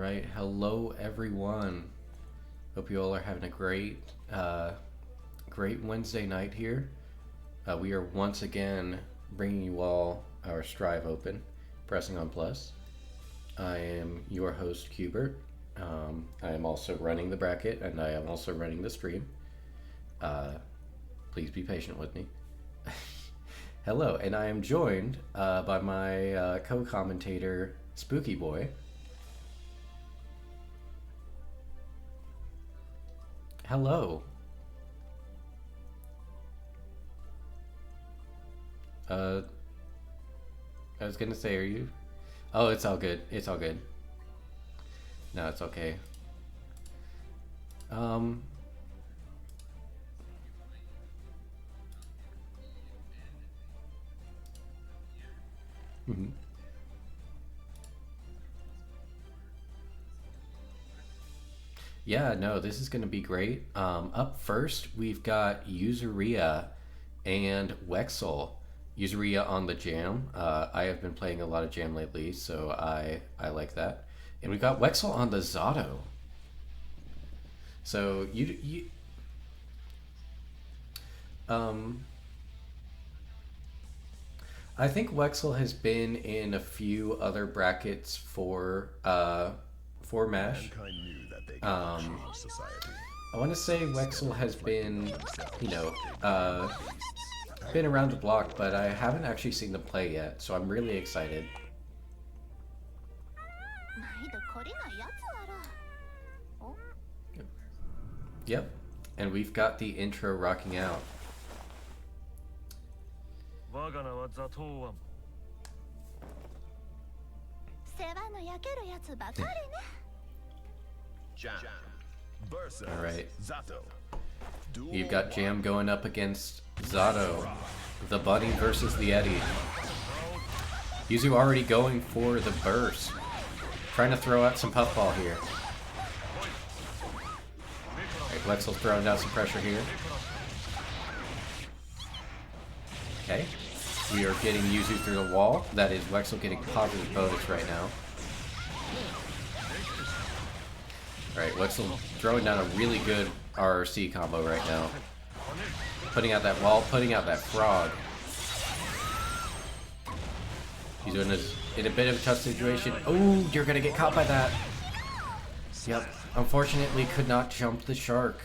Alright, hello everyone. Hope you all are having a great Wednesday night here. We are once again bringing you all our Strive Open, pressing on plus. I am your host, Kyubert. I am also running the bracket, and I am also running the stream. Please be patient with me. Hello, and I am joined by my co-commentator, Spookyboi. Hello. I was gonna say, are you? Oh, it's all good. It's all good. No, it's okay. Mhm. Yeah, no, this is going to be great. Up first, we've got Useria and Wexel. Useria on the Jam. I have been playing a lot of Jam lately, so I like that. And we've got Wexel on the Zato. So um, I think Wexel has been in a few other brackets for Mash. I want to say Wexel has been, been around the block, but I haven't actually seen them play yet, so I'm really excited. Yep, and we've got the intro rocking out. Alright. You've got Jam going up against Zato. The Bunny versus the Eddie. Yuzu already going for the burst. Trying to throw out some puffball here. Alright, Wexel's throwing down some pressure here. Okay. We are getting Yuzu through the wall. That is Wexel getting positive bonus right now. Alright, Wexel throwing down a really good RRC combo right now. Putting out that wall, putting out that frog. He's doing this in a bit of a tough situation. Oh, you're gonna get caught by that. Yep, unfortunately could not jump the shark.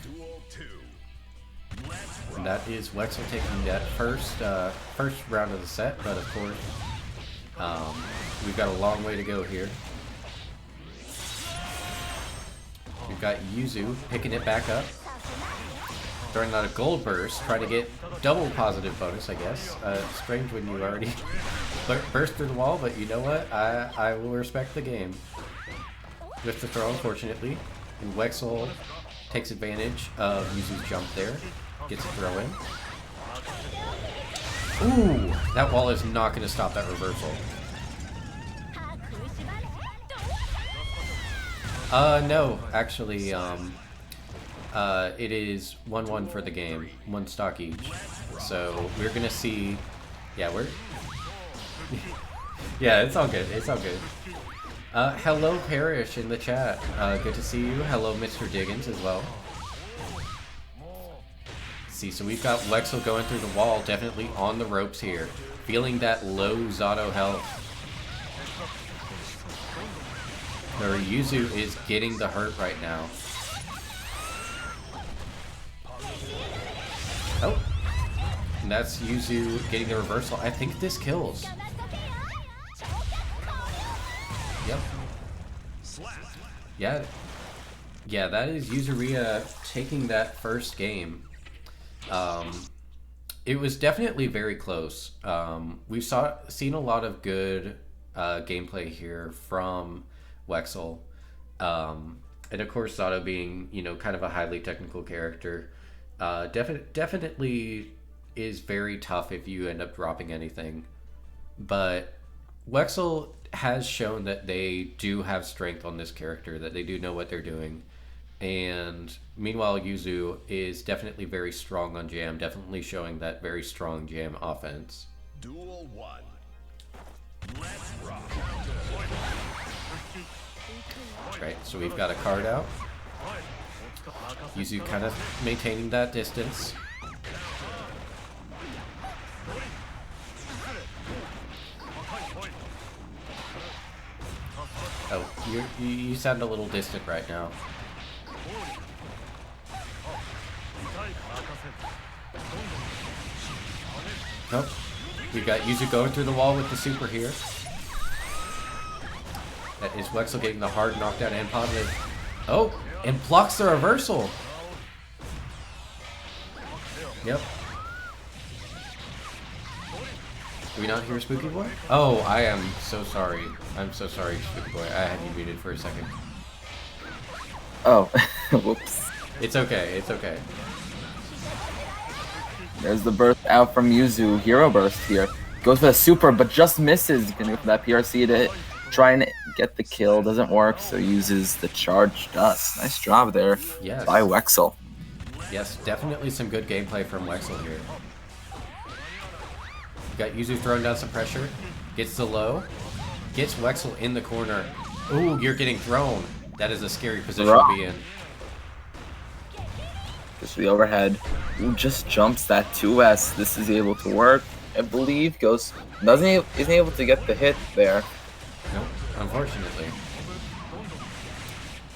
And that is Wexel taking that first round of the set, but of course, we've got a long way to go here. We've got Yuzu picking it back up. Throwing out a gold burst, trying to get double positive bonus, I guess. Strange when you already burst through the wall, but you know what? I will respect the game. With the throw, unfortunately. And Wexel takes advantage of Yuzu's jump there. Gets a throw in. Ooh! That wall is not going to stop that reversal. No, actually, it is 1-1 for the game, 1 stock each. So we're gonna see, yeah, yeah, it's all good, it's all good. Hello Parrish in the chat, good to see you. Hello Mr. Diggins as well. See, so we've got Wexel going through the wall, definitely on the ropes here. Feeling that low Zato health. Or Yuzu is getting the hurt right now. Oh. And that's Yuzu getting the reversal. I think this kills. Yep. Yeah. Yeah, that is Useria taking that first game. It was definitely very close. We've seen a lot of good gameplay here from Wexel, and of course Zato being, kind of a highly technical character, definitely is very tough if you end up dropping anything. But Wexel has shown that they do have strength on this character, that they do know what they're doing. And meanwhile, Yuzu is definitely very strong on Jam, definitely showing that very strong Jam offense. Duel 1. Let's rock. Right, so we've got a card out. Yuzu kind of maintaining that distance. Oh, you sound a little distant right now. Nope. We got Yuzu going through the wall with the super here. That is Wexel getting the hard knockdown and positive. Oh, and blocks the reversal. Yep. Do we not hear Spookyboi? Oh, I am so sorry. I'm so sorry, Spookyboi. I had you muted for a second. Oh, whoops. It's okay, it's okay. There's the burst out from Yuzu. Hero burst here. Goes for the super, but just misses. Gonna go for that PRC to try and get the kill. Doesn't work, so uses the charge dust. Nice job there by Wexel. Yes, definitely some good gameplay from Wexel here. Got Yuzu throwing down some pressure. Gets the low. Gets Wexel in the corner. Ooh, you're getting thrown. That is a scary position to be in. Just the overhead. Ooh, just jumps that 2S. This is able to work. I believe goes isn't able to get the hit there. Nope, unfortunately.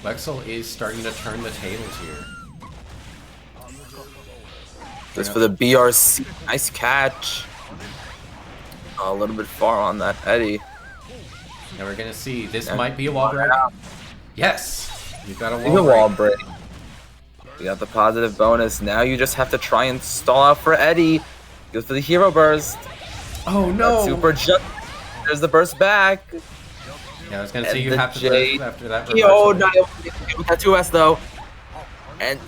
Wexel is starting to turn the tables here. Just for the BRC. Nice catch. A little bit far on that Eddie. Now we're gonna see. This might be a wall break. Yes! You've got a wall break. You got the positive bonus. Now you just have to try and stall out for Eddie. Goes for the hero burst. Oh no! That super jump. There's the burst back. Yeah, I was gonna say you have to burst after that reversal. Yo, not able to get with that 2S though. And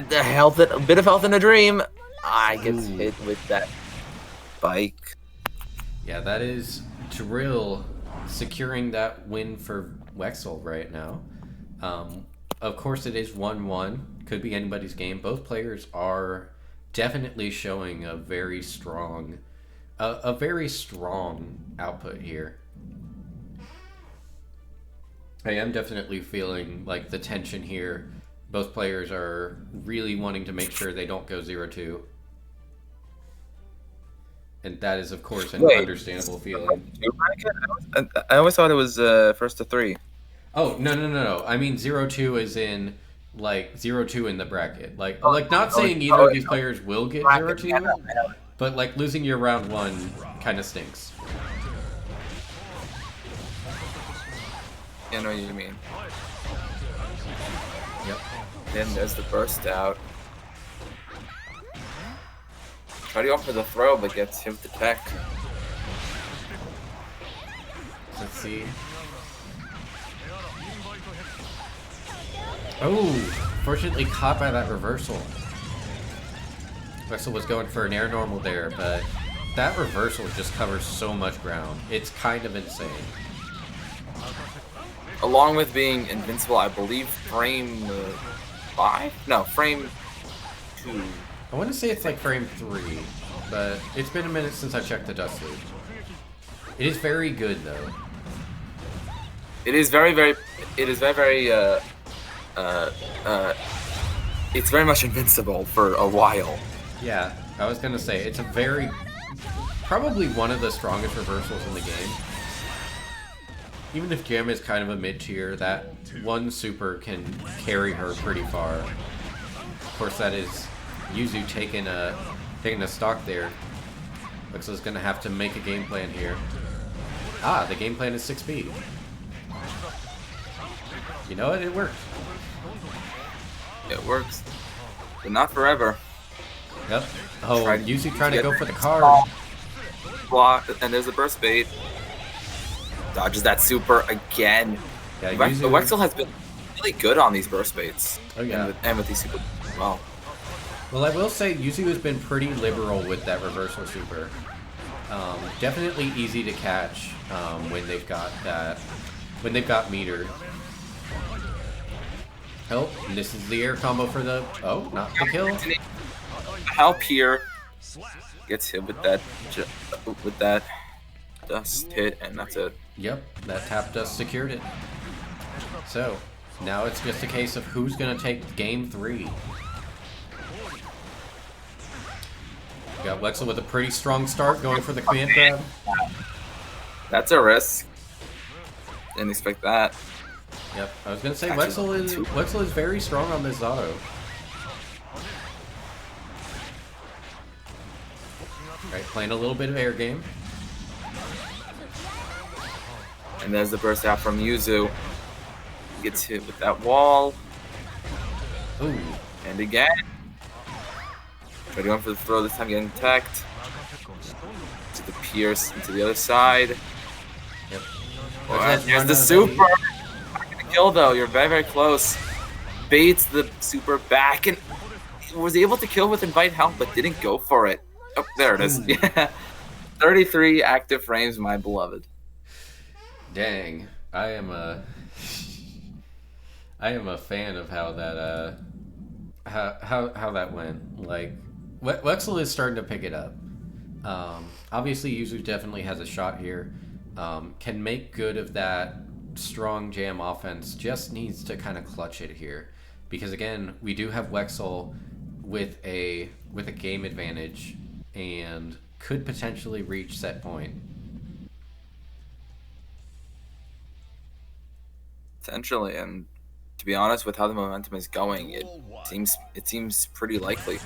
the health, a bit of health in a dream. I gets hit with that bike. Yeah, that is Drill securing that win for Wexel right now. Of course, it is 1-1. Could be anybody's game. Both players are definitely showing a very strong output here. I am definitely feeling like the tension here. Both players are really wanting to make sure they don't go 0-2. And that is, of course, an understandable feeling. I always thought it was first to 3. Oh, no. I mean 0-2 is in, like, 0-2 in the bracket. Like not saying either of these players will get 0-2, but, like, losing your round 1 kind of stinks. Yeah, I know what you mean. Yep. Then there's the burst out. Try to go for the throw, but gets him to tech. Let's see. Oh, fortunately caught by that reversal. Wexel was going for an air normal there, but that reversal just covers so much ground. It's kind of insane. Along with being invincible, I believe frame 5? No, frame 2. I want to say it's like frame 3, but it's been a minute since I checked the dust loop. It is very good though. It is very it's very much invincible for a while. Yeah, I was gonna say it's probably one of the strongest reversals in the game. Even if Jam is kind of a mid-tier, that one super can carry her pretty far. Of course, that is Yuzu taking a stock there. Wexel's gonna have to make a game plan here. Ah, the game plan is 6 speed. You know what? It works. It works, but not forever. Yep. Oh, Yuzu trying to go for the card. Block, and there's a burst bait. Dodges that super again. Yeah, Wexel has been really good on these burst baits. Oh yeah. And with these super as well. Well, I will say Yuzu has been pretty liberal with that reversal super. Definitely easy to catch when they've got meter. Oh, and this is the air combo for the not the kill. Help here. Gets hit with that dust hit, and that's it. Yep, that tap dust secured it. So, Now it's just a case of who's going to take game 3. Got Wexel with a pretty strong start, going for the command grab. That's a risk. Didn't expect that. Yep, I was going to say Wexel is very strong on this auto. Alright, playing a little bit of air game. And there's the burst out from Yuzu. Gets hit with that wall. Ooh. And again. Try going for the throw, this time getting teched. To the pierce into the other side. Yep. Oh, here's the super. Not gonna kill though. You're very, very close. Baits the super back and was able to kill with invite help, but didn't go for it. Oh, there it is. Yeah. 33 active frames, my beloved. Dang, I am a fan of how that how that went. Like Wexel is starting to pick it up. Obviously, Yuzu definitely has a shot here. Can make good of that strong jam offense. Just needs to kind of clutch it here, because again, we do have Wexel with a game advantage and could potentially reach set point. Potentially, and to be honest, with how the momentum is going, it seems pretty likely.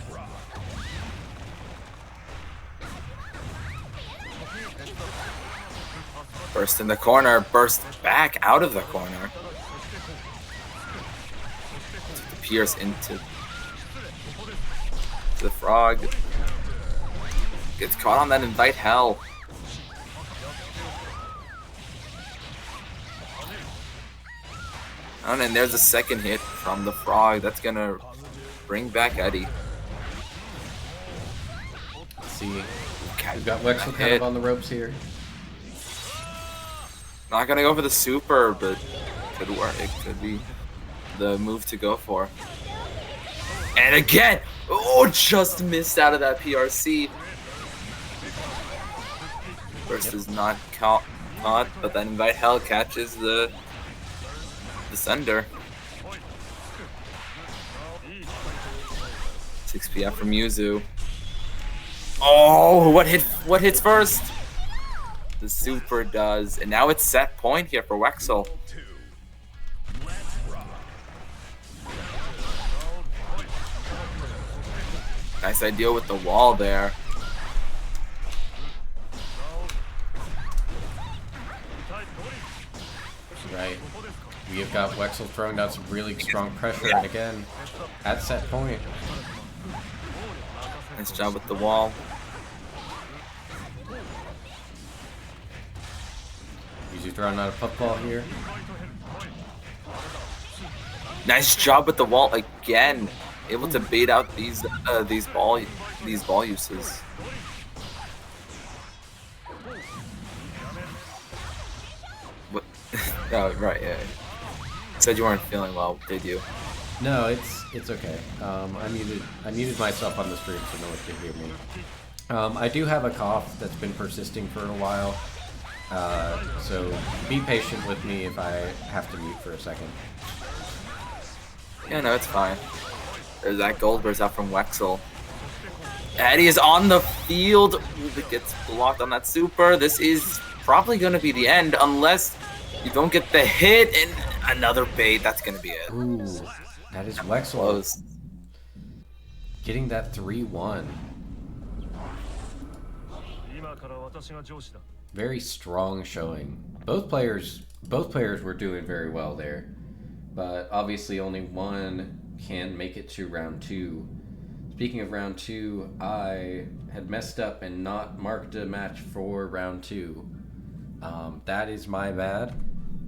Burst in the corner, burst back out of the corner. To pierce into the frog. Gets caught on that invite hell. Oh, and there's a second hit from the frog. That's gonna bring back Eddie. Let's see. We've got Wexel kind of on the ropes here. Not gonna go for the super, but could work. It could be the move to go for. And again! Oh, just missed out of that PRC. Burst is not caught, but then invite hell catches the sender. 6 PF from Yuzu. Oh, what hits first? The super does, and now it's set point here for Wexel. Nice idea with the wall there. Right. We have got Wexel throwing down some really strong pressure, and again, at set point. Nice job with the wall. Usually throwing out a puffball here. Nice job with the wall again. Able to bait out these ball uses. What? Oh, right, yeah. Said you weren't feeling well, did you? No, it's okay. I muted myself on the stream so no one could hear me. I do have a cough that's been persisting for a while, so be patient with me if I have to mute for a second. Yeah, no, it's fine. There's that gold burst out from Wexel. Eddie is on the field. It gets blocked on that super. This is probably going to be the end unless you don't get the hit and another bait. That's going to be it. Ooh, that is Wexel. Close. Getting that 3-1. Very strong showing. Both players were doing very well there, but obviously only one can make it to round 2. Speaking of round 2, I had messed up and not marked a match for round 2. That is my bad.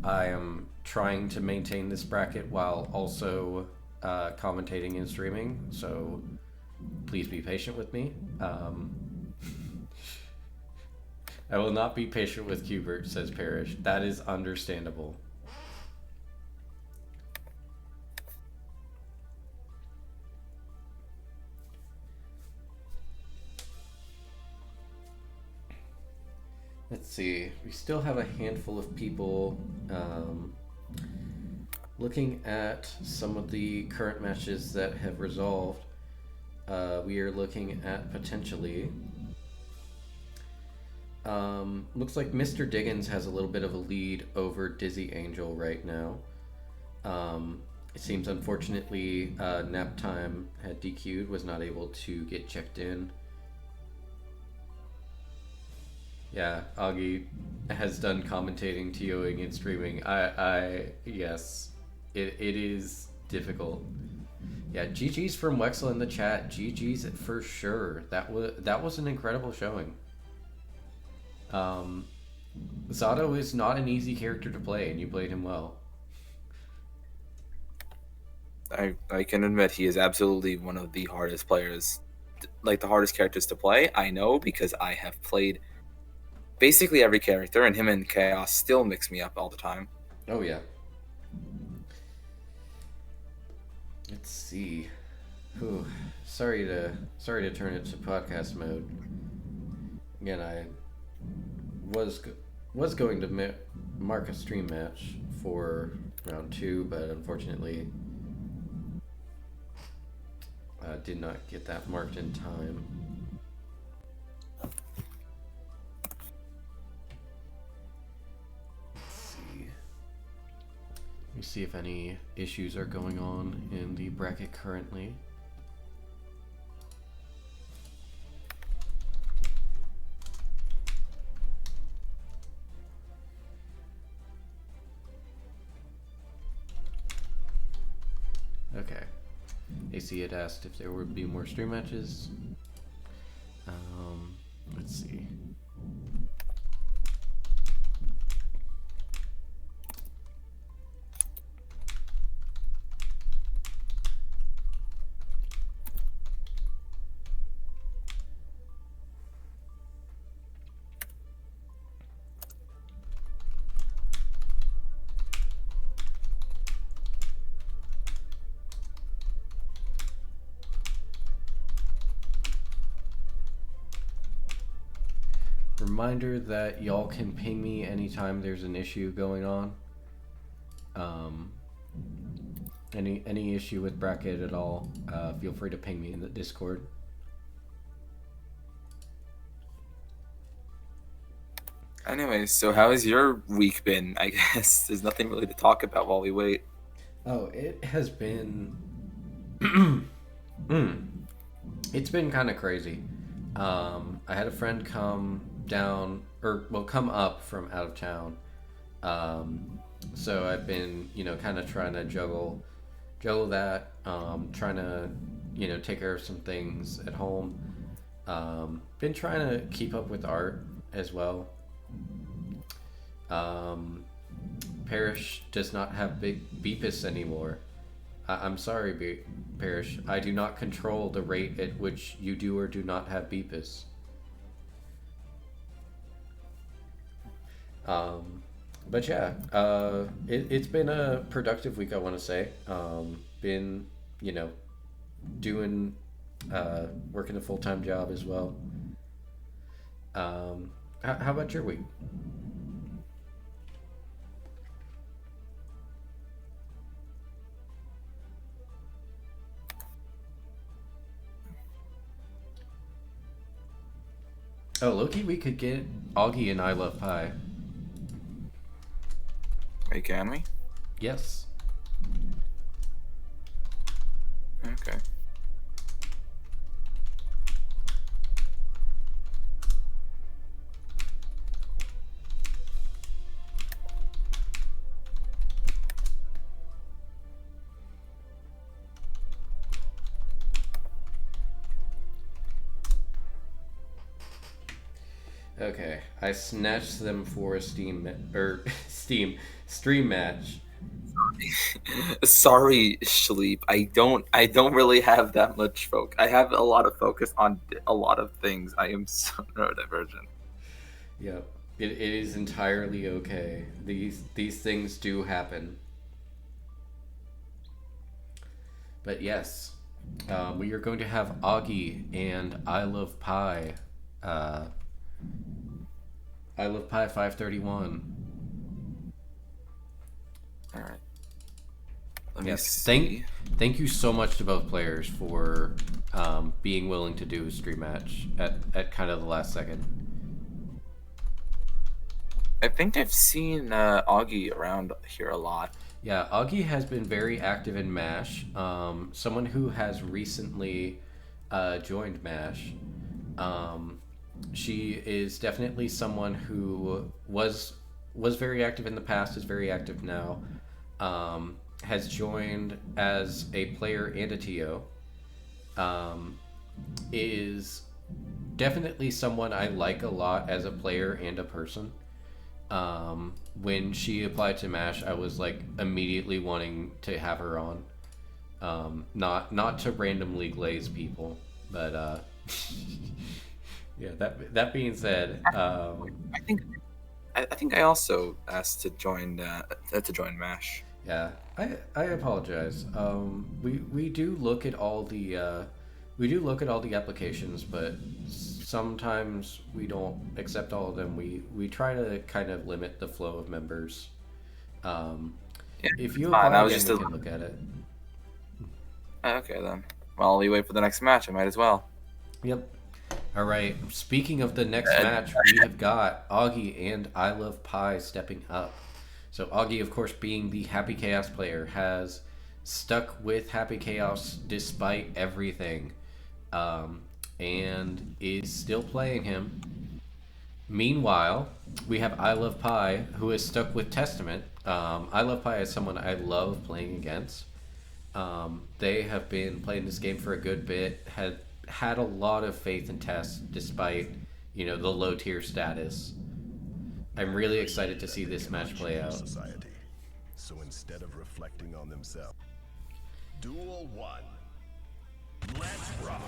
I am trying to maintain this bracket while also commentating and streaming, so please be patient with me. I will not be patient with Kyubert, says Parrish. That is understandable. Let's see. We still have a handful of people Looking at some of the current matches that have resolved, we are looking at potentially. Looks like Mr. Diggins has a little bit of a lead over Dizzy Angel right now. It seems unfortunately Nap Time had DQ'd, was not able to get checked in. Yeah, Augie has done commentating, TOing, and streaming. Yes, it is difficult. Yeah, GG's from Wexel in the chat. GG's for sure. That was an incredible showing. Zato is not an easy character to play, and you played him well. I can admit he is absolutely one of the hardest players, like the hardest characters to play. I know because I have played basically every character, and him and Chaos still mix me up all the time. Oh yeah. Let's see. Whew. Sorry to turn it to podcast mode. Again, I was going to mark a stream match for round 2, but unfortunately did not get that marked in time. Let me see if any issues are going on in the bracket currently. Okay. AC had asked if there would be more stream matches. Let's see. Reminder that y'all can ping me anytime there's an issue going on. Any issue with bracket at all, feel free to ping me in the Discord. Anyways, so how has your week been? I guess there's nothing really to talk about while we wait. Oh, it has been... It's been kind of crazy. I had a friend come up from out of town. So I've been, kind of trying to juggle that, trying to, take care of some things at home. Been trying to keep up with art as well. Parrish does not have big Beepus anymore. I'm sorry, Parrish. I do not control the rate at which you do or do not have Beepus. But yeah, it's been a productive week, I want to say. Been, doing, working a full-time job as well. How about your week? Oh, Loki, we could get Augie and I Love Pie. Wait, can we? Yes. Okay. Okay, I snatched them for a stream match. Sorry, Shaleep. I don't really have that much focus. I have a lot of focus on a lot of things. I am so neurodivergent. Yep, it is entirely okay. These things do happen. But yes, we are going to have Augie and I Love Pie. I Love Pie 531. All right. Let me Yeah. see. Thank you so much to both players for being willing to do a stream match at kind of the last second. I think I've seen Augie around here a lot. Yeah, Augie has been very active in MASH. Someone who has recently joined MASH. She is definitely someone who was very active in the past, is very active now. Has joined as a player and a TO. Is definitely someone I like a lot as a player and a person. When she applied to MASH, I was like immediately wanting to have her on. Not to randomly glaze people, but yeah. That being said, I think I also asked to join MASH. yeah, I apologize. We do look at all the applications, but sometimes we don't accept all of them. We try to kind of limit the flow of members. If you fine. apply I was again, just we can look at it. Okay then. Well, we wait for the next match. I might as well. Yep. All right. Speaking of the next match, we have got Augie and I Love Pie stepping up. So Augie, of course, being the Happy Chaos player, has stuck with Happy Chaos despite everything, and is still playing him. Meanwhile, we have I Love Pie, who is stuck with Testament. I Love Pie is someone I love playing against. They have been playing this game for a good bit, had a lot of faith in Test despite, the low tier status. I'm really excited to see this match play out. Society. So instead of reflecting on themselves, Duel 1. Let's rock.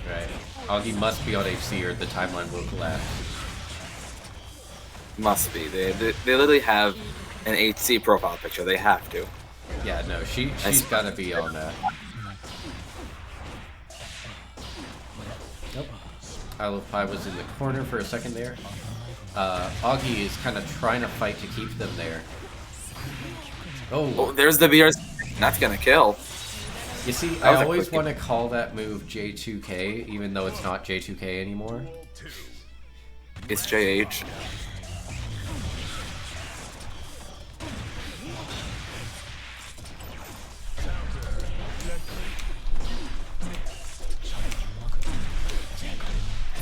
Right. Augie must be on HC or the timeline will collapse. Must be. They literally have an HC profile picture. They have to. Yeah, no, she's got to be on that. Nope. I Love Pie was in the corner for a second there. Augie is kind of trying to fight to keep them there. Oh, there's the BRC. That's gonna kill. You see, I always want to call that move J2K, even though it's not J2K anymore. It's JH.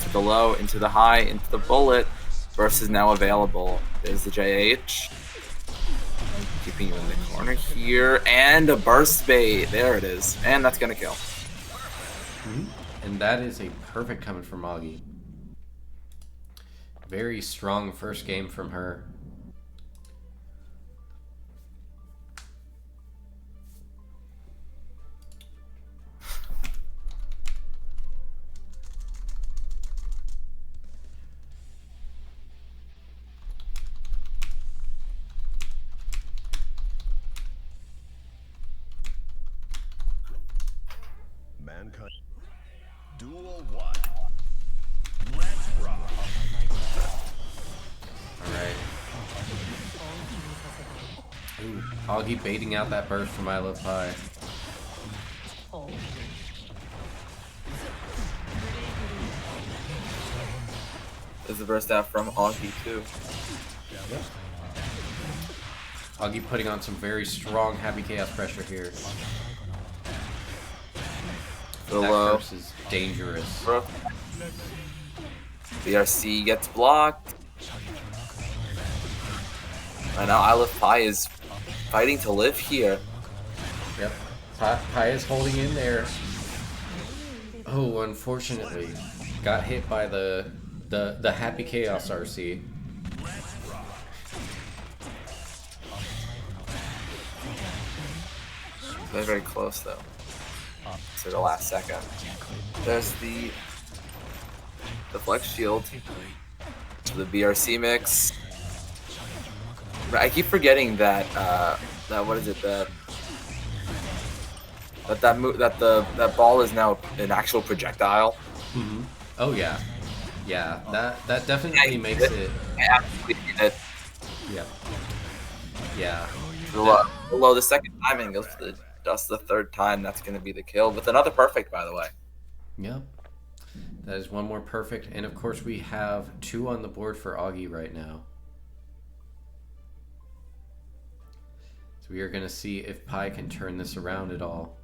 To the low, into the high, into the bullet. Burst is now available. There's the JH. Keeping you in the corner here. And a burst bait. There it is. And that's going to kill. And that is a perfect coming from Augie. Very strong first game from her. Mankind. Duel 1. Let's rock. Alright. Ooh, Augie baiting out that burst from I Love Pie. There's the burst out from Augie too. Yep. Augie putting on some very strong Happy Chaos pressure here. That curse is dangerous. BRC gets blocked. And now I Love Pie is fighting to live here. Yep. Pie is holding in there. Oh, unfortunately. Got hit by the Happy Chaos RC. They're very close though. To the last second. There's the flex shield. The BRC mix. I keep forgetting that what is it, that ball is now an actual projectile. Mm-hmm. Oh yeah. Yeah, that definitely makes it. Yeah. Yeah. Yeah. below the second time and goes for the dust the third time. That's going to be the kill with another perfect, by the way. Yep. That is one more perfect. And of course, we have 2 on the board for Augie right now. So we are going to see if Pi can turn this around at all.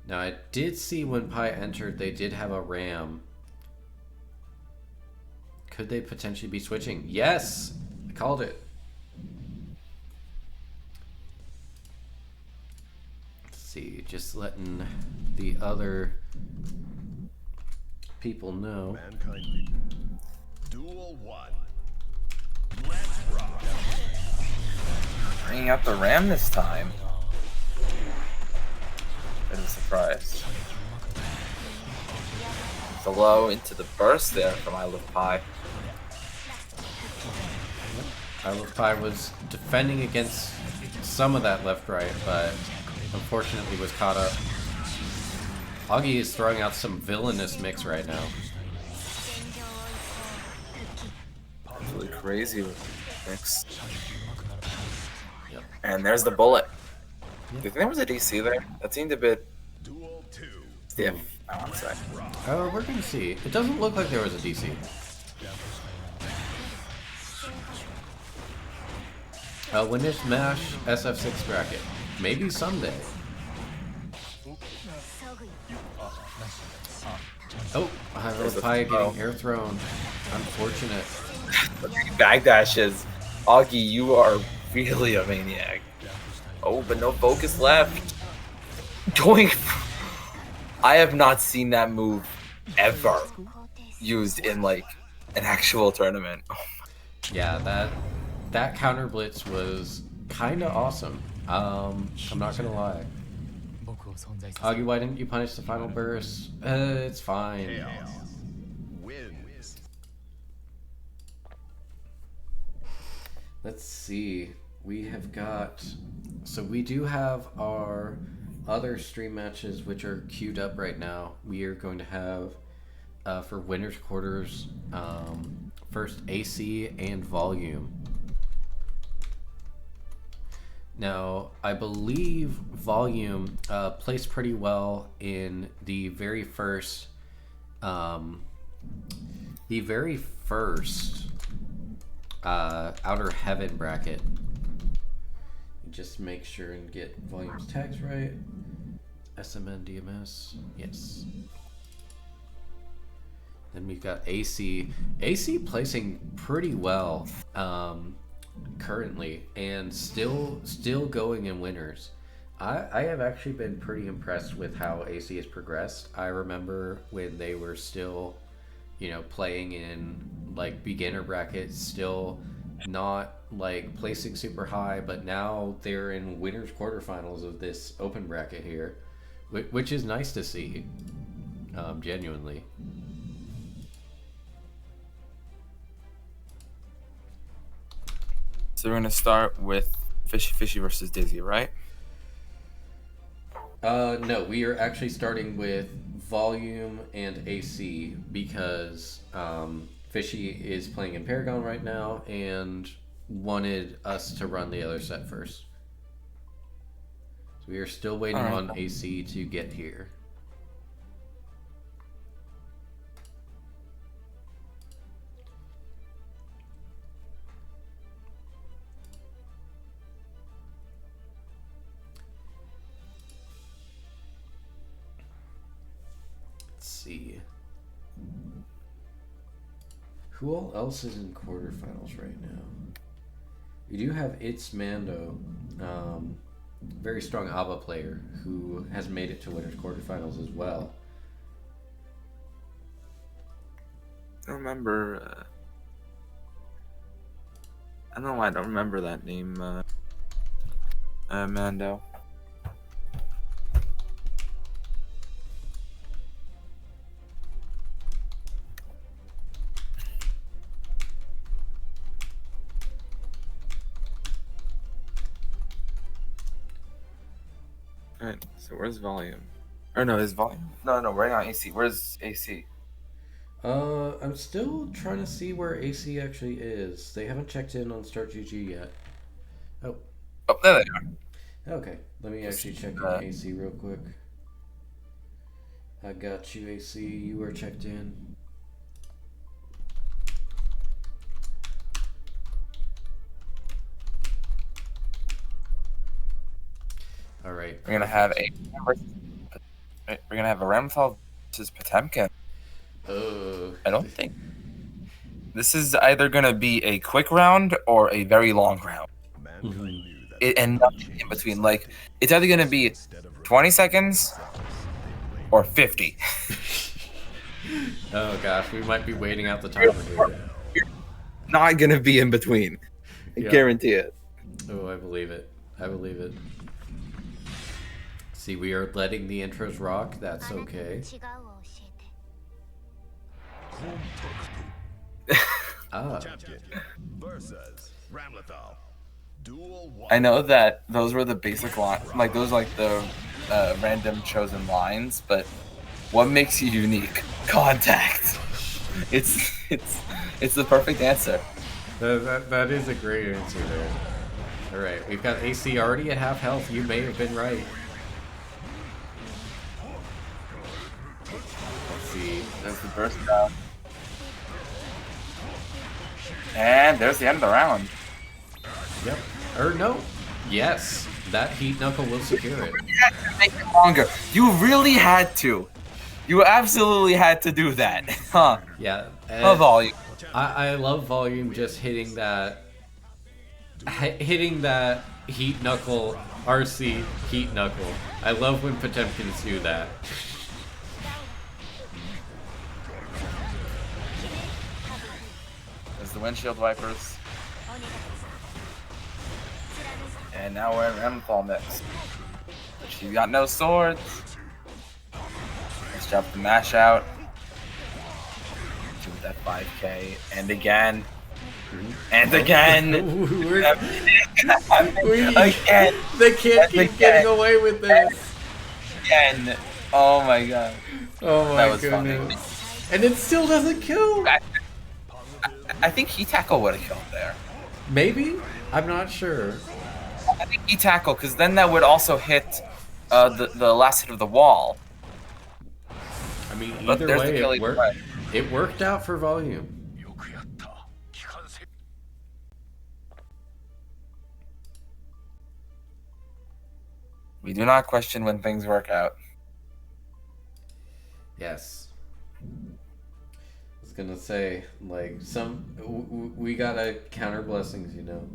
Now, I did see when Pi entered, they did have a ram. Could they potentially be switching? Yes! I called it. Let's see, just letting the other people know. Mankind. Duel 1. Let's rock. Bringing out the ram this time. Bit of a surprise. The low into the burst there from I Love Pi. I Love Pi was defending against some of that left-right, but unfortunately was caught up. Augie is throwing out some villainous mix right now. Really crazy mix. Yep. And there's the bullet. Do you think there was a DC there? That seemed a bit Duel 2. stiff, I want to say. We're going to see. It doesn't look like there was a DC. Winners Mash SF6 bracket. Maybe someday. Oh, I Love Pi getting air thrown. Unfortunate. Backdashes. Augie, you are really a maniac. Oh, but no focus left. Going. I have not seen that move ever used in like an actual tournament. Oh Yeah, that counter blitz was kind of awesome. I'm not gonna lie. Augie, why didn't you punish the final burst? It's fine. Chaos wins. Let's see. We have got... So we do have our other stream matches which are queued up right now. We are going to have, for winners quarters, first AC and volume. Now, I believe volume placed pretty well in the very first, Outer Heaven bracket. Just make sure and get volumes tags right. SMN DMS, yes. Then we've got AC. AC placing pretty well currently, and still going in winners. I have actually been pretty impressed with how AC has progressed. I remember when they were still, playing in like beginner brackets, still not like placing super high, but now they're in winners quarterfinals of this open bracket here, which is nice to see, genuinely. So we're gonna start with Fishy versus Dizzy, right? No, we are actually starting with volume and AC because Fishy is playing in Paragon right now and wanted us to run the other set first. So we are still waiting on AC to get here. See who all else is in quarterfinals right now. You do have It's Mando, very strong ABBA player who has made it to winners quarterfinals as well. I don't remember. I don't know why I don't remember that name. Mando. Alright, so where's volume? Or no, is volume? No, we're on AC. Where's AC? I'm still trying to see where AC actually is. They haven't checked in on Start GG yet. Oh. There they are. Okay, let me actually check your AC real quick. I got you, AC. You are checked in. All right. We're gonna have a Ramthal versus Potemkin. I don't think this is either gonna be a quick round or a very long round. And nothing in between. Like, it's either gonna be 20 seconds or 50. Oh gosh, we might be waiting out the timer here. Not gonna be in between. I guarantee it. Oh, I believe it. I believe it. See, we are letting the intros rock. That's okay. Versus Ramlethal. Duel 1. I know that those were the basic line, like those like the random chosen lines, but what makes you unique? Contact. It's the perfect answer. That is a great answer there. All right, we've got AC already at half health. You may have been right. Let's see. There's the burst down. And there's the end of the round. Yep. Or no. Yes. That heat knuckle will secure it. You had to make it longer. You really had to. You absolutely had to do that. Huh. Yeah. Volume. I love Volume just hitting that heat knuckle RC heat knuckle. I love when Potemkins do that. There's the windshield wipers. And now we're in Ramfall mix. But she's got no swords. Let's drop the mash out. Do that 5k. And again. And again. Again. They can't keep getting away with this. Again. Oh my god. Oh my That was goodness. funny. And it still doesn't kill. I think Heat Tackle would have killed there. Maybe? I'm not sure. I think Heat Tackle, because then that would also hit the last hit of the wall. I mean, But either there's way, the killing it worked. way. It worked out for Volume. We do not question when things work out. Yes. I was gonna say, like, we gotta counter blessings, you know.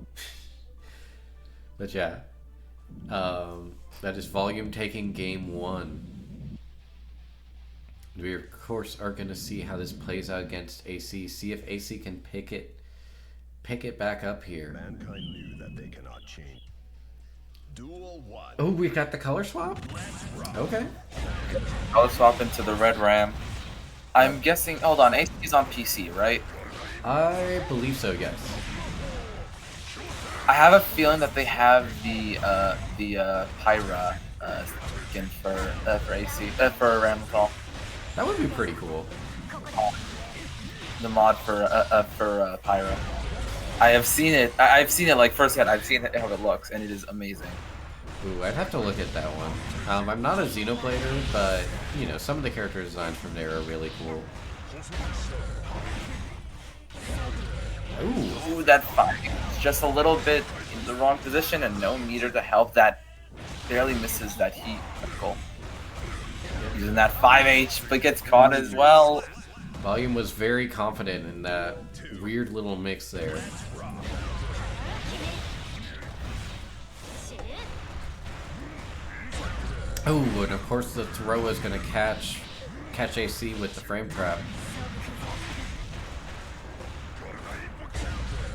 But yeah. That is Volume taking game 1. We, of course, are going to see how this plays out against AC. See if AC can pick it back up here. Mankind knew that they cannot change. Duel 1. Oh, we got the color swap? Okay. I'll swap into the red ram. I'm guessing. Hold on, AC is on PC, right? I believe so, yes. I have a feeling that they have the Pyra skin for AC for Ramcall. That would be pretty cool. The mod for Pyra. I have seen it. I've seen it like firsthand. I've seen how it looks, and it is amazing. Ooh, I'd have to look at that one. I'm not a Xenoblader, but, you know, some of the character designs from there are really cool. Ooh, that fight. Just a little bit in the wrong position and no meter to help. That barely misses that heat. Cool. Using that 5H, but gets caught as well. Volume was very confident in that weird little mix there. Oh, and of course the throw is going to catch AC with the frame trap.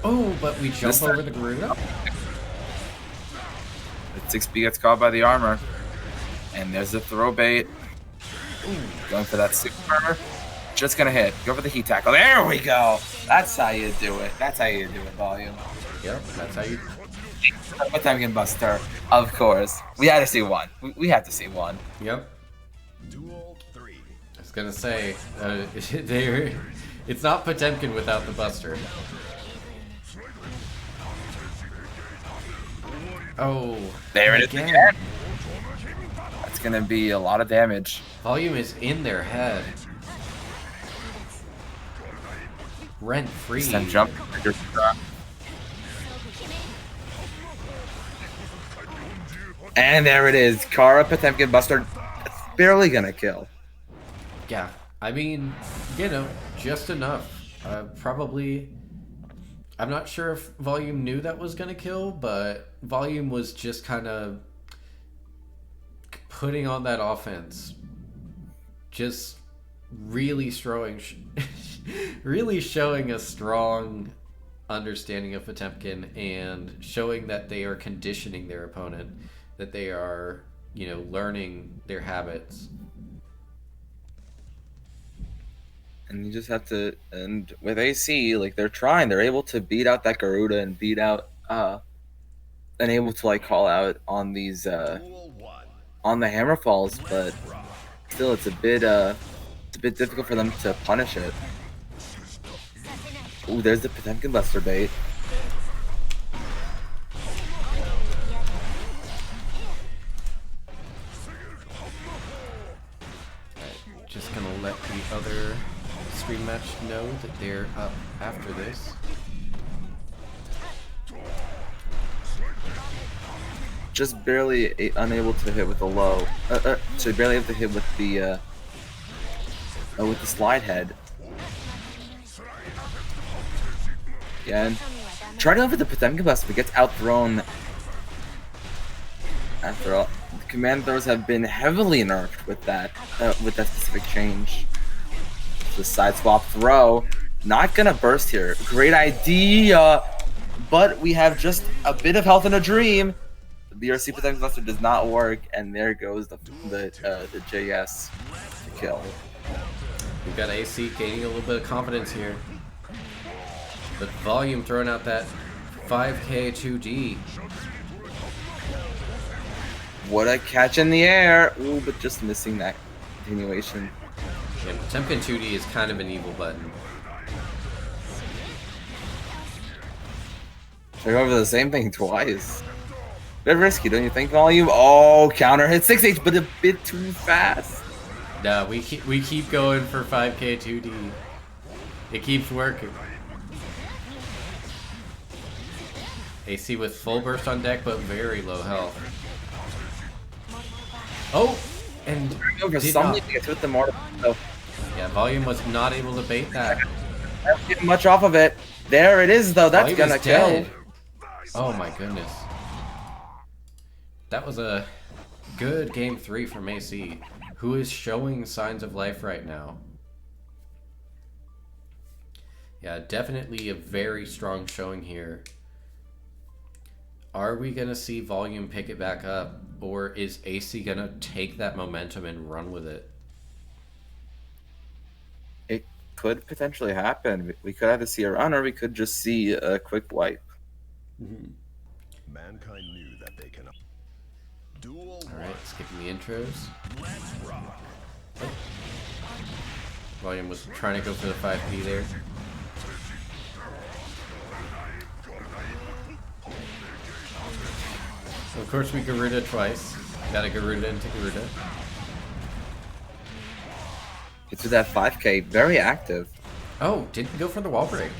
Oh, but we jump over the Garuda. The 6B gets caught by the armor. And there's the throw bait. Ooh, going for that super. Just gonna hit. Go for the heat tackle. There we go. That's how you do it. That's how you do it, Volume. Yep, that's how you... What time can Buster? Of course. We had to see one. We had to see one. Yep. Duel 3. I was gonna say, it's not Potemkin without the Buster. Oh, There it is again. That's gonna be a lot of damage. Volume is in their head. Rent free. Send jump. And there it is. Kara, Potemkin, Buster. It's barely gonna kill. Yeah, I mean, you know, just enough. Probably. I'm not sure if Volume knew that was gonna kill, but Volume was just kind of putting on that offense. Just really really showing a strong understanding of Potemkin and showing that they are conditioning their opponent, that they are, you know, learning their habits. And you just have to, and with AC, like they're able to beat out that Garuda and beat out, and able to like call out on these, on the hammer falls, but still it's a bit difficult for them to punish it. Ooh, there's the Potemkin Buster bait. Just gonna let the other stream match know that they're up after this. Just barely unable to hit with the low. So barely able to hit with the slide head. Again, trying to go for the Potemkin Blast, but gets outthrown. After all, the command throws have been heavily nerfed with that specific change. The side swap throw, not gonna burst here. Great idea, but we have just a bit of health in a dream. The BRC Potemkin Blaster does not work, and there goes the JS to kill. We've got AC gaining a little bit of confidence here. But Volume throwing out that 5k 2D. What a catch in the air! Ooh, but just missing that continuation. Yeah, Potemkin 2D is kind of an evil button. They go over the same thing twice. Bit risky, don't you think, Volume? Oh, counter hit 6H, but a bit too fast. Nah, we keep going for 5k 2D. It keeps working. AC with full burst on deck, but very low health. Oh, and For some reason, gets with the mortal. So yeah, Volume was not able to bait that. not getting much off of it. There it is, though. That's Volume gonna is kill. dead. Oh my goodness. That was a good game 3 from AC, who is showing signs of life right now. Yeah, definitely a very strong showing here. Are we going to see Volume pick it back up, or is AC going to take that momentum and run with it? It could potentially happen. We could either see a run, or we could just see a quick wipe. Mankind knew that they can. Duel Alright, skipping the intros. Oh. Volume was trying to go for the 5P there. So of course we Garuda twice. Got a Garuda into Garuda. Gets to that 5K, very active. Oh, didn't go for the wall break.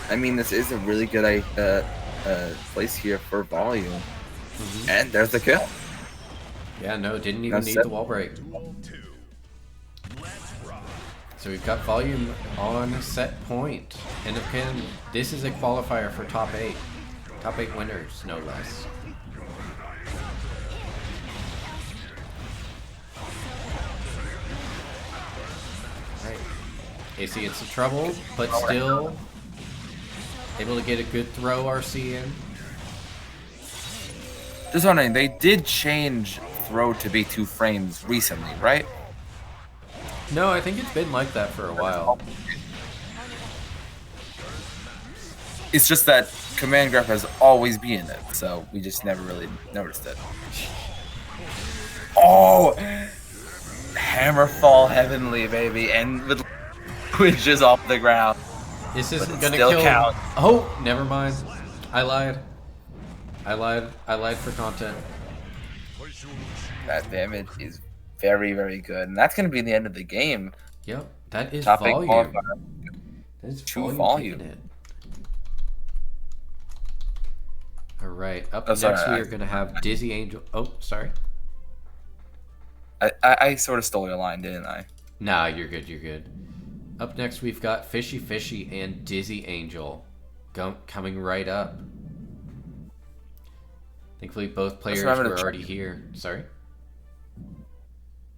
I mean, this is a really good place here for Volume. And there's the kill. Yeah, no, didn't even need the wall break. So we've got Volume on set point. And again, this is a qualifier for top 8. Top 8 winners, no less. Right. AC in some trouble, but still able to get a good throw RC in. Just wondering, they did change throw to be 2 frames recently, right? No, I think it's been like that for a while. It's just that command graph has always been in it, so we just never really noticed it. Oh! Hammerfall heavenly, baby, and with witches off the ground. This isn't But it gonna still kill. count. Oh, never mind. I lied. I lied. I lied for content. That damage is very, very good. And that's going to be the end of the game. Yep, that is Top 8 volume. qualifier. That is 2 volume. volume. Taking it. All right, up Oh, sorry, next we are going to have Dizzy Angel. Oh, sorry. I sort of stole your line, didn't I? Nah, you're good. You're good. Up next we've got Fishy Fishy and Dizzy Angel coming right up. Thankfully, both players were already here. Sorry?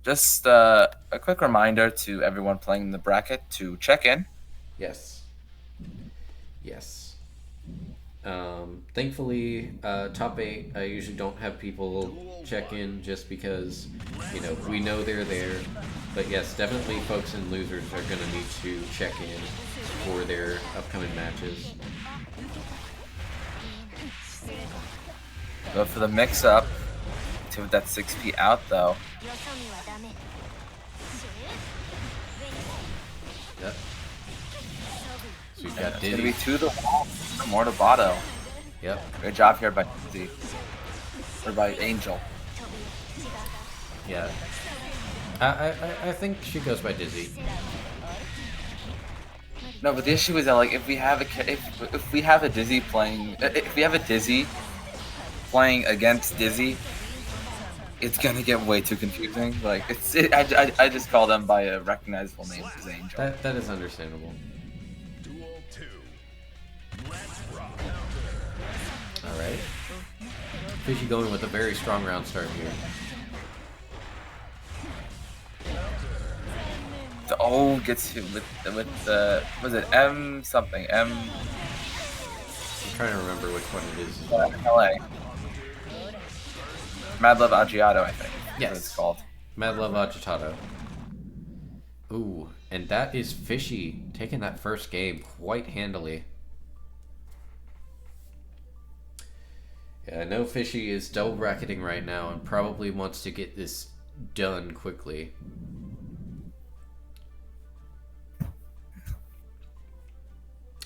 Just a quick reminder to everyone playing in the bracket to check in. Yes. Yes. Thankfully, top 8, I usually don't have people check in just because, you know, we know they're there. But yes, definitely folks and losers are going to need to check in for their upcoming matches. Go for the mix-up. To that 6P out, though. Yep. So we've got It's Dizzy. going to be 2 to 1. More to Botto. Yep. Great job here by Dizzy. Or by Angel. Yeah. I think she goes by Dizzy. No, but the issue is that like if we have a Dizzy playing against Dizzy, it's gonna get way too confusing. Like I just call them by a recognizable name as Angel. That is understandable. Duel 2. Let's rock. All right. Fishy going with a very strong round start here. The O gets hit with the was it M something M. I'm trying to remember which one it is. LA. Mad Love Aggiato, I think. Yes. What it's called. Mad Love Agitato. Ooh, and that is Fishy taking that first game quite handily. Yeah, I know Fishy is double bracketing right now and probably wants to get this done quickly.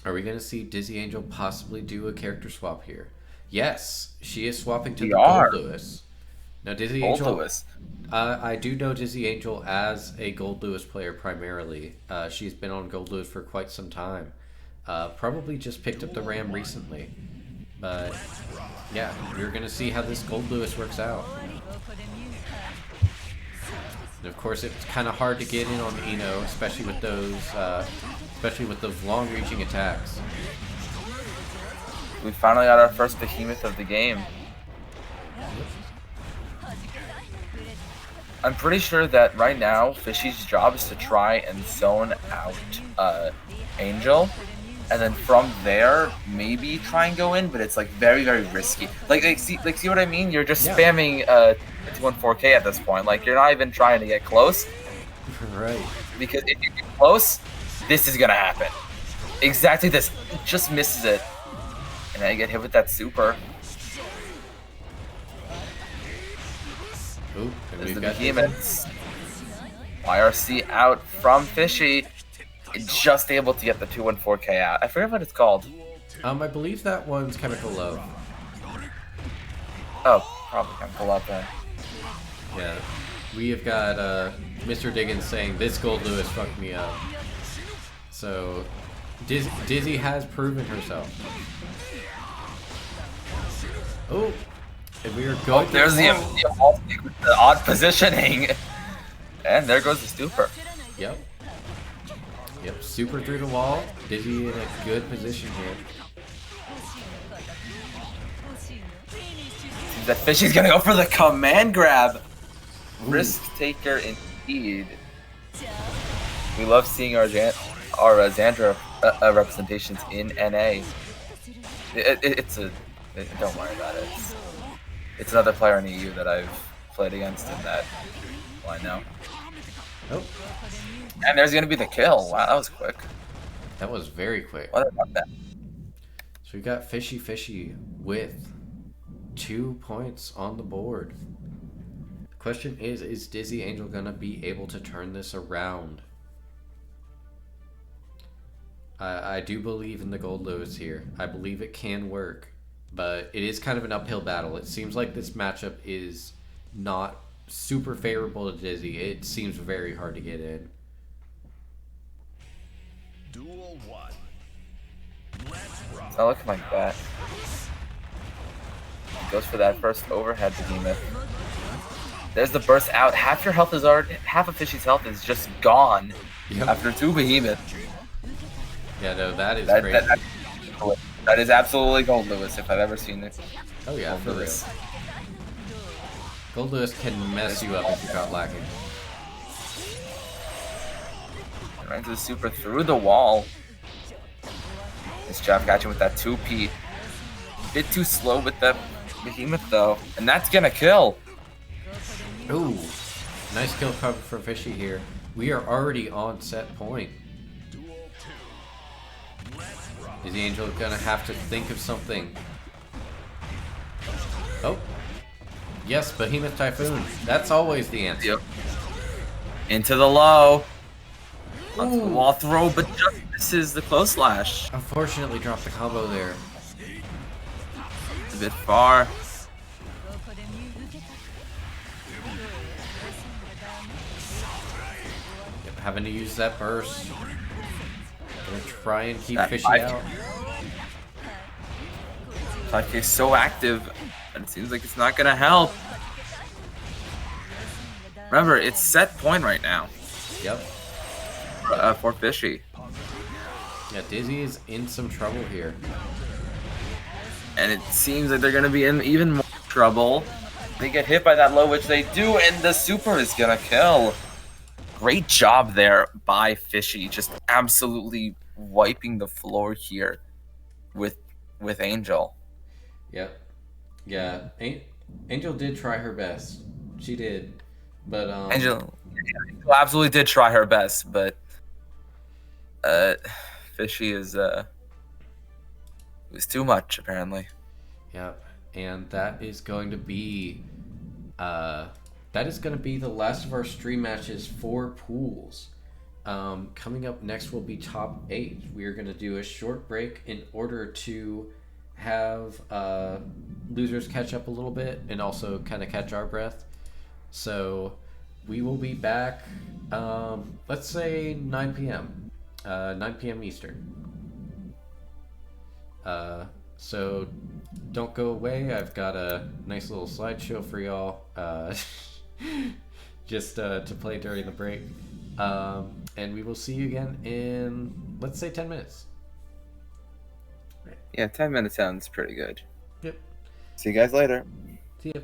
Are we going to see Dizzy Angel possibly do a character swap here? Yes, she is swapping to the Gold Lewis. Now, Dizzy Angel, I do know Dizzy Angel as a Gold Lewis player primarily. She's been on Gold Lewis for quite some time. Probably just picked up the RAM recently. But, yeah, you're going to see how this Gold Lewis works out. And of course, it's kind of hard to get in on Eno, especially with those long-reaching attacks. We finally got our first behemoth of the game. I'm pretty sure that right now, Fishy's job is to try and zone out Angel, and then from there, maybe try and go in, but it's like very, very risky. See what I mean? You're just spamming 214K at this point. Like, you're not even trying to get close. Right. Because if you get close, this is gonna happen. Exactly this. It just misses it. And then I get hit with that super. Ooh, there's the behemoths. YRC out from Fishy. Just able to get the 214K out. I forget what it's called. I believe that one's Chemical Love. Oh, probably Chemical Love then. Yeah. We have got Mr. Diggins saying, this Gold Lewis fucked me up. So, Dizzy has proven herself. Oh, and we are going. Oh, there's the odd positioning, and there goes the super. Yep. Yep. Super through the wall. Dizzy in a good position here. Seems that Fishy's gonna go for the command grab. Ooh. Risk taker indeed. We love seeing our Xandra representations in NA. Don't worry about it. It's another player in EU that I've played against in that. Well, I know. Oh. And there's gonna be the kill. Wow, that was quick. That was very quick. What about that? So we got Fishy with 2 points on the board. Question is Dizzy Angel gonna be able to turn this around? I do believe in the Gold Lewis here. I believe it can work. but it is kind of an uphill battle. It seems like this matchup is not super favorable to Dizzy. It seems very hard to get in. Duel 1. Let's rock. It's not looking like that. He goes for that first overhead behemoth. There's the burst out. Half your health is already, half of Fishy's health is just gone Yep. after 2 behemoths. Yeah, no, that is That, crazy. that is absolutely gold, Lewis, if I've ever seen it. Oh yeah, Gold for real. Lewis. Gold Lewis can mess you up if you're caught lacking. Right into the super through the wall. This Jeff got you with that 2P. Bit too slow with the behemoth though, and that's gonna kill. Ooh, nice kill cover for Fishy here. We are already on set point. Duel 2. Let's rock. Is the Angel gonna have to think of something? Oh, yes, Behemoth Typhoon. That's always the answer. Yep. Into the low. Onto the Ooh. wall throw, but just misses the close slash. Unfortunately, dropped the combo there. It's a bit far. Yep, having to use that burst. Gonna try and keep That Fishy 5K. out. 5K is so active, but it seems like it's not gonna help. Remember, it's set point right now Yep. for Fishy. Yeah, Dizzy is in some trouble here. And it seems like they're going to be in even more trouble. They get hit by that low, which they do, and the super is going to kill. Great job there by Fishy, just absolutely wiping the floor here with Angel. Yep. Yeah. Angel did try her best. She did. But Angel absolutely did try her best, but Fishy is it was too much apparently. Yep. And that is going to be the last of our stream matches for pools. Coming up next will be top 8. We are going to do a short break in order to have losers catch up a little bit and also kind of catch our breath. So we will be back, let's say 9 p.m. 9 p.m. Eastern. So don't go away. I've got a nice little slideshow for y'all, just to play during the break. And we will see you again in, let's say, 10 minutes. Yeah, 10 minutes sounds pretty good. Yep. See you guys later. See ya.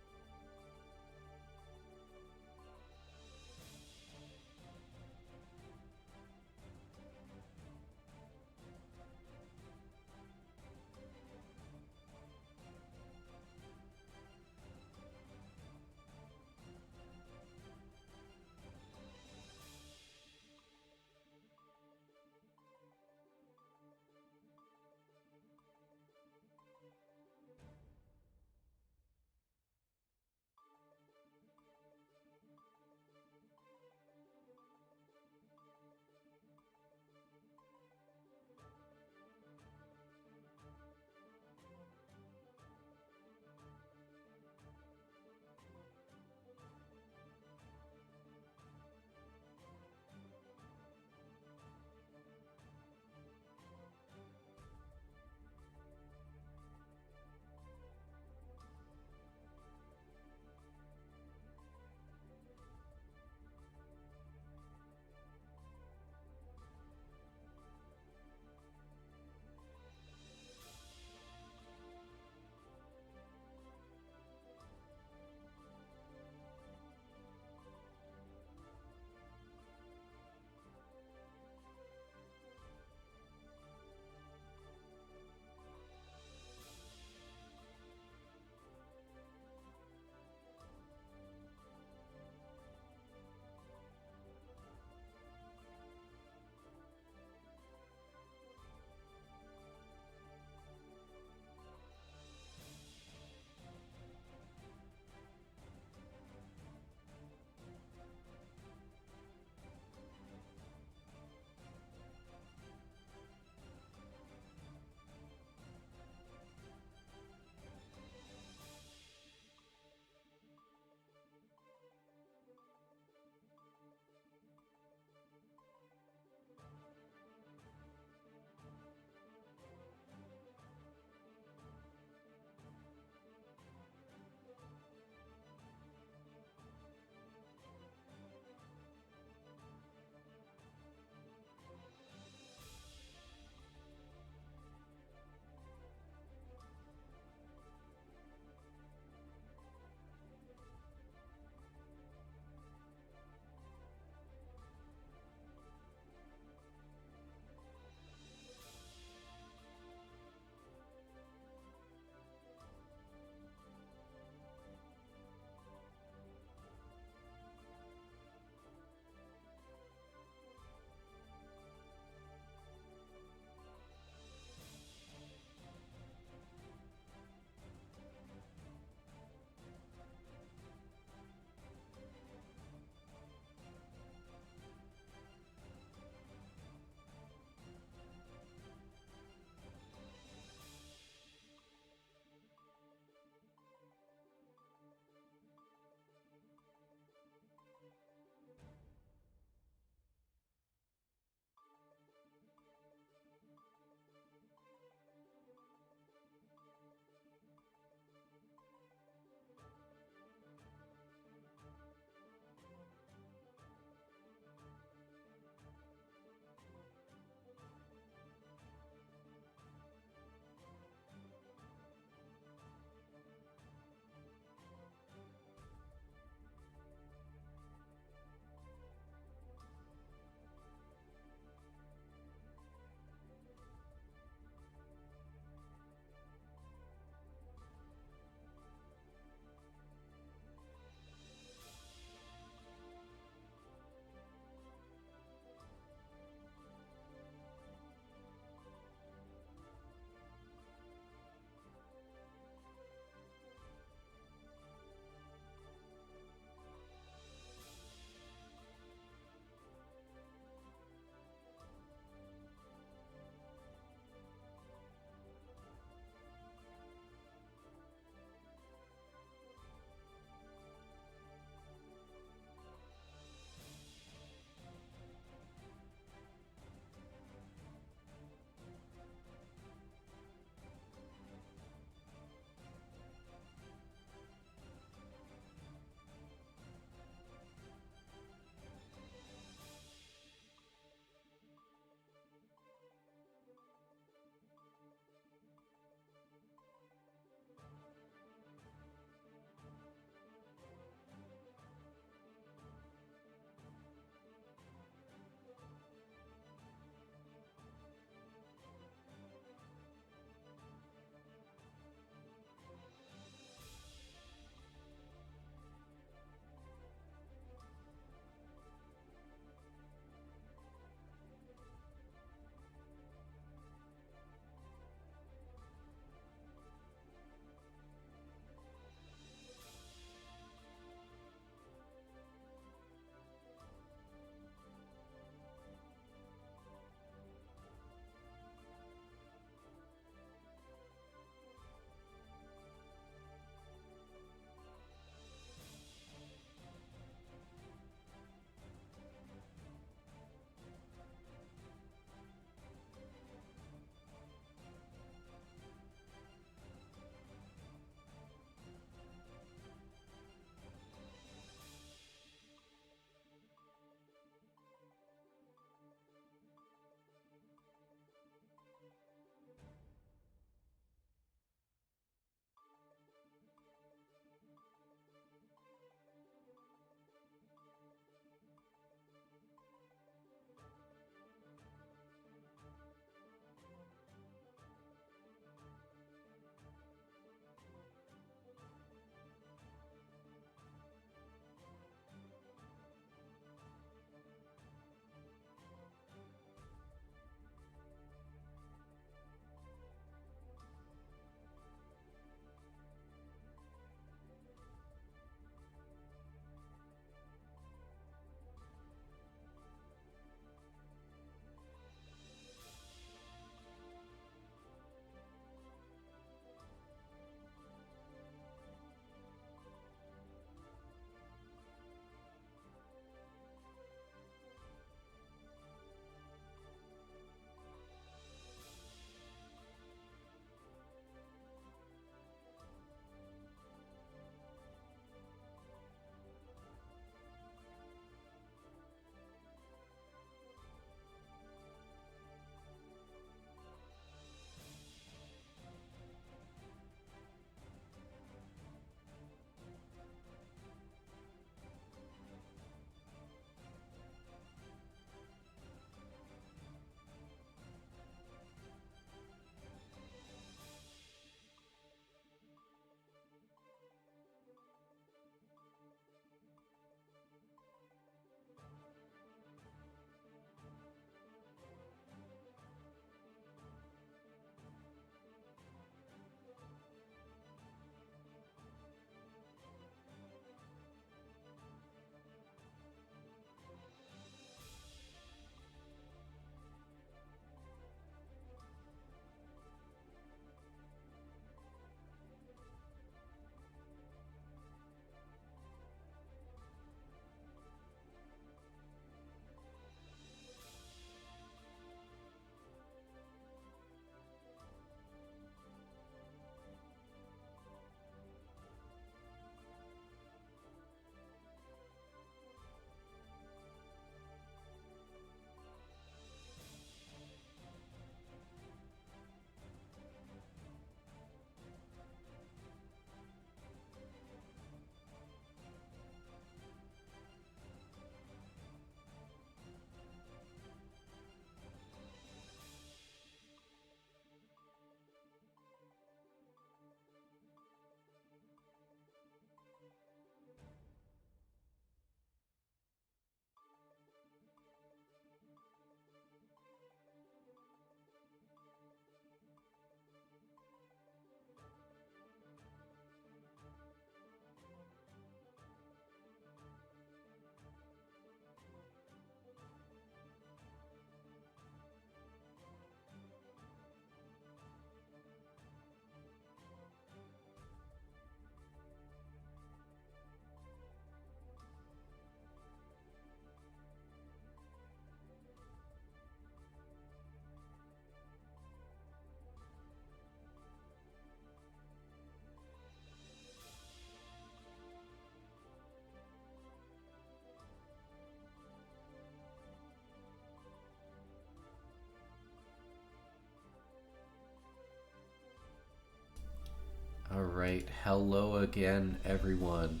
Alright, hello again, everyone.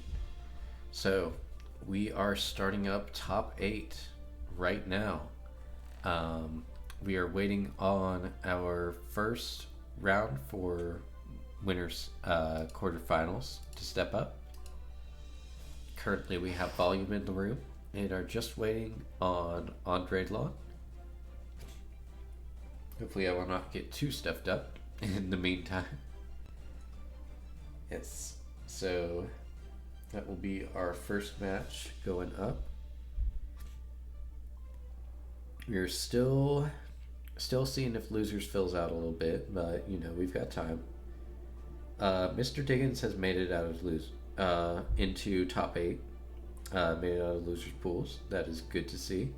So, we are starting up top 8 right now. We are waiting on our first round for winners quarterfinals to step up. Currently, we have volume in the room and are just waiting on Andre Law. Hopefully, I will not get too stuffed up in the meantime. Yes, so that will be our first match going up. We're still seeing if losers fills out a little bit, but you know, we've got time. Mr. Diggins has made it out of into top 8. Made it out of losers pools. That is good to see.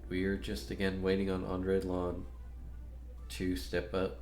We are just again waiting on Andre Lon to step up.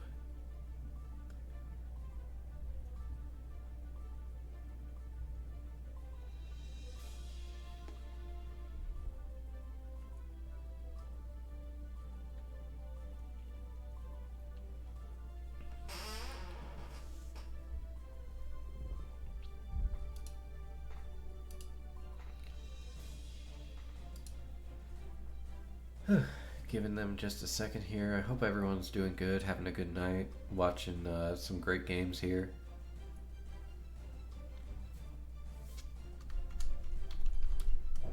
Giving them just a second here. I hope everyone's doing good, having a good night, watching some great games here.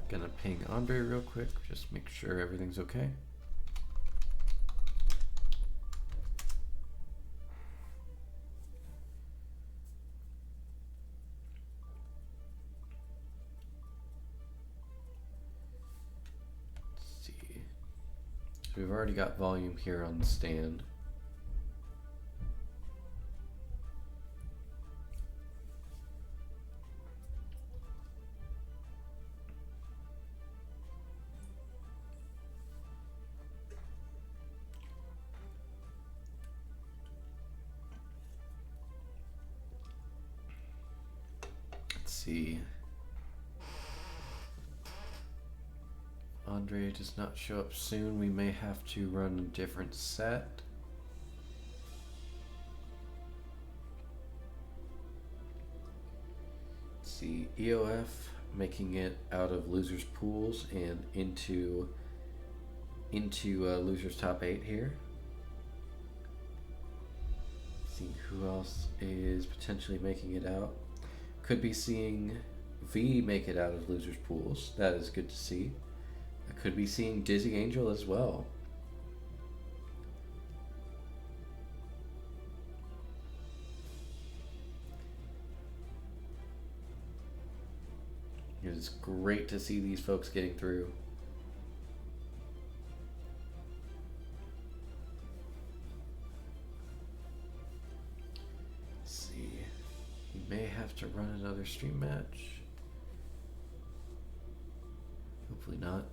Gonna ping Andre real quick, just make sure everything's okay. We've already got volume here on the stand. Let's see. Andre does not show up soon. We may have to run a different set. Let's see. EOF making it out of losers pools and into losers top 8 here. Seeing who else is potentially making it out. Could be seeing V make it out of losers pools. That is good to see. I could be seeing Dizzy Angel as well. It is great to see these folks getting through. Let's see. We may have to run another stream match. Hopefully not.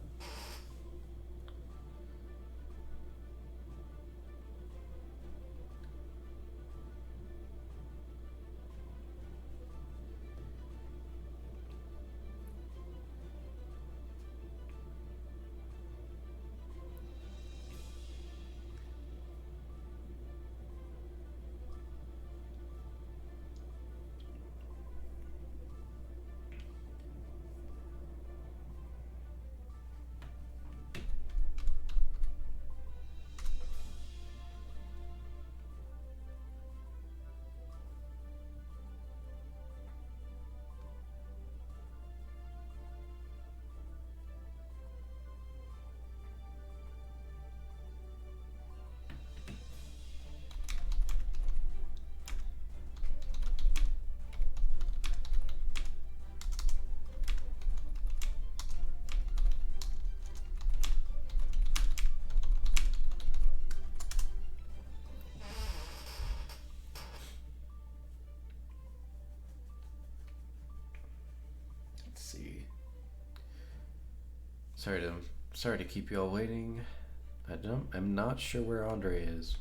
Sorry to keep you all waiting. I'm not sure where Andre is.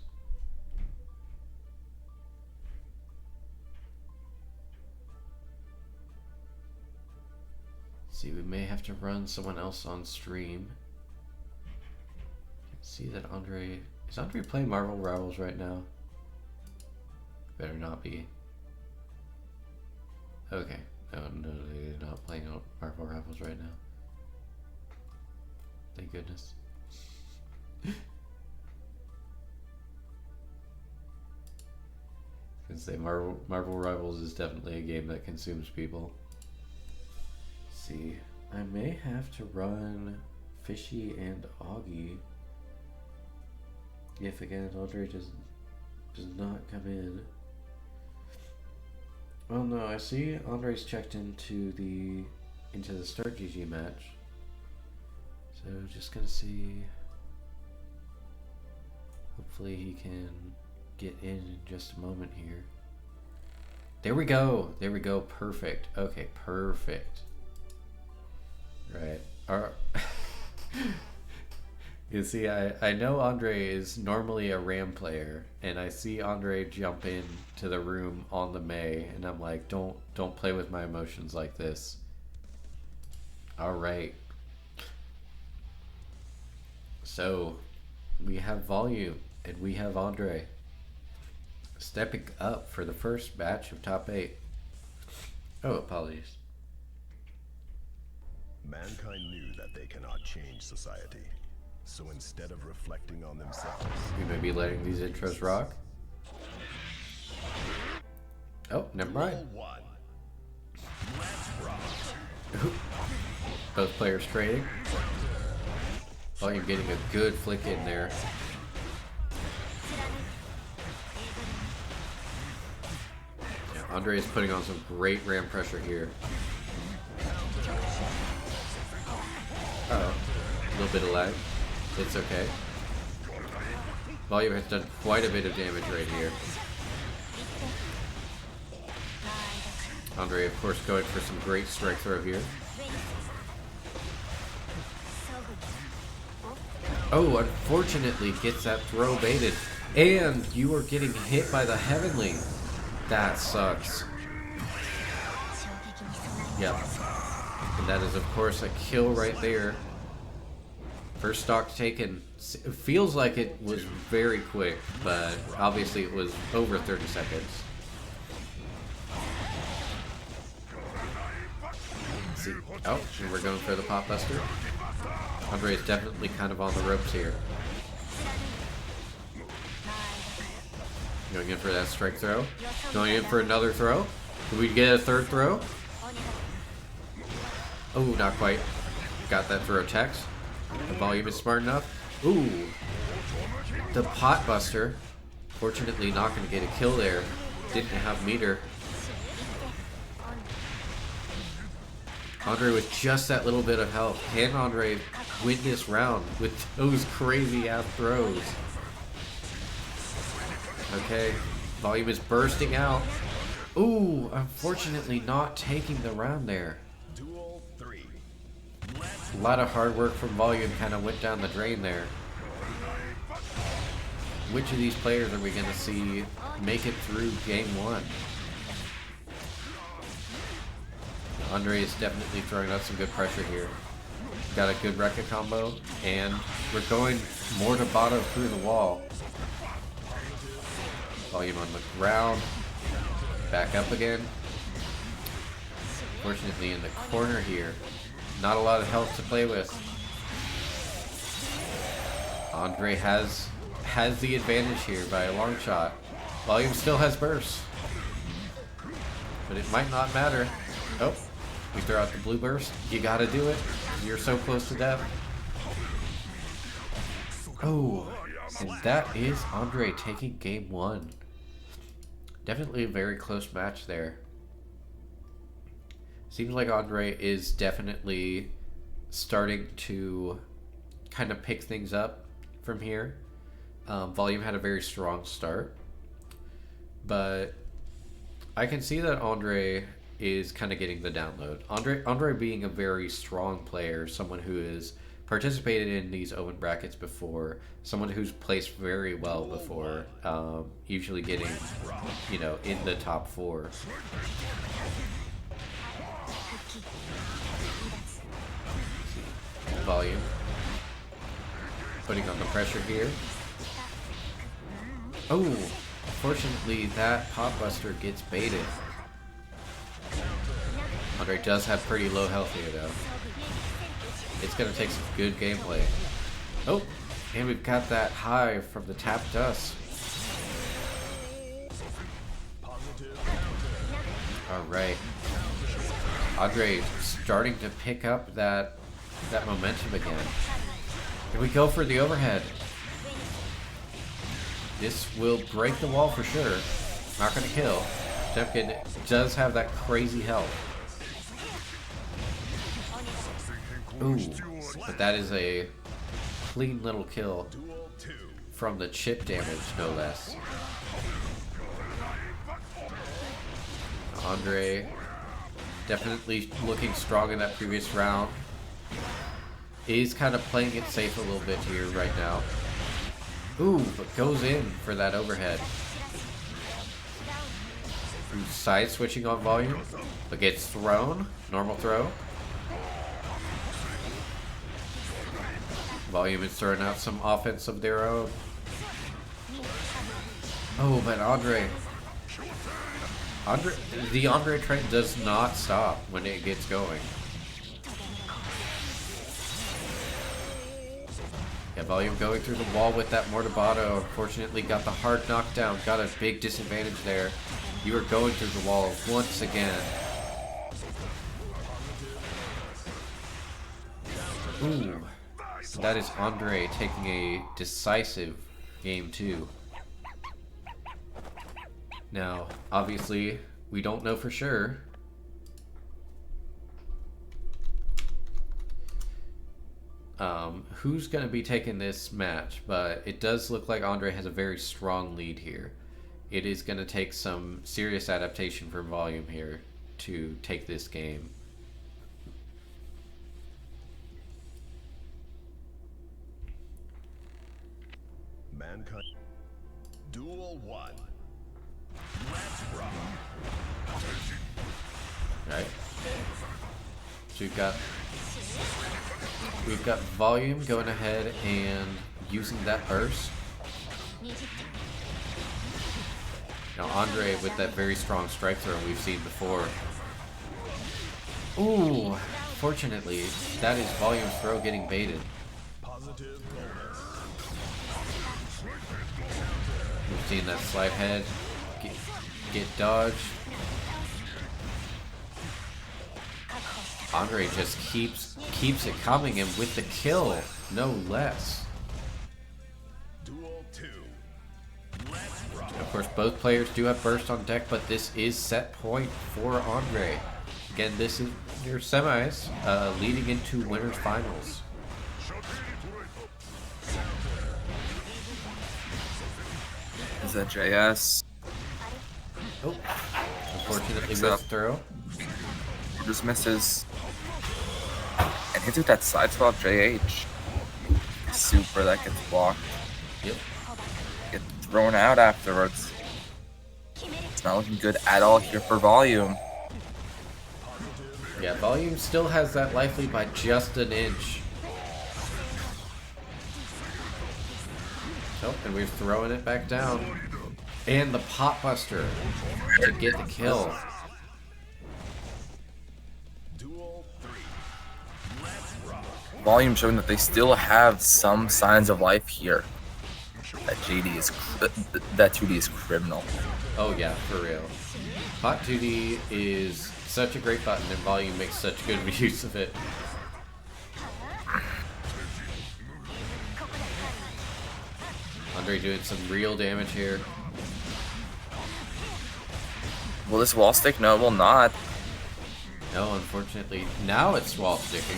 See, we may have to run someone else on stream. See that Andre... Is Andre playing Marvel Rivals right now? Better not be. Okay. No, they're not playing Marvel Rivals right now. Thank goodness. I can say Marvel Rivals is definitely a game that consumes people. Let's see, I may have to run Fishy and Augie if again Andre does not come in. Well, no, I see Andre's checked into the Start GG match. So just gonna see. Hopefully he can get in just a moment here. There we go. There we go. Perfect. Okay, perfect. Right. You see, I know Andre is normally a Ram player, and I see Andre jump in to the room on the Mei, and I'm like, don't play with my emotions like this. All right. So, we have Volume, and we have Andre stepping up for the first batch of top 8. Oh, apologies. Mankind knew that they cannot change society. So instead of reflecting on themselves, We may be letting these intros rock. Oh, never mind. Duel 1. Let's rock. Both players trading. Volume getting a good flick in there. Yeah, Andre is putting on some great ram pressure here. Uh-oh. A little bit of lag. It's okay. Volume has done quite a bit of damage right here. Andre, of course, going for some great strike throw here. Oh, unfortunately gets that throw baited. And you are getting hit by the Heavenly. That sucks. Yep. And that is, of course, a kill right there. First stock taken. It feels like it was very quick, but obviously it was over 30 seconds. Let's see. Oh, and we're going for the pop buster. Andre is definitely kind of on the ropes here. Going in for that strike throw. Going in for another throw. Did we get a third throw? Oh, not quite. Got that throw text. The Volume is smart enough. Ooh. The pot buster. Fortunately not going to get a kill there. Didn't have meter. Andre with just that little bit of health. Can Andre win this round with those crazy ass throws? Okay. Volume is bursting out. Ooh, unfortunately not taking the round there. Duel 3. A lot of hard work from Volume kind of went down the drain there. Which of these players are we going to see make it through game 1? Andre is definitely throwing out some good pressure here. Got a good Rekka combo, and we're going more to bottom through the wall. Volume on the ground. Back up again. Fortunately in the corner here. Not a lot of health to play with. Andre has the advantage here by a long shot. Volume still has burst. But it might not matter. Oh, we throw out the blue burst. You gotta do it. You're so close to death. Oh, and that is Andre taking game 1. Definitely a very close match there. Seems like Andre is definitely starting to kind of pick things up from here. Volume had a very strong start, but I can see that Andre is kind of getting the download. Andre being a very strong player, someone who has participated in these open brackets before, someone who's placed very well before, usually getting, you know, in the top 4. Volume. Putting on the pressure here. Oh, fortunately that Pop Buster gets baited. Andre does have pretty low health here though. It's gonna take some good gameplay. Oh, and we've got that high from the tap dust. Alright. Andre starting to pick up that momentum again. Here we go for the overhead. This will break the wall for sure. Not gonna kill. Temkin does have that crazy health. Ooh, but that is a clean little kill from the chip damage, no less. Andre definitely looking strong in that previous round. Is kind of playing it safe a little bit here right now. Ooh, but goes in for that overhead. Ooh, side switching on Volume, but gets thrown. Normal throw. Volume is throwing out some offense of their own. Oh, but the Andre train does not stop when it gets going. Yeah, Volume going through the wall with that Mortabato. Unfortunately got the hard knockdown. Got a big disadvantage there. You are going through the wall once again. Ooh. That is Andre taking a decisive game 2. Now, obviously, we don't know for sure. Who's going to be taking this match, but it does look like Andre has a very strong lead here. It is going to take some serious adaptation for Volume here to take this game. Mankind. Duel 1. Let's rock. Right. So we've got Volume going ahead and using that burst. Now Andre with that very strong strike throw we've seen before. Ooh, fortunately, that is Volume's throw getting baited. We've seen that slide head get dodged. Andre just keeps it coming, and with the kill, no less. Duel 2. Of course, both players do have burst on deck, but this is set point for Andre. Again, this is your semis leading into winners finals. Is that JS? Oh, unfortunately missed throw. Just misses. And hits with that side swap JH. Super that gets blocked. Yep. Get thrown out afterwards. It's not looking good at all here for Volume. Yeah, Volume still has that life lead by just an inch. Oh, and we're throwing it back down. And the Pop Buster to get the kill. Volume showing that they still have some signs of life here. That 2D is criminal. Oh yeah, for real. Bot 2D is such a great button, and Volume makes such good use of it. Andre doing some real damage here. Will this wall stick? No, it will not. No, unfortunately. Now it's wall sticking.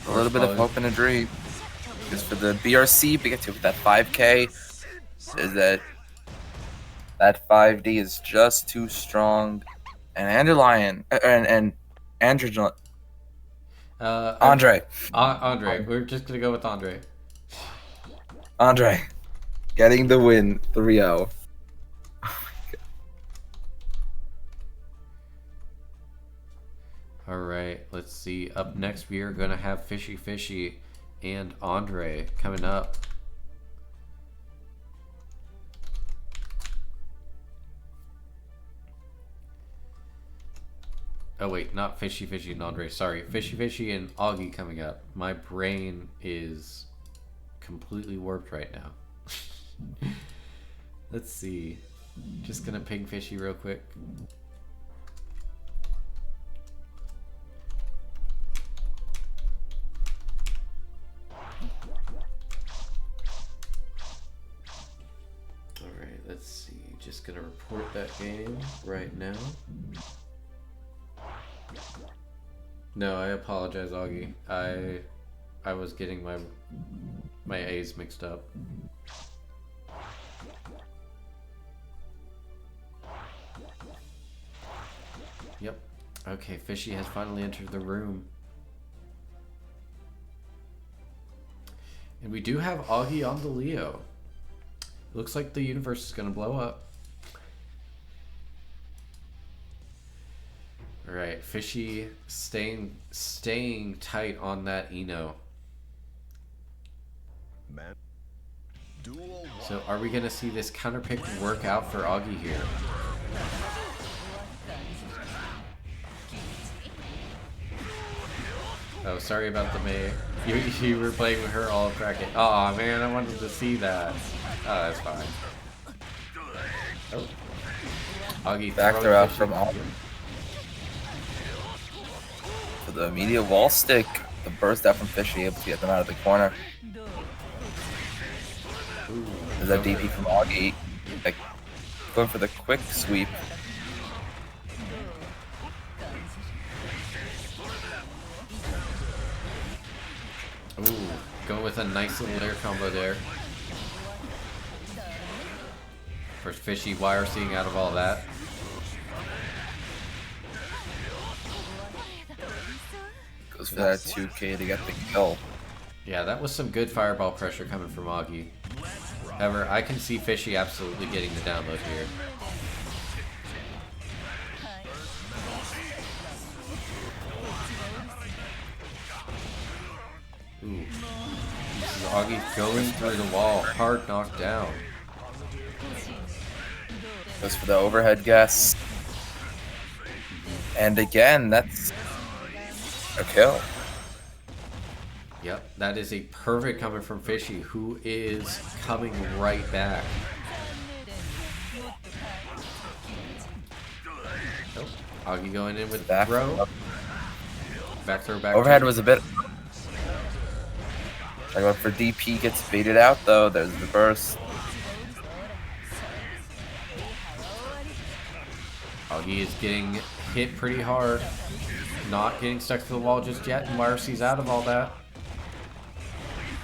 A little bit of hope and a dream. Because for the BRC, Pikachu with that 5K, is that 5D is just too strong. And Andrew Andre. Andre. We're just gonna go with Andre. Andre. Getting the win 3-0. Alright, let's see. Up next, we are going to have Fishy Fishy and Andre coming up. Oh wait, not Fishy Fishy and Andre. Sorry, Fishy Fishy and Augie coming up. My brain is completely warped right now. Let's see. Just gonna ping Fishy real quick. Alright, let's see. Just gonna report that game right now. No, I apologize, Augie. I was getting my A's mixed up. Yep. Okay, Fishy has finally entered the room. And we do have Augie on the Leo. Looks like the universe is gonna blow up. Alright, Fishy staying tight on that Eno. Man. Duel So are we gonna see this counter pick work out for Augie here? Oh, sorry about the May. You were playing with her all of bracket. Aw, man, I wanted to see that. Oh, that's fine. Oh. Augie Back throwing throw out Fishy. from Augie. For the immediate wall stick, the burst out from Fishy, able to get them out of the corner. Ooh, There's that DP from Augie, like, going for the quick sweep. Ooh, going with a nice little air combo there. First Fishy wire seeing out of all that. Goes for that 2K to get the kill. Yeah, that was some good fireball pressure coming from Augie. However, I can see Fishy absolutely getting the download here. Ooh. This is Augie going through the wall. Hard knocked down. Goes for the overhead guess. And again, that's a kill. Yep, that is a perfect coming from Fishy, who is coming right back. Nope. Augie going in with Back throw. Back throw, back Overhead throw. was a bit. I go for DP, gets baited out though. There's the burst. Augie is getting hit pretty hard. Not getting stuck to the wall just yet, and YRC's out of all that.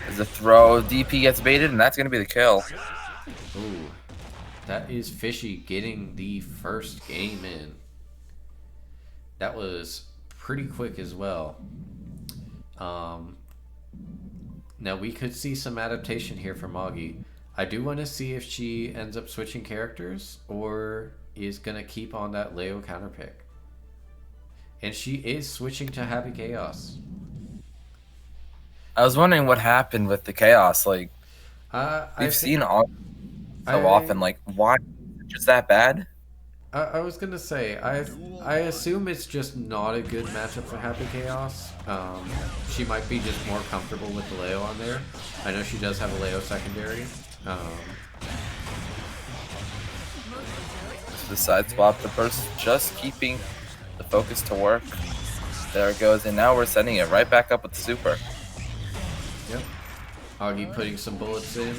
There's a throw. DP gets baited, and that's going to be the kill. Ooh. That is Fishy getting the first game in. That was pretty quick as well. Now we could see some adaptation here from Augie. I do want to see if she ends up switching characters or is going to keep on that Leo counter pick. And she is switching to Happy Chaos. I was wondering what happened with the chaos. Like, we've seen all so often. Like, why? Is that bad? I was gonna say, I assume it's just not a good matchup for Happy Chaos. She might be just more comfortable with the Leo on there. I know she does have a Leo secondary. The side swap, the burst, just keeping the focus to work. There it goes, and now we're sending it right back up with the super. Yep. Augie putting some bullets in.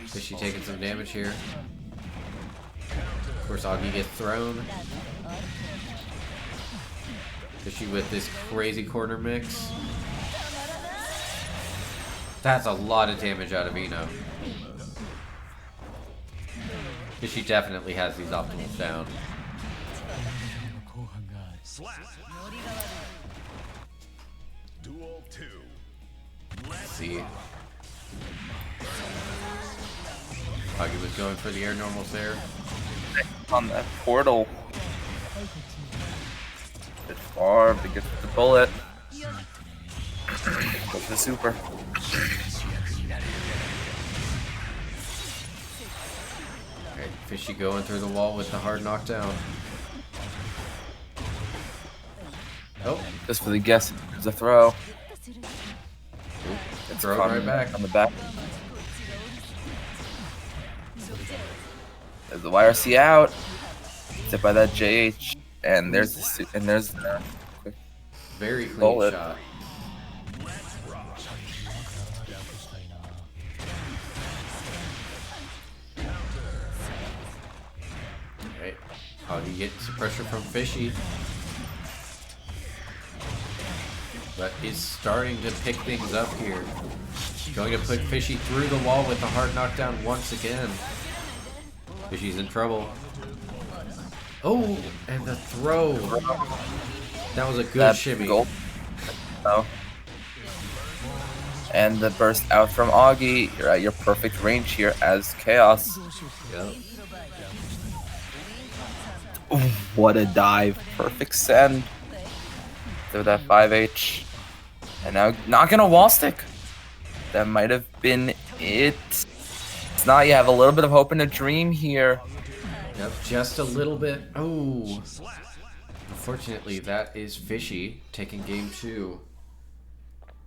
Fishy taking some damage here. Of course, Augie gets thrown. Fishy with this crazy corner mix. That's a lot of damage out of Eno. Fishy definitely has these optimals down. Duel 2. Let's see. Augie was going for the air normals there. on that portal. Bit far to get the bullet. Go for the super. Alright, Fishy going through the wall with the hard knockdown. Oh, Just for the guess, it's a throw. It's throw it right back. On the back. There's the YRC out. Hit by that JH, and there's the quick very clean bullet. shot. Alright, Hoggy getting some pressure from Fishy. But is starting to pick things up here. Going to put Fishy through the wall with the hard knockdown once again. Fishy's in trouble. Oh, and the throw. That was a good shimmy. Goal. Oh. And the burst out from Augie. You're at your perfect range here as Chaos. Yep. Ooh, what a dive. Perfect send. Through that 5H. And now not gonna wall stick. That might have been it. It's not. You have a little bit of hope and a dream here. Yep, just a little bit. Oh. Unfortunately, that is Fishy taking game 2.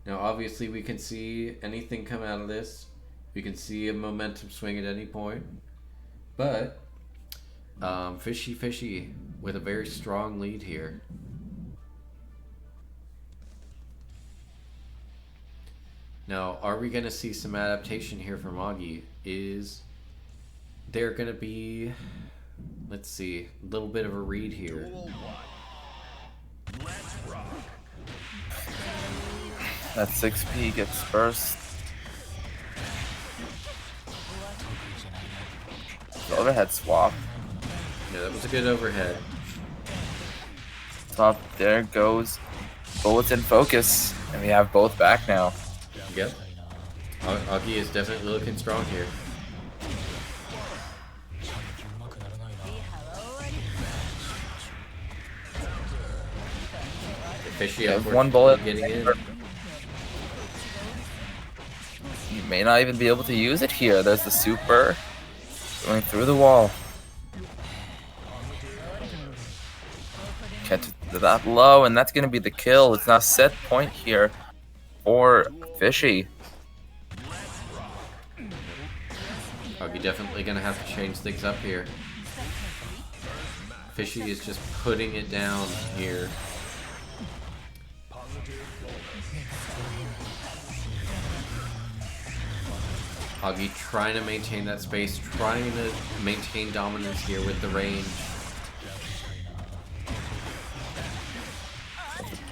Now, obviously, we can see anything come out of this. We can see a momentum swing at any point. But, Fishy with a very strong lead here. Now, are we going to see some adaptation here from Augie? Is there going to be, let's see, a little bit of a read here. That 6P gets burst. The overhead swap. Yeah, that was a good overhead. Top, there goes. Bullets in focus. And we have both back now. Yep. Augie is definitely looking strong here. Fishy One bullet. getting in. You may not even be able to use it here. There's the super going through the wall. Catch it that low, and that's going to be the kill. It's now set point here for Fishy. Augie definitely going to have to change things up here. Fishy is just putting it down here. Augie trying to maintain that space, trying to maintain dominance here with the range.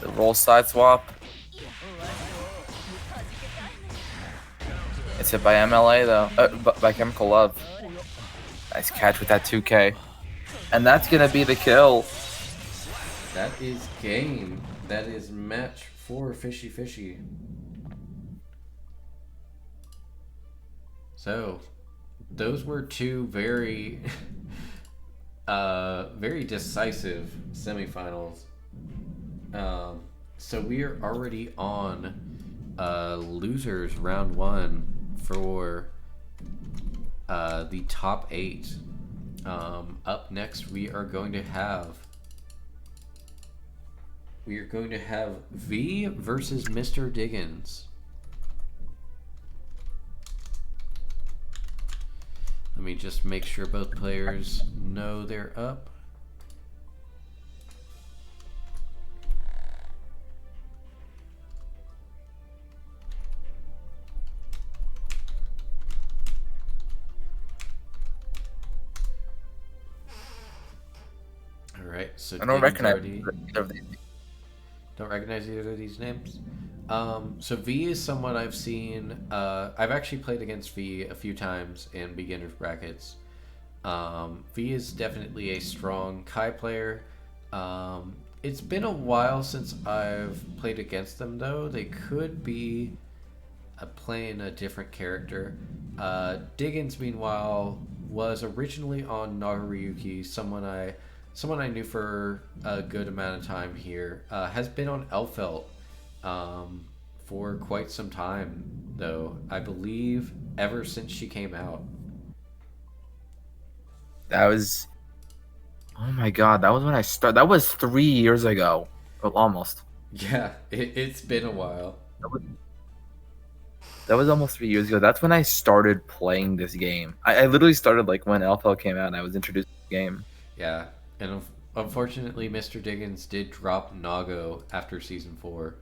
The roll side swap. It's hit by MLA though, by Chemical Love. Nice catch with that 2K. And that's gonna be the kill. That is game. That is match for Fishy. So, those were two very, very decisive semifinals. So we are already on losers round 1 for the top 8. Up next, we are going to have V versus Mr. Diggins. Let me just make sure both players know they're up. Alright, so I don't recognize either of these. Don't recognize either of these names? So V is someone I've seen. I've actually played against V a few times in beginner's brackets. V is definitely a strong Kai player. It's been a while since I've played against them though. They could be playing a different character. Diggins, meanwhile, was originally on Nagoriyuki, someone I knew for a good amount of time here. Has been on Elfelt for quite some time, though. I believe ever since she came out. That was, oh my god, that was when I started. That was 3 years ago, well, almost. Yeah, it's been a while. That was almost 3 years ago. That's when I started playing this game. I literally started like when LFL came out and I was introduced to the game. Yeah, and unfortunately, Mr. Diggins did drop Nago after season 4.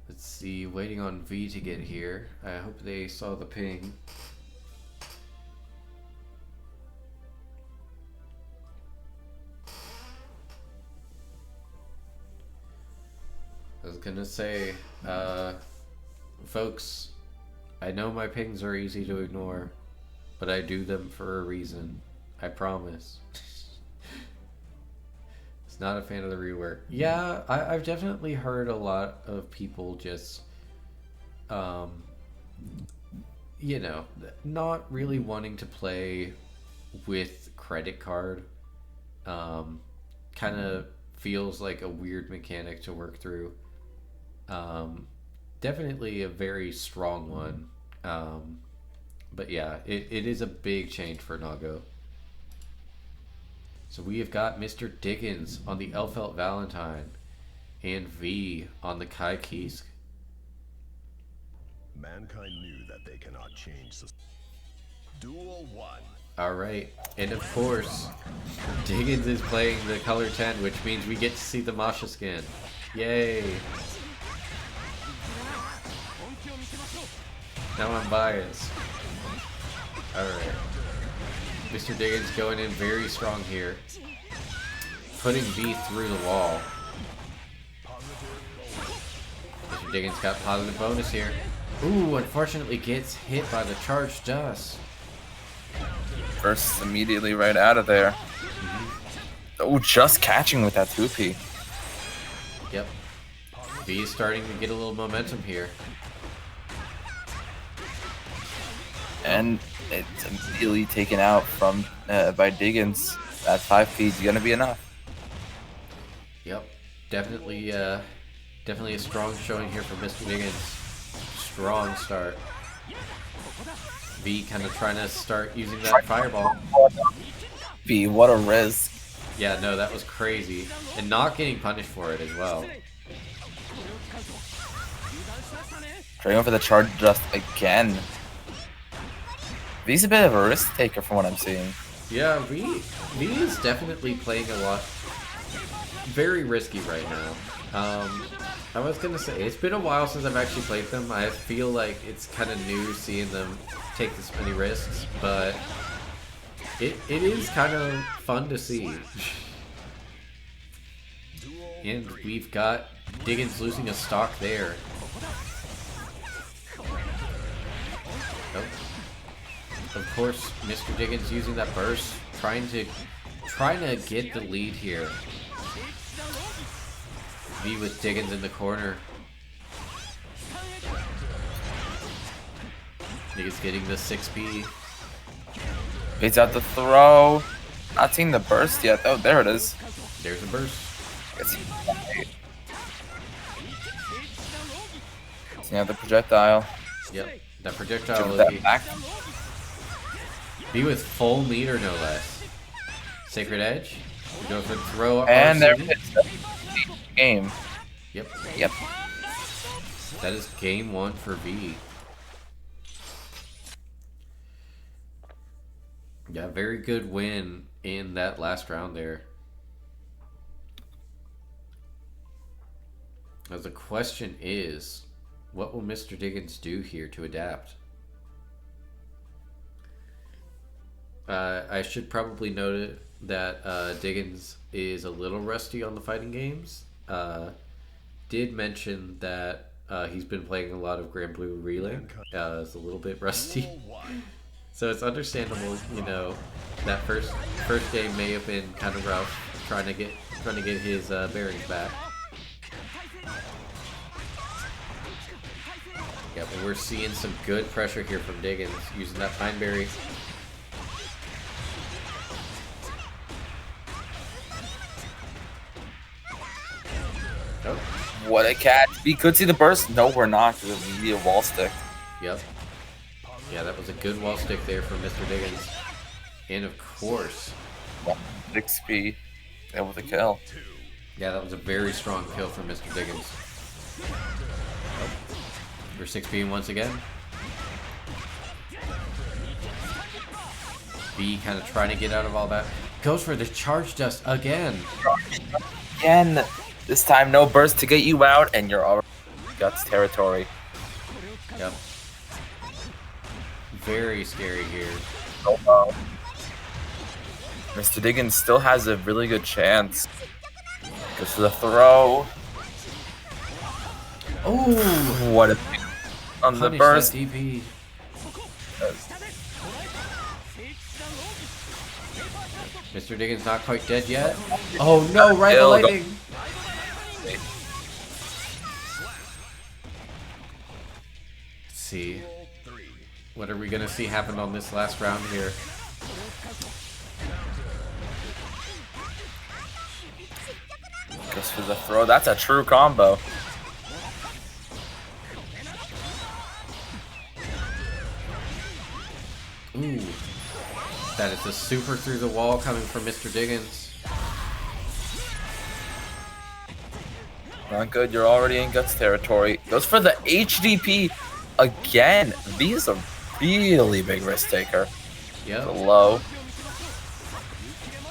Let's see, waiting on V to get here. I hope they saw the ping. I was gonna say, folks, I know my pings are easy to ignore, but I do them for a reason. I promise. It's not a fan of the rework. Yeah, I've definitely heard a lot of people just, you know, not really wanting to play with credit card. Kind of feels like a weird mechanic to work through. Definitely a very strong one. But yeah, it is a big change for Nago. So we have got Mr. Dickens on the Elfelt Valentine and V on the Kai Kisk. Mankind knew that they cannot change. Duel 1. Alright, and of course, Diggins is playing the color 10, which means we get to see the Masha skin. Yay! Now I'm biased. Alright. Mr. Diggins going in very strong here. Putting V through the wall. Mr. Diggins got positive bonus here. Ooh, unfortunately gets hit by the charged dust. First, immediately right out of there. Oh, just catching with that 2P. Yep. V is starting to get a little momentum here. And it's immediately taken out from by Diggins. That 5P is gonna be enough. Yep. Definitely definitely a strong showing here from Mr. Diggins. Strong start. V kind of trying to start using that fireball. V, what a risk. Yeah, no, that was crazy. And not getting punished for it as well. Trying for the charge just again. V's a bit of a risk taker from what I'm seeing. Yeah, V is definitely playing a lot. Very risky right now. I was gonna say, it's been a while since I've actually played them. I feel like it's kind of new seeing them take this many risks, but it is kind of fun to see. And we've got Diggins losing a stock there. Oh. Of course, Mr. Diggins using that burst, trying to get the lead here. V with Diggins in the corner. Diggins getting the 6B. Baits out the throw. Not seeing the burst yet. Oh, there it is. There's a burst. Seeing out the projectile. Yep, that projectile Give will that back. be with full meter, no less. Sacred Edge. We go for throw. And there RCD. it is. Game. Yep. Yep. That is game 1 for V. Yeah, very good win in that last round there. Now the question is, what will Mr. Diggins do here to adapt? I should probably note it that Diggins is a little rusty on the fighting games. Did mention that he's been playing a lot of Grand Blue Relay. Is a little bit rusty. Duel 1. So it's understandable, you know, that first game may have been kind of rough, trying to get his bearings back. Yep, and we're seeing some good pressure here from Diggins using that Pine Berry. Oh. What a catch. We could see the burst. No, we're not, because it would be a wall stick. Yep. Yeah, that was a good wall stick there from Mr. Diggins. And of course... 6P. Able to kill. Yeah, that was a very strong kill from Mr. Diggins. Oh. We're 6Ping once again. B kind of trying to get out of all that. Goes for the charge dust again. Again. This time, no burst to get you out, and you're already Guts territory. Yep. Very scary here. Oh, Mr. Diggins still has a really good chance. Goes for the throw. Oh! What a on the burst. DP. Mr. Diggins not quite dead yet. Oh no, right the lightning! Let's see. What are we gonna see happen on this last round here? Goes for the throw. That's a true combo. Ooh. That is a super through the wall coming from Mr. Diggins. Not good. You're already in Guts territory. Goes for the HDP again. V is a really big risk taker. Yep. The low.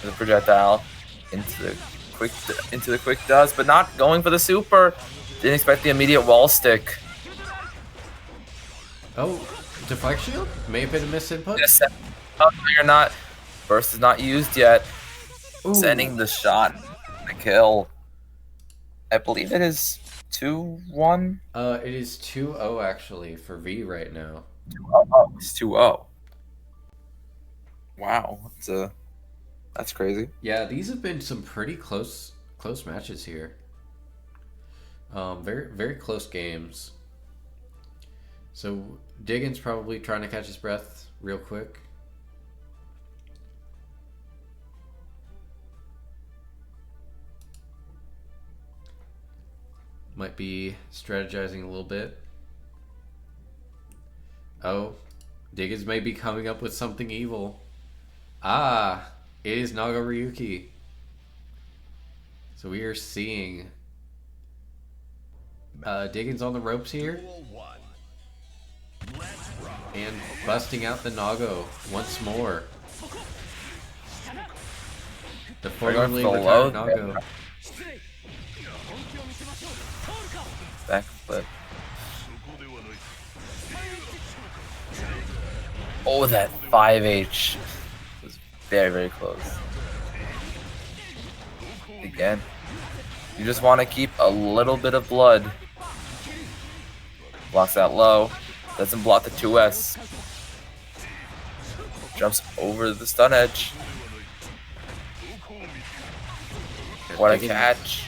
The projectile into the quick dust, but not going for the super. Didn't expect the immediate wall stick. Oh, deflect shield? May have been a misinput. Oh, no, you're not. Burst is not used yet. Ooh. Sending the shot. The kill. I believe it is 2-1. It is 2-0 actually for V right now. Oh, it's 2-0. Wow, that's crazy. Yeah, these have been some pretty close matches here. Very very close games. So Diggins probably trying to catch his breath real quick. Might be strategizing a little bit. Oh, Diggins may be coming up with something evil. Ah, it is Naga Ryuki. So we are seeing Diggins on the ropes here. And busting out the Nago once more. The formerly retired Nago. Back flip. Oh, that 5H was very, very close. Again, you just want to keep a little bit of blood. Blocks that low. Doesn't block the 2S. Jumps over the stun edge. What a catch.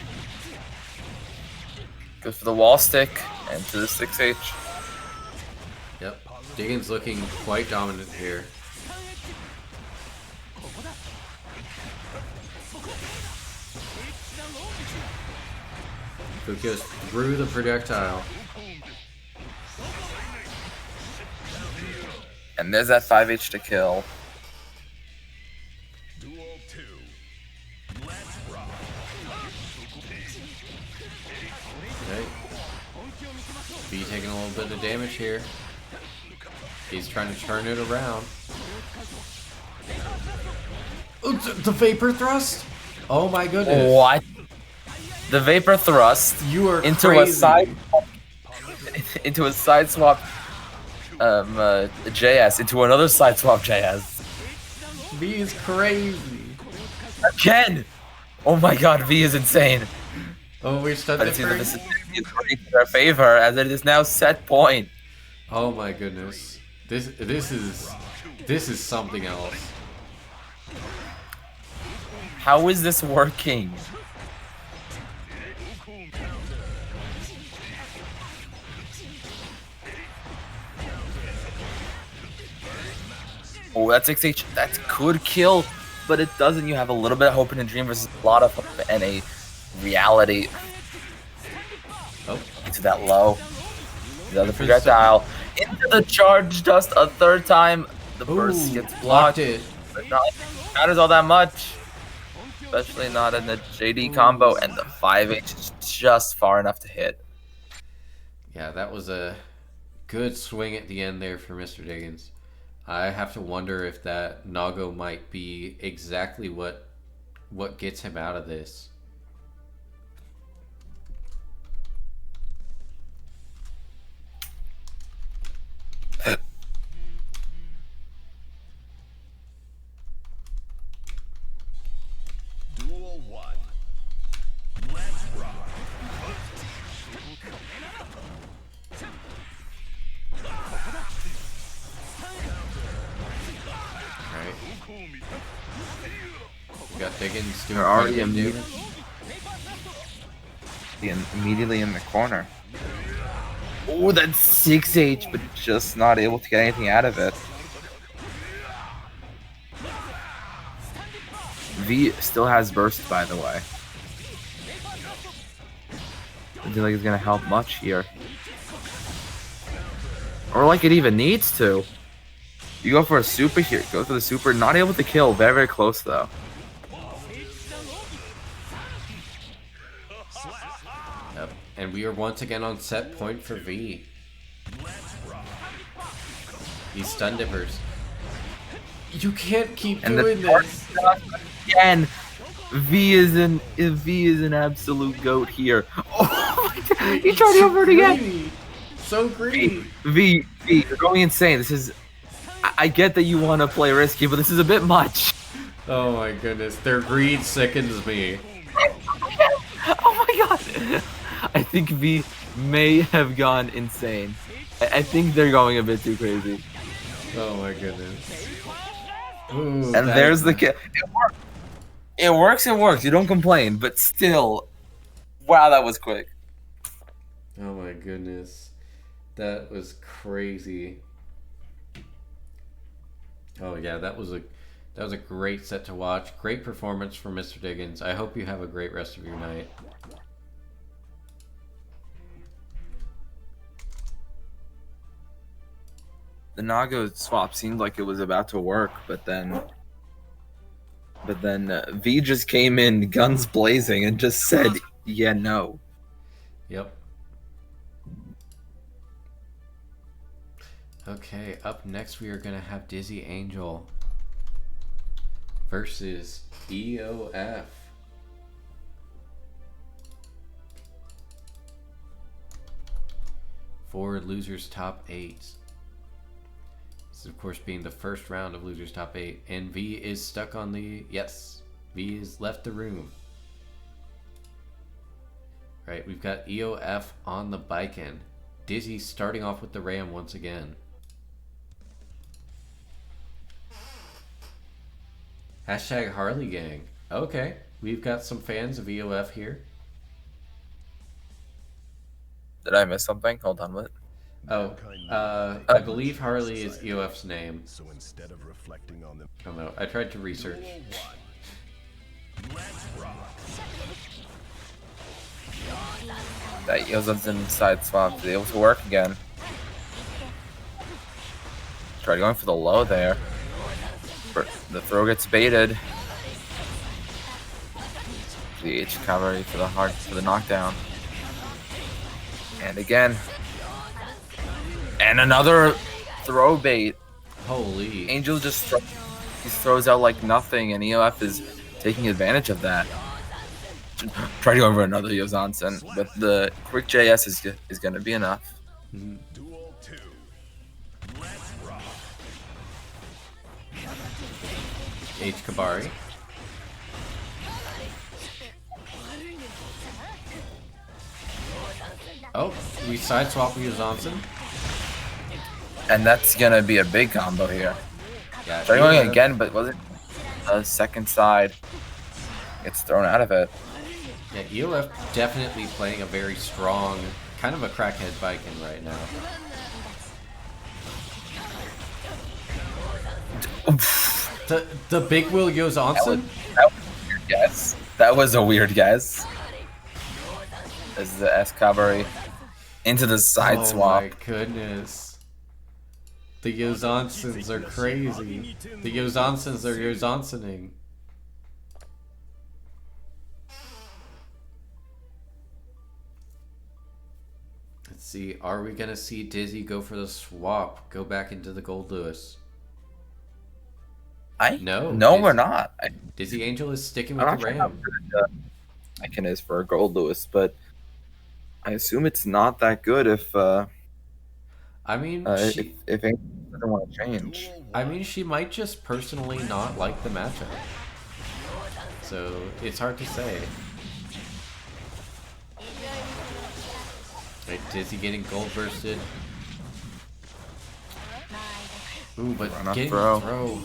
Goes for the wall stick and to the 6H. Yep. Diggins looking quite dominant here. So it goes through the projectile. And there's that 5H to kill. Okay. B taking a little bit of damage here. He's trying to turn it around. Ooh, the vapor thrust? Oh my goodness. What? The vapor thrust You are into crazy. a side swap JS into another side swap JS. V is crazy. Again! Oh my god, V is insane. Oh, we stunned But it it seems like first. this is in their favor as it is now set point. Oh my goodness. This is something else. How is this working? Oh, that 6H, that could kill, but it doesn't. You have a little bit of hope in a dream versus a lot of hope and a reality. Oh, Into that low. The other projectile. Into the charge dust a third time. The burst gets blocked. It. But not matters all that much. Especially not in the JD combo. And the 5H is just far enough to hit. Yeah, that was a good swing at the end there for Mr. Diggins. I have to wonder if that Nago might be exactly what gets him out of this. Duel 1. Let's rock. Alright. We got Diggins doing They're already quite a bit of damage. Immediately in the corner. Oh, that's 6H, but just not able to get anything out of it. V still has burst, by the way. I feel like it's gonna help much here. Or like it even needs to. You go for a super here. Go for the super. Not able to kill. Very, very close, though. Yep. And we are once again on set point for V. These stun dippers. You can't keep doing this. Again, V is an absolute goat here. Oh my god, he tried over it again. So greedy. V, you're going insane. This is. I get that you want to play risky, but this is a bit much. Oh my goodness, their greed sickens me. Oh my god. I think V may have gone insane. I think they're going a bit too crazy. Oh my goodness. Ooh, And there's the kill. It works. You don't complain, but still. Wow, that was quick. Oh my goodness. That was crazy. Oh yeah, that was a great set to watch. Great performance from Mr. Diggins. I hope you have a great rest of your night. The Nago swap seemed like it was about to work, but then V just came in, guns blazing, and just said, "Yeah, no." Yep. Okay, up next we are gonna have Dizzy Angel versus EOF. For losers top 8. This is of course being the first round of losers top 8, and V is stuck on the V has left the room. Right, we've got EOF on the Biken. Dizzy starting off with the Ram once again. Hashtag Harley Gang. Okay, we've got some fans of EOF here. Did I miss something? Hold on, what? Oh, I believe Harley is EOF's name. So instead of reflecting on them, I don't know. I tried to research. let's rock. That Yozan's inside swap is able to work again. Try going for the low there. The throw gets baited. The H cover for the knockdown. And again. And another throw bait. Holy. Angel just throws out like nothing, and EOF is taking advantage of that. Try to go over another Yozansen, but the quick JS is going to be enough. Duel 2. Let's rock. H. Kabari. Oh, we side swap with Johnson. And that's going to be a big combo here. Yeah, Try going again, but was it the second side gets thrown out of it? Yeah, EOF definitely playing a very strong, kind of a crackhead Viking right now. The big Will Yozansen? That was a weird guess. That was a weird guess. As the Escabari into the side swap. Oh my goodness. The Yozansens are crazy. The Yozansens are Yozansening. Let's see, are we gonna see Dizzy go for the swap? Go back into the Gold Lewis? No, No, we're not. Dizzy Angel is sticking with I'm the not sure how Ram. good Icon is for a Gold Lewis, but I assume it's not that good if I mean, if Angel doesn't want to change. I mean, she might just personally not like the matchup. So it's hard to say. Right, Dizzy getting gold bursted. Ooh, but Run up getting throw. the throw.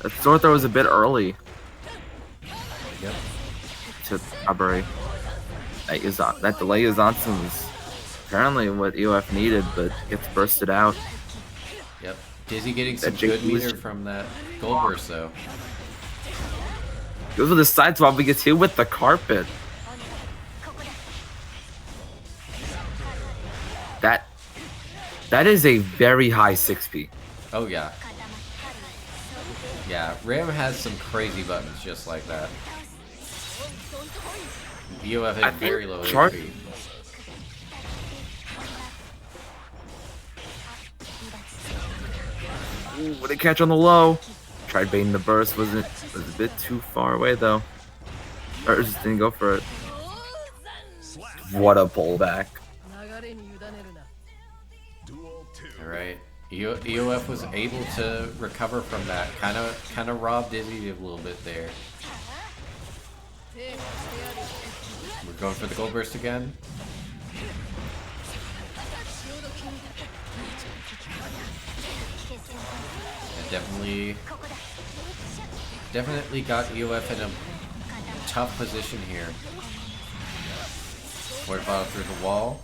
That sword throw was a bit early Yep. to Aburi. That delay is on was apparently what EOF needed, but gets bursted out. Yep. Dizzy getting some That good JP was- meter from that gold burst though. Goes with the side swap, but gets hit with the carpet. That is a very high 6P. Oh yeah. Yeah, Ram has some crazy buttons just like that. EOF I had think very low Char- HP. Ooh, what a catch on the low. Tried baiting the burst, was a bit too far away though. Or just didn't go for it. What a pullback. Alright. EOF was able to recover from that. Kinda robbed Dizzy a little bit there. We're going for the gold burst again. And definitely got EOF in a tough position here. Water bottle through the wall.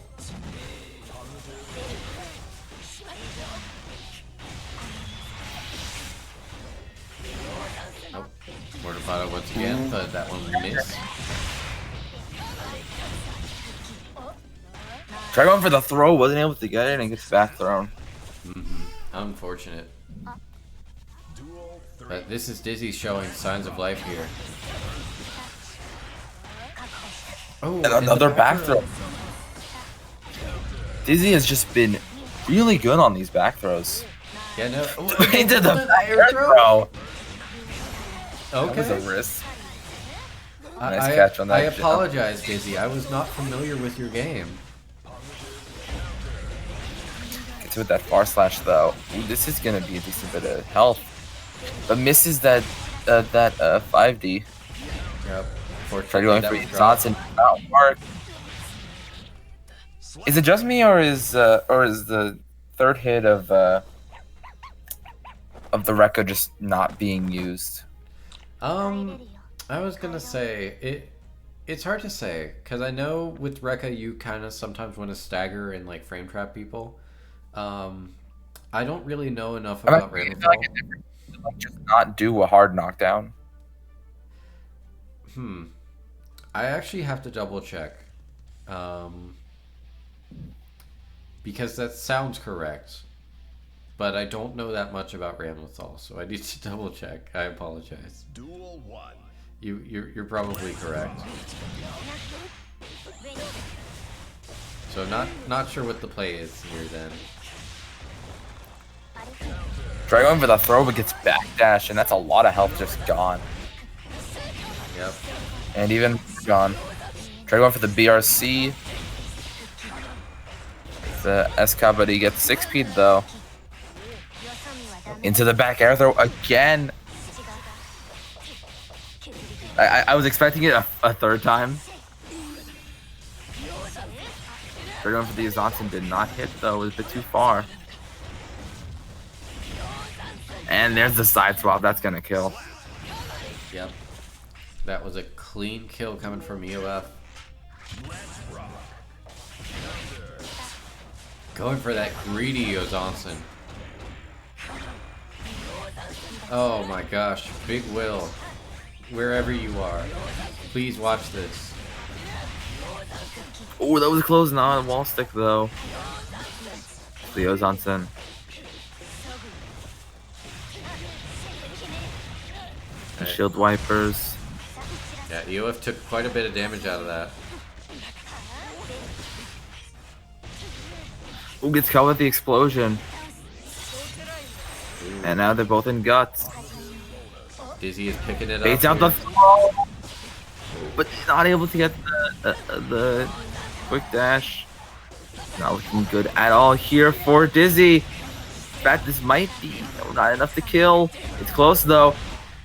Oh, water bottle once again, but that one missed. Try going for the throw, wasn't able to get it, and gets back thrown. Unfortunate. But this is Dizzy showing signs of life here. Oh, And another back throw. Dizzy has just been really good on these back throws. Yeah, no. Into the back air throw. Okay. That was a risk. Nice I, catch on that I jump. apologize, Dizzy. I was not familiar with your game. Gets with that far slash though. Ooh, this is gonna be a decent bit of health, but misses that 5D. Yep. Try going for Johnson. Not work. Is it just me, or is the third hit of the Rekka just not being used? I was gonna say it's hard to say because I know with Rekka you kind of sometimes want to stagger and like frame trap people. I don't really know enough about Randall. Like just not do a hard knockdown. I actually have to double check. Because that sounds correct. But I don't know that much about Ramlethal, so I need to double check. I apologize. Duel 1. You're probably correct. So not sure what the play is here then. Try going for the throw, but gets backdash, and that's a lot of health just gone. Yep. And even gone. Try going for the BRC. The SK, but he gets 6P though. Into the back air throw again. I was expecting it a third time. Try going for the Azanson, did not hit though, it was a bit too far. And there's the side swap, that's gonna kill. Yep. That was a clean kill coming from EOF. Going for that greedy Ozanson. Oh my gosh, Big Will, wherever you are, please watch this. Oh, that was close. Not a wall stick though. Leo Johnson. And Right. shield wipers. Yeah, EOF took quite a bit of damage out of that. Who gets caught with the explosion? And now they're both in guts. Dizzy is picking it Baits up. out the Here. throw, but not able to get the quick dash. Not looking good at all here for Dizzy. In fact, this might be not enough to kill. It's close though,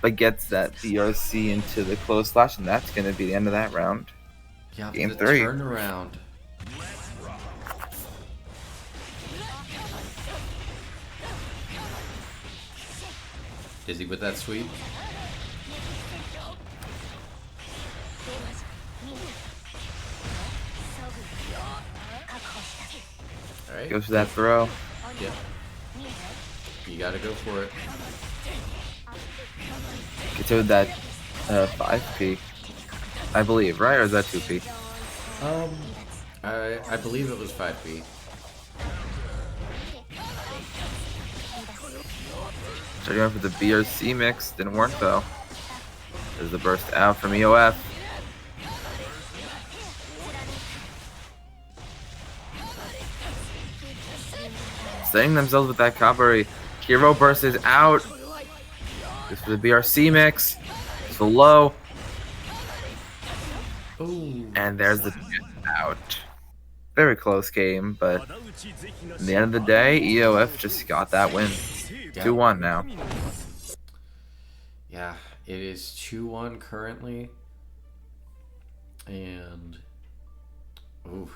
but gets that BRC into the close slash, and that's going to be the end of that round. Yeah, Game the 3. turnaround. Dizzy with that sweep. Alright. Goes for that throw. Yeah. You gotta go for it. Gets with that 5P, I believe, right? Or is that 2P? I believe it was 5B. Starting off with the BRC mix. Didn't work though. There's the burst out from EOF. Setting themselves with that Kyubert. Hero burst is out. This for the BRC mix. It's the low. Ooh. And there's the out. Very close game, but at the end of the day, EOF just got that win. 2-1 now. Yeah, it is 2-1 currently. And ooh.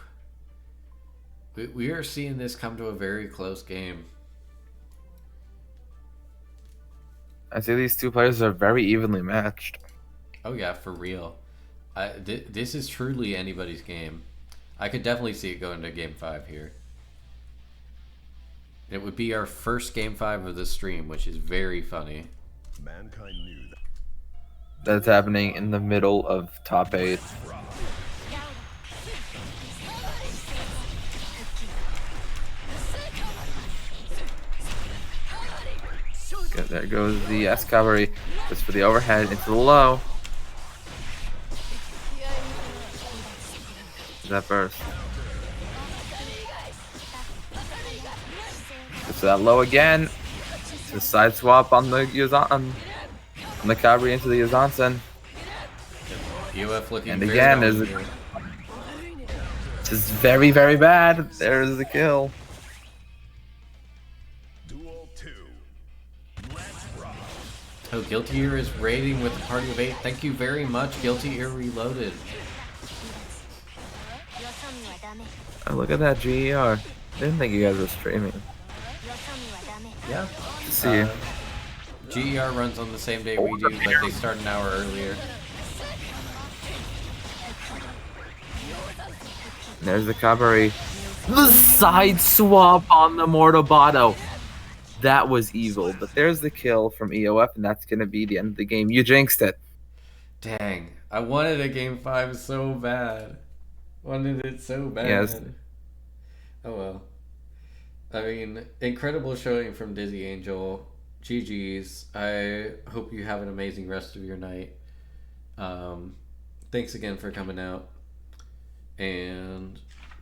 We are seeing this come to a very close game. I say these two players are very evenly matched. Oh yeah, for real. This is truly anybody's game. I could definitely see it going to game 5 here. It would be our first game 5 of the stream, which is very funny. Mankind knew that. That's happening in the middle of top 8. Good, there goes the Kyubert. Just for the overhead into the low. That burst. Gets that low again. The side swap on the on the Kyubert into the Yazansen. UF looking And very again, dominant there's here. just very, very bad. There's the kill. Duel 2. Let's rock. Oh, Guilty Ear is raiding with a party of 8. Thank you very much, Guilty Ear Reloaded. Oh, look at that GER. Didn't think you guys were streaming. Yeah. See you. GER runs on the same day we do, but they start an hour earlier. There's the Kyubert. The side swap on the Mortobato. That was evil, but there's the kill from EOF, and that's going to be the end of the game. You jinxed it. Dang. I wanted a game 5 so bad. Wanted it so bad. Yes. Oh well. I mean, incredible showing from Dizzy Angel. GG's. I hope you have an amazing rest of your night. Thanks again for coming out. And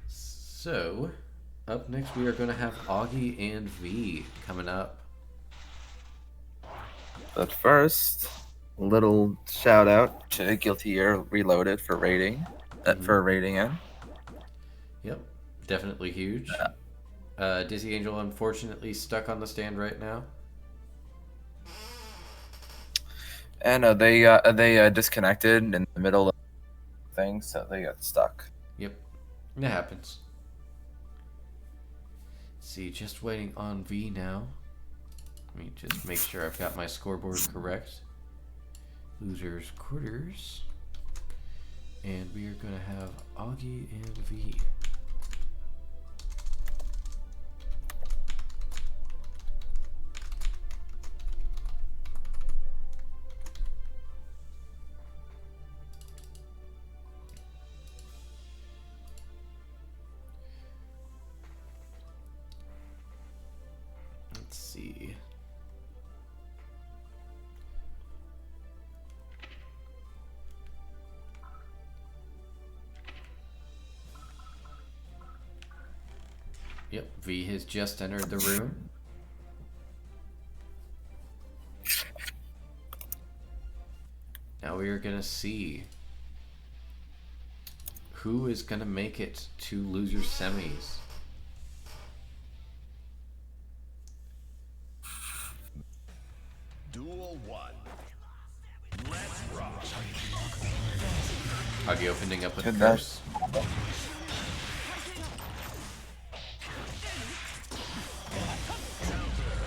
so, up next we are going to have Augie and V coming up. But first, a little shout out to Guilty Ear Reloaded for rating. For rating in. Yep, definitely huge. Dizzy Angel unfortunately stuck on the stand right now. And they disconnected in the middle of things, so they got stuck. Yep, it happens. Let's see, just waiting on V now. Let me just make sure I've got my scoreboard correct. Losers, quarters. And we are going to have Augie and V. Yep, V has just entered the room. Now we are gonna see who is gonna make it to loser semis. Duel 1. Let's rock. Augie opening up with Good curse.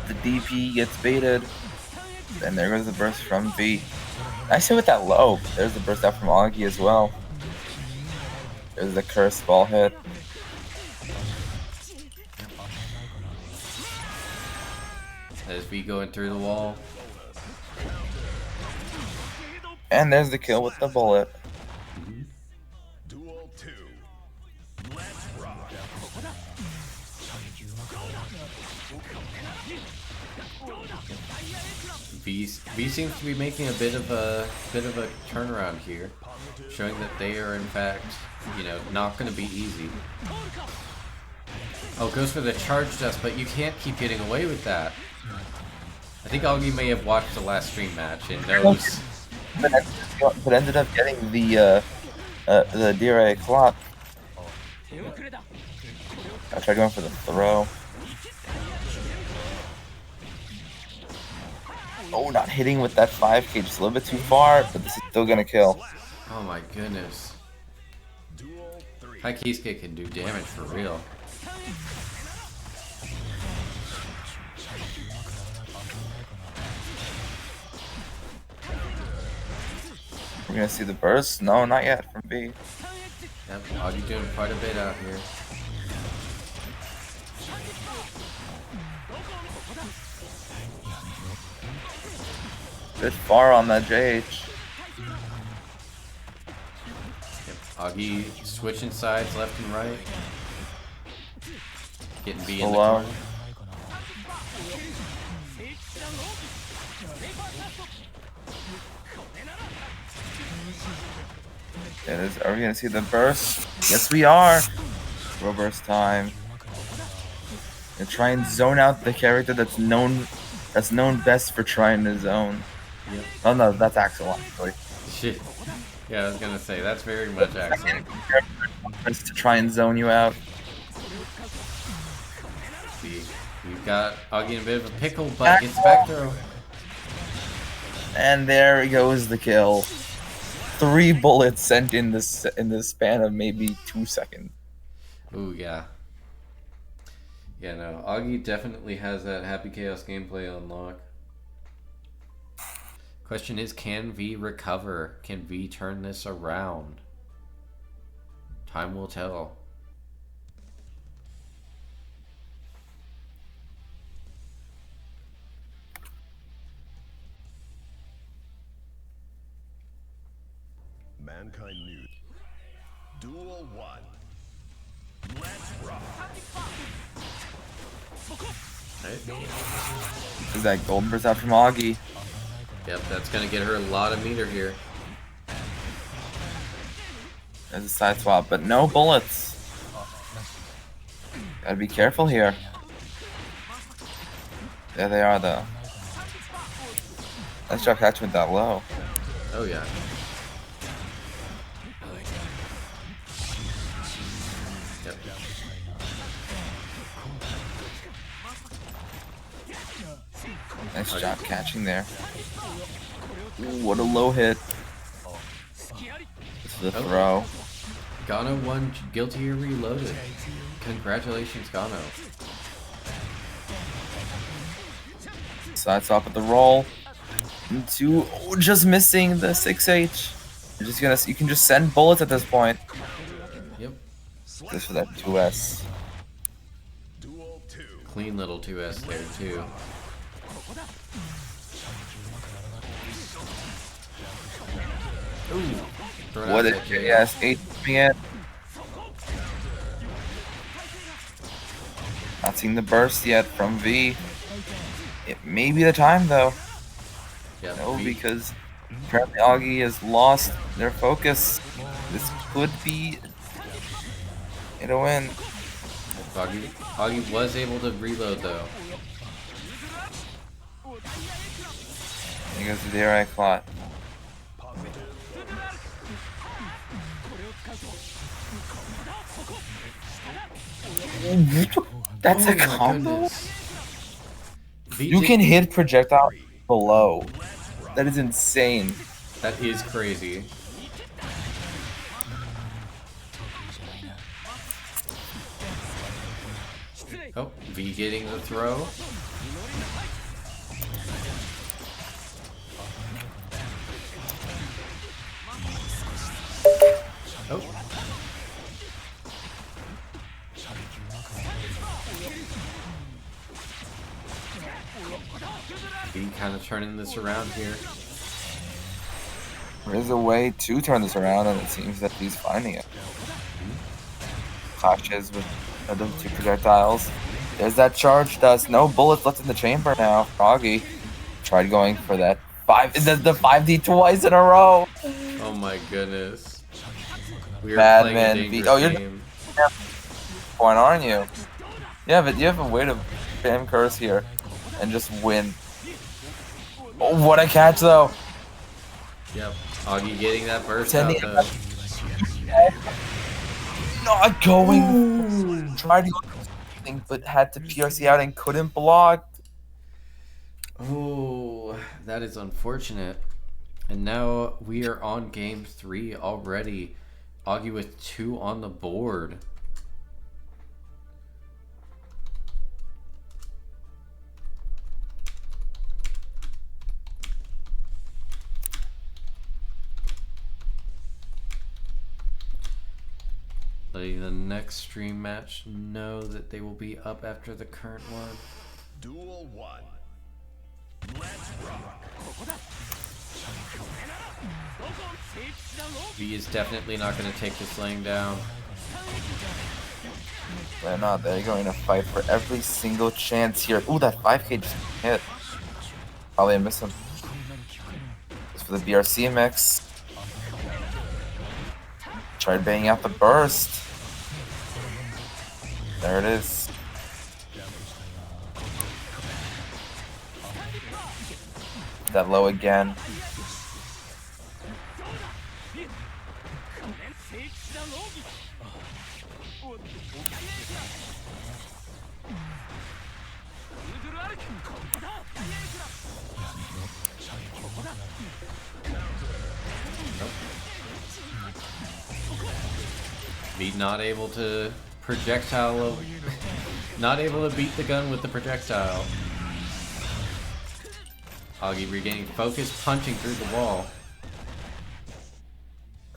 The DP gets baited. And there goes the burst from V. Nice hit with that low. There's the burst out from Augie as well. There's the curse ball hit. As V going through the wall. And there's the kill with the bullet. Duel 2. Let's rock. V seems to be making a bit of a turnaround here, showing that they are in fact, you know, not going to be easy. Oh, goes for the charge dust, but you can't keep getting away with that. I think Augie may have watched the last stream match and knows. But ended up getting the Dire clock. I tried going for the throw. Oh, not hitting with that 5K, just a little bit too far, but this is still gonna kill. Oh my goodness. Duel 3. High Kisuke can do damage for real. We're gonna see the burst? No, not yet from B. Yep, Augie doing quite a bit out here. Bit far on that JH. Yep, Augie switching sides left and right. Getting B in the Hello. corner. Are we gonna see the burst? Yes, we are. Row burst time. And try and zone out the character that's known best for trying to zone. Yep. Oh no, that's Axel actually. Shit. Yeah, I was gonna say, that's very much Axel. Just to try and zone you out. See, we've got Augie in a bit of a pickle, but gets back throw. And there goes the kill. 3 bullets sent in the span of maybe 2 seconds. Ooh, yeah. Yeah, no, Augie definitely has that Happy Chaos gameplay on lock. Question is, can V recover? Can V turn this around? Time will tell. Mankind News. Duel 1. Let's rock. Right? Is that gold burst out from Augie? Yep, that's gonna get her a lot of meter here. There's a side swap, but no bullets. Gotta be careful here. There they are, though. Let's drop catch with that low. Oh yeah. Yep. Nice job catching there. Ooh, what a low hit. This is a throw. Gano won Guilty or Reloaded. Congratulations, Gano. Side swap with the roll. Into just missing the 6H. You can just send bullets at this point. Yep. Just for that 2S. Duel 2. Clean little 2S there, too. Ooh. Throwing What out a that JS 8 coming in. Not seeing the burst yet from V. It may be the time though. Yeah, No, V- because apparently Augie has lost their focus. This could be a win. Augie was able to reload though. He goes to the right clot. That's a combo? You can hit projectile below. That is insane. That is crazy. Oh, V getting the throw. Oh. V kind of turning this around here. There is a way to turn this around, and it seems that he's finding it. Clashes with the two projectiles. There's that charge dust. No bullets left in the chamber now. Froggy tried going for that the 5D twice in a row. Oh my goodness. We are Madman playing a dangerous Oh, you're game. point, aren't you? Yeah, but you have a way to spam curse here and just win. Oh, what a catch though! Yep. Augie getting that burst out though. Not going. Tried to go something, but had to PRC out and couldn't block. Oh, that is unfortunate. And now we are on game 3 already. Augie with 2 on the board. Letting the next stream match know that they will be up after the current one. Duel 1. Let's rock. V is definitely not going to take this laying down. They're not. They're going to fight for every single chance here. Ooh, that 5K just hit. Probably miss him. It's for the BRC mix. Tried banging out the burst. There it is. That low again. V not able to projectile, not able to beat the gun with the projectile. Augie regaining focus, punching through the wall.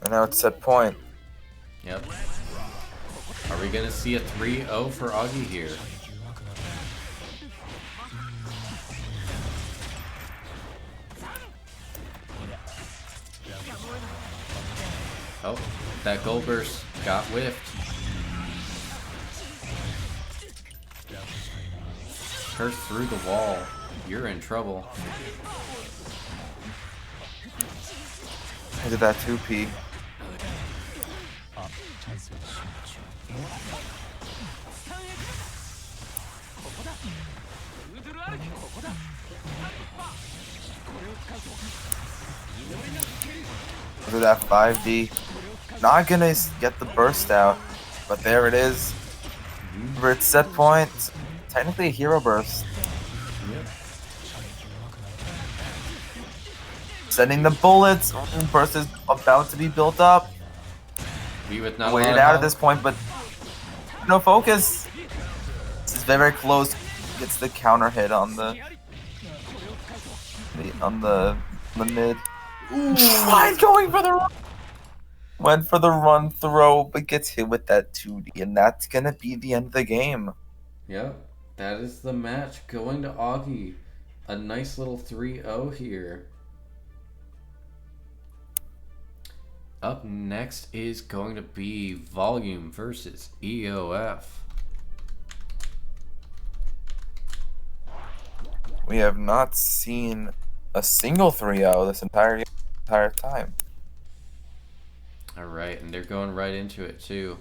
And now it's set point. Yep. Are we gonna see a 3-0 for Augie here? Oh, that gold burst got whiffed. Curse through the wall. You're in trouble. Look at that 2P. Look at that 5D. Not gonna get the burst out, but there it is. For its set point, technically a hero burst. Yep. Sending the bullets. Burst is about to be built up. V with not a lot Waited of out at health. this point, but no focus. This is very, very close. Gets the counter hit on the mid. Tried going for the run. Went for the run throw, but gets hit with that 2D, and that's gonna be the end of the game. Yep. That is the match going to Augie. A nice little 3-0 here. Up next is going to be Volume versus EOF. We have not seen a single 3-0 this entire time. Alright, and they're going right into it too.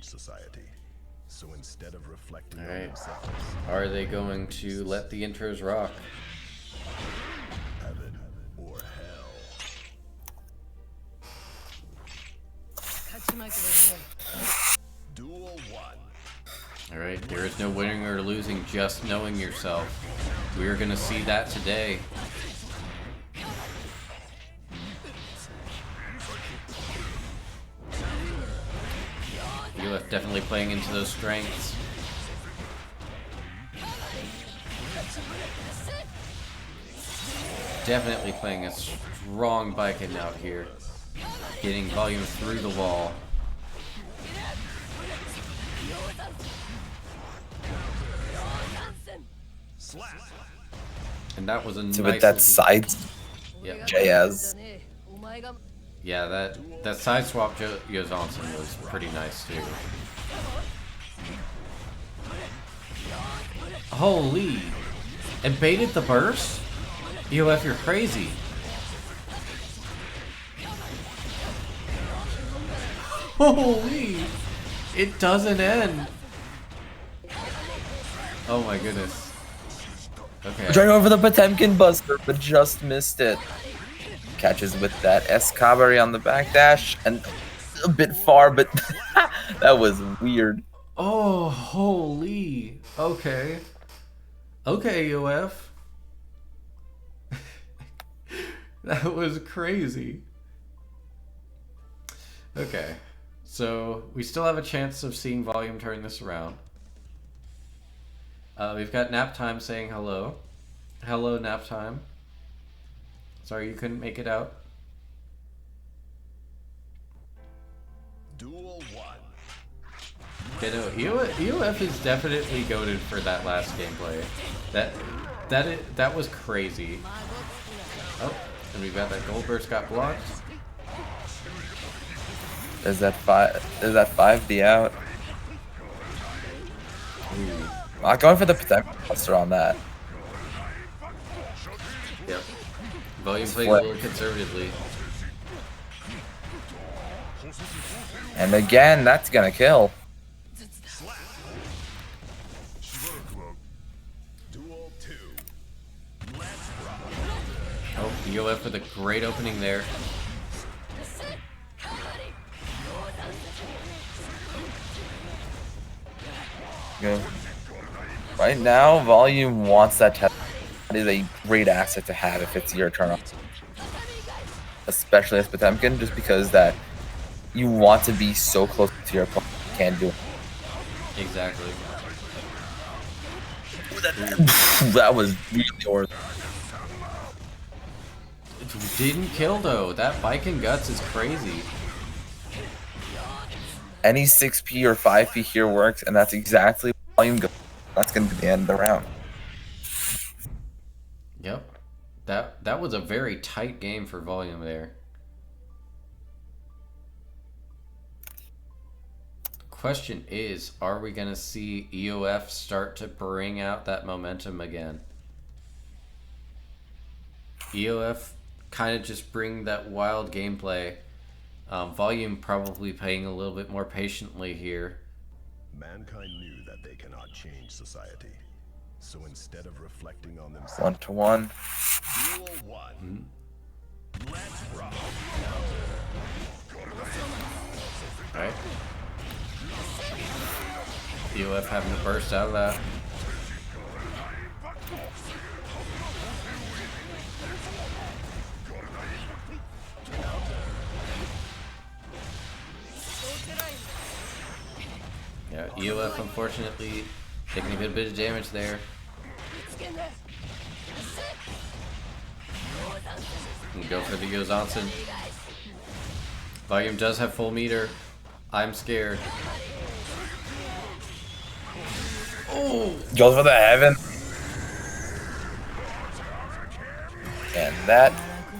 society. So instead of reflecting on Alright. themselves, Are they going to let the intros rock? heaven or hell. Duel 1. Alright, there is no winning or losing, just knowing yourself. We are gonna see that today. UF definitely playing into those strengths. Definitely playing a strong Baiken out here. Getting volume through the wall. And that was a nice With that little- side Yep. JS. Yeah, that side swap Yozansen was pretty nice too. Holy! And baited the burst? UF, you're crazy. Holy! It doesn't end. Oh my goodness. Okay. Trying over the Potemkin Buster, but just missed it. Catches with that Escabari on the backdash, and a bit far, but that was weird. Oh, holy. Okay. Okay, UF. That was crazy. Okay. So, we still have a chance of seeing Volume turn this around. We've got Nap Time saying hello. Hello, Nap Time. Sorry you couldn't make it out. Duel 1. Okay, no, EOF is definitely goated for that last gameplay. That was crazy. Oh, and we've got that gold burst got blocked. Is that 5D out? Not going for the Potemkin Buster on that. Yep. Volume playing a little conservatively. And again, that's gonna kill. Duel 2. Oh, EOF with a great opening there. Good. Right now, Volume wants that test. That is a great asset to have if it's your turn off. Especially as Potemkin, just because that you want to be so close to your opponent, you can't do it. Exactly. That was really horrible. It didn't kill though. That bike and guts is crazy. Any 6P or 5P here works, and that's exactly what Volume goes. That's going to be the end of the round. Yep. That was a very tight game for Volume there. Question is, are we going to see EOF start to bring out that momentum again? EOF kind of just bring that wild gameplay. Volume probably playing a little bit more patiently here. Mankind knew that they cannot change society. So instead of reflecting on themselves, 1-to-1. Duel 1. Let's rock. Alright. EOF having to burst out of that. Yeah, EOF unfortunately taking a good bit of damage there. And go for the Yozansen. Volume does have full meter. I'm scared. Oh! Goes for the heaven. And that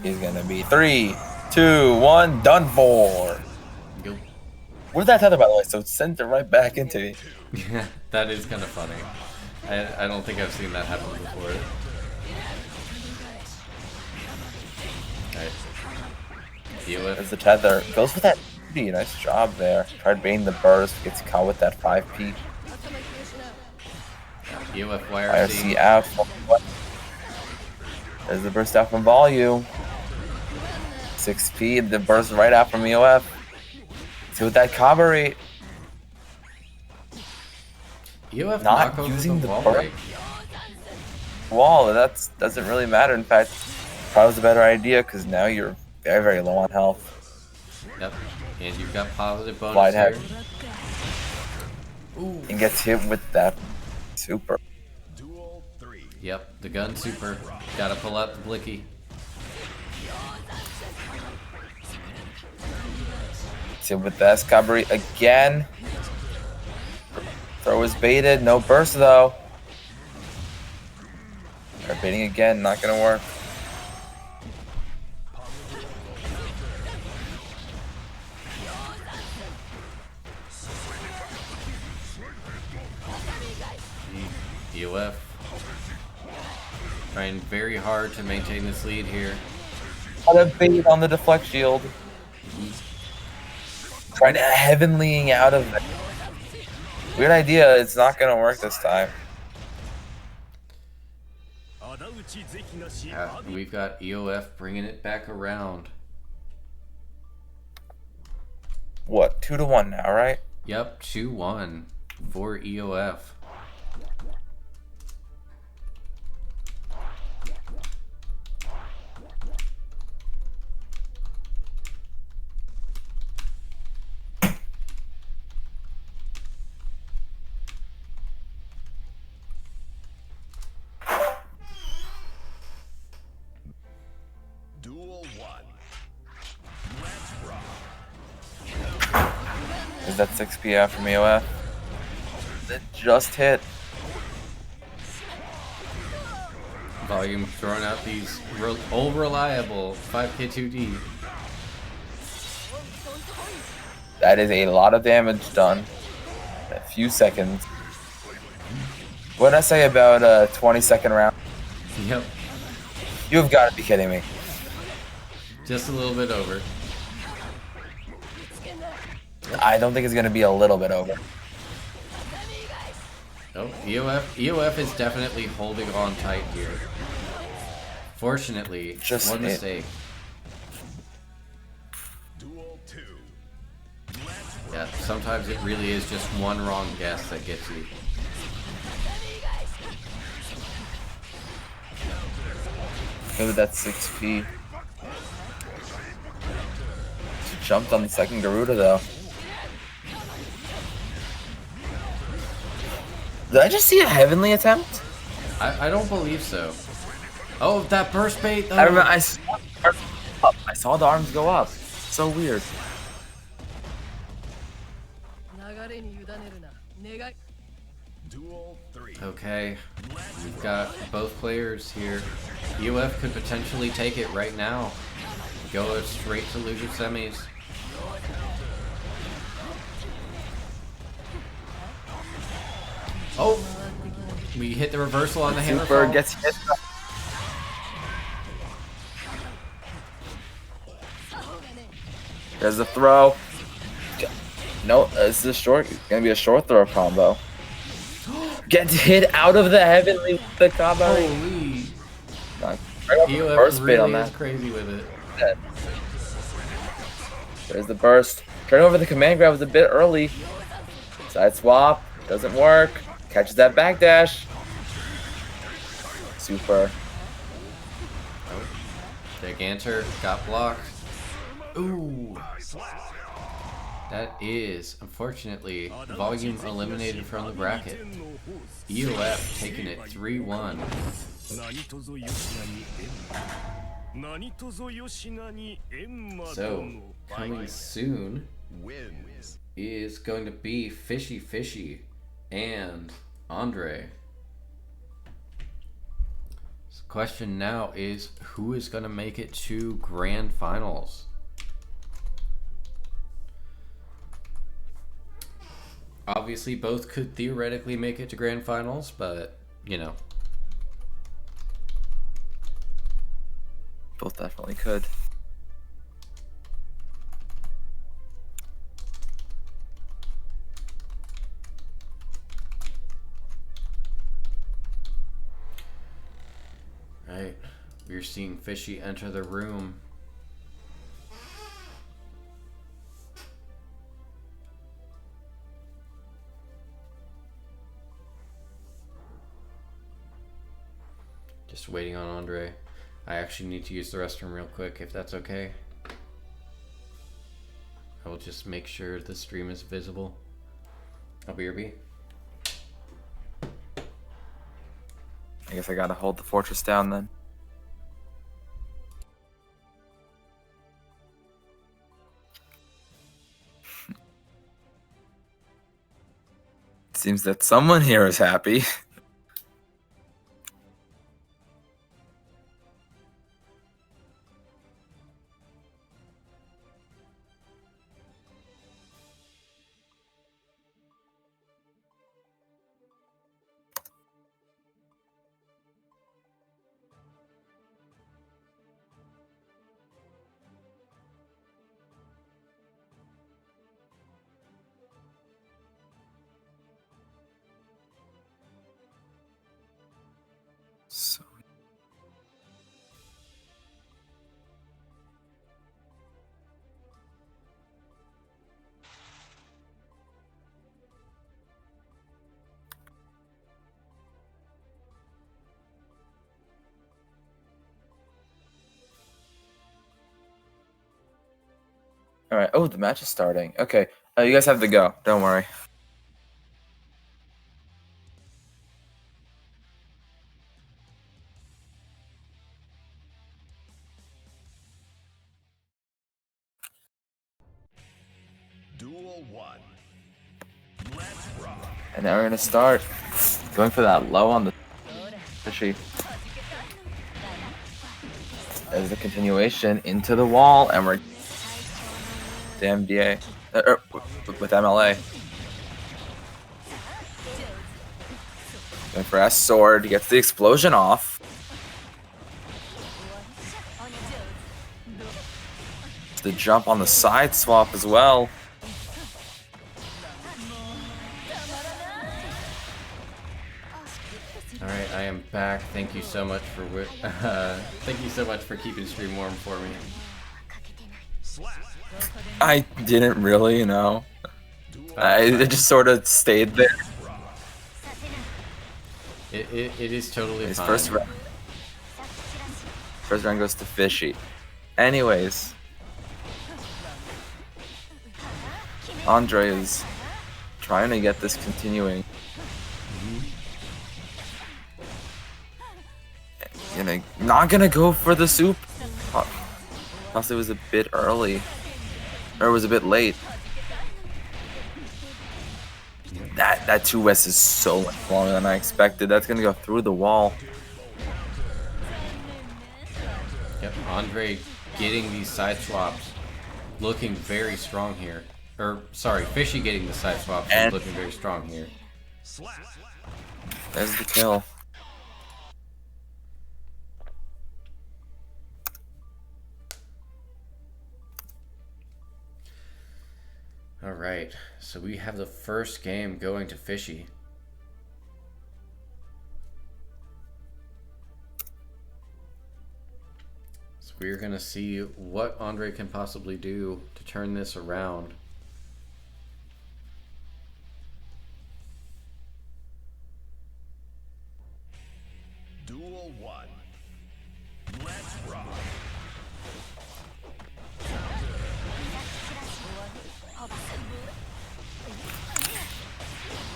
is going to be 3, 2, 1, done for. Go. Where's that tether, by the way? So it sent it right back into me. Yeah, that is kind of funny. I don't think I've seen that happen before. Alright. EOF. There's the tether. Goes for that Nice job there. Tried baiting the burst. Gets caught with that 5P. EOF YRC YRC. out. There's the burst out from volume. 6P. The burst right out from EOF. See with that Kyubert. EOF Not knock over using the wall burst. break. Wall. That doesn't really matter. In fact, probably was a better idea because now you're very, very low on health. Yep. And you've got positive bonus Slide here. hack. And gets hit with that super. Duel 3. Yep, the gun super. Gotta pull out the blicky. So with the Kyubert again. Throw is baited. No burst though. They're baiting again. Not gonna work. EOF trying very hard to maintain this lead here. Got a bait on the deflect shield. Trying to heavenlying out of it. Weird idea. It's not gonna work this time. We've got EOF bringing it back around. What? 2-1 now, right? Yep, 2-1 for EOF. Duel 1. Is that 6P out from EOF? It just hit. Volume throwing out these old reliable 5K2D. That is a lot of damage done in a few seconds. What did I say about a 20-second round? Yep, You've got to be kidding me. just a little bit over. I don't think it's going to be a little bit over. Oh, EOF is definitely holding on tight here. Fortunately, Just one mistake. Duel 2. Yeah, sometimes it really is just one wrong guess that gets you. Maybe that's 6P. She jumped on the second Garuda though. Did I just see a heavenly attempt? I don't believe so. Oh, that burst bait though. I remember I saw the arms go up. So weird. Duel 3. Okay, we've got both players here. EOF could potentially take it right now. Go straight to loser semis. Oh, we hit the reversal on the hammer Super fall. gets hit. There's the throw. No, this is a short. Gonna be a short throw combo. Gets hit out of the heavenly with the combo. Holy! Right off the EOF burst bait on really is that. crazy with it. There's the burst. Turn over the command grab was a bit early. Side swap. Doesn't work. Catches that backdash. Super. Gigantor got blocked. Ooh. That is, unfortunately, volume eliminated from the bracket. EOF taking it 3-1. So, coming soon Wins. is going to be Fishy Fishy and Andre. So the question now is, who is going to make it to grand finals? Obviously, both could theoretically make it to grand finals, but, you know. Both definitely could. Alright, we're seeing Fishy enter the room. Just waiting on Andre. I actually need to use the restroom real quick, if that's okay. I will just make sure the stream is visible. I'll be RB. I guess I gotta hold the fortress down then. Seems that someone here is happy. So all right. Oh, the match is starting. Okay. You guys have to go. Don't worry. Duel 1. Let's rock. And now we're gonna start going for that low on the Fishy. As the continuation into the wall, and we're damn DA with MLA. Going for S sword, he gets the explosion off. The jump on the side swap as well. All right, I am back. Thank you so much for thank you so much for keeping the stream warm for me. I didn't really, I just sort of stayed there. It is totally His fine. first round goes to Fishy. Anyways, Andre is trying to get this continuing. Not gonna go for the soup. Plus it was a bit early. Or it was a bit late. That 2S is so much longer than I expected. That's gonna go through the wall. Yep, Andre getting these side swaps, looking very strong here. Or sorry, Fishy getting the side swaps and looking very strong here. There's the kill. Alright, so we have the first game going to Fishy. So we're going to see what Andre can possibly do to turn this around. Duel 1. Let's rock.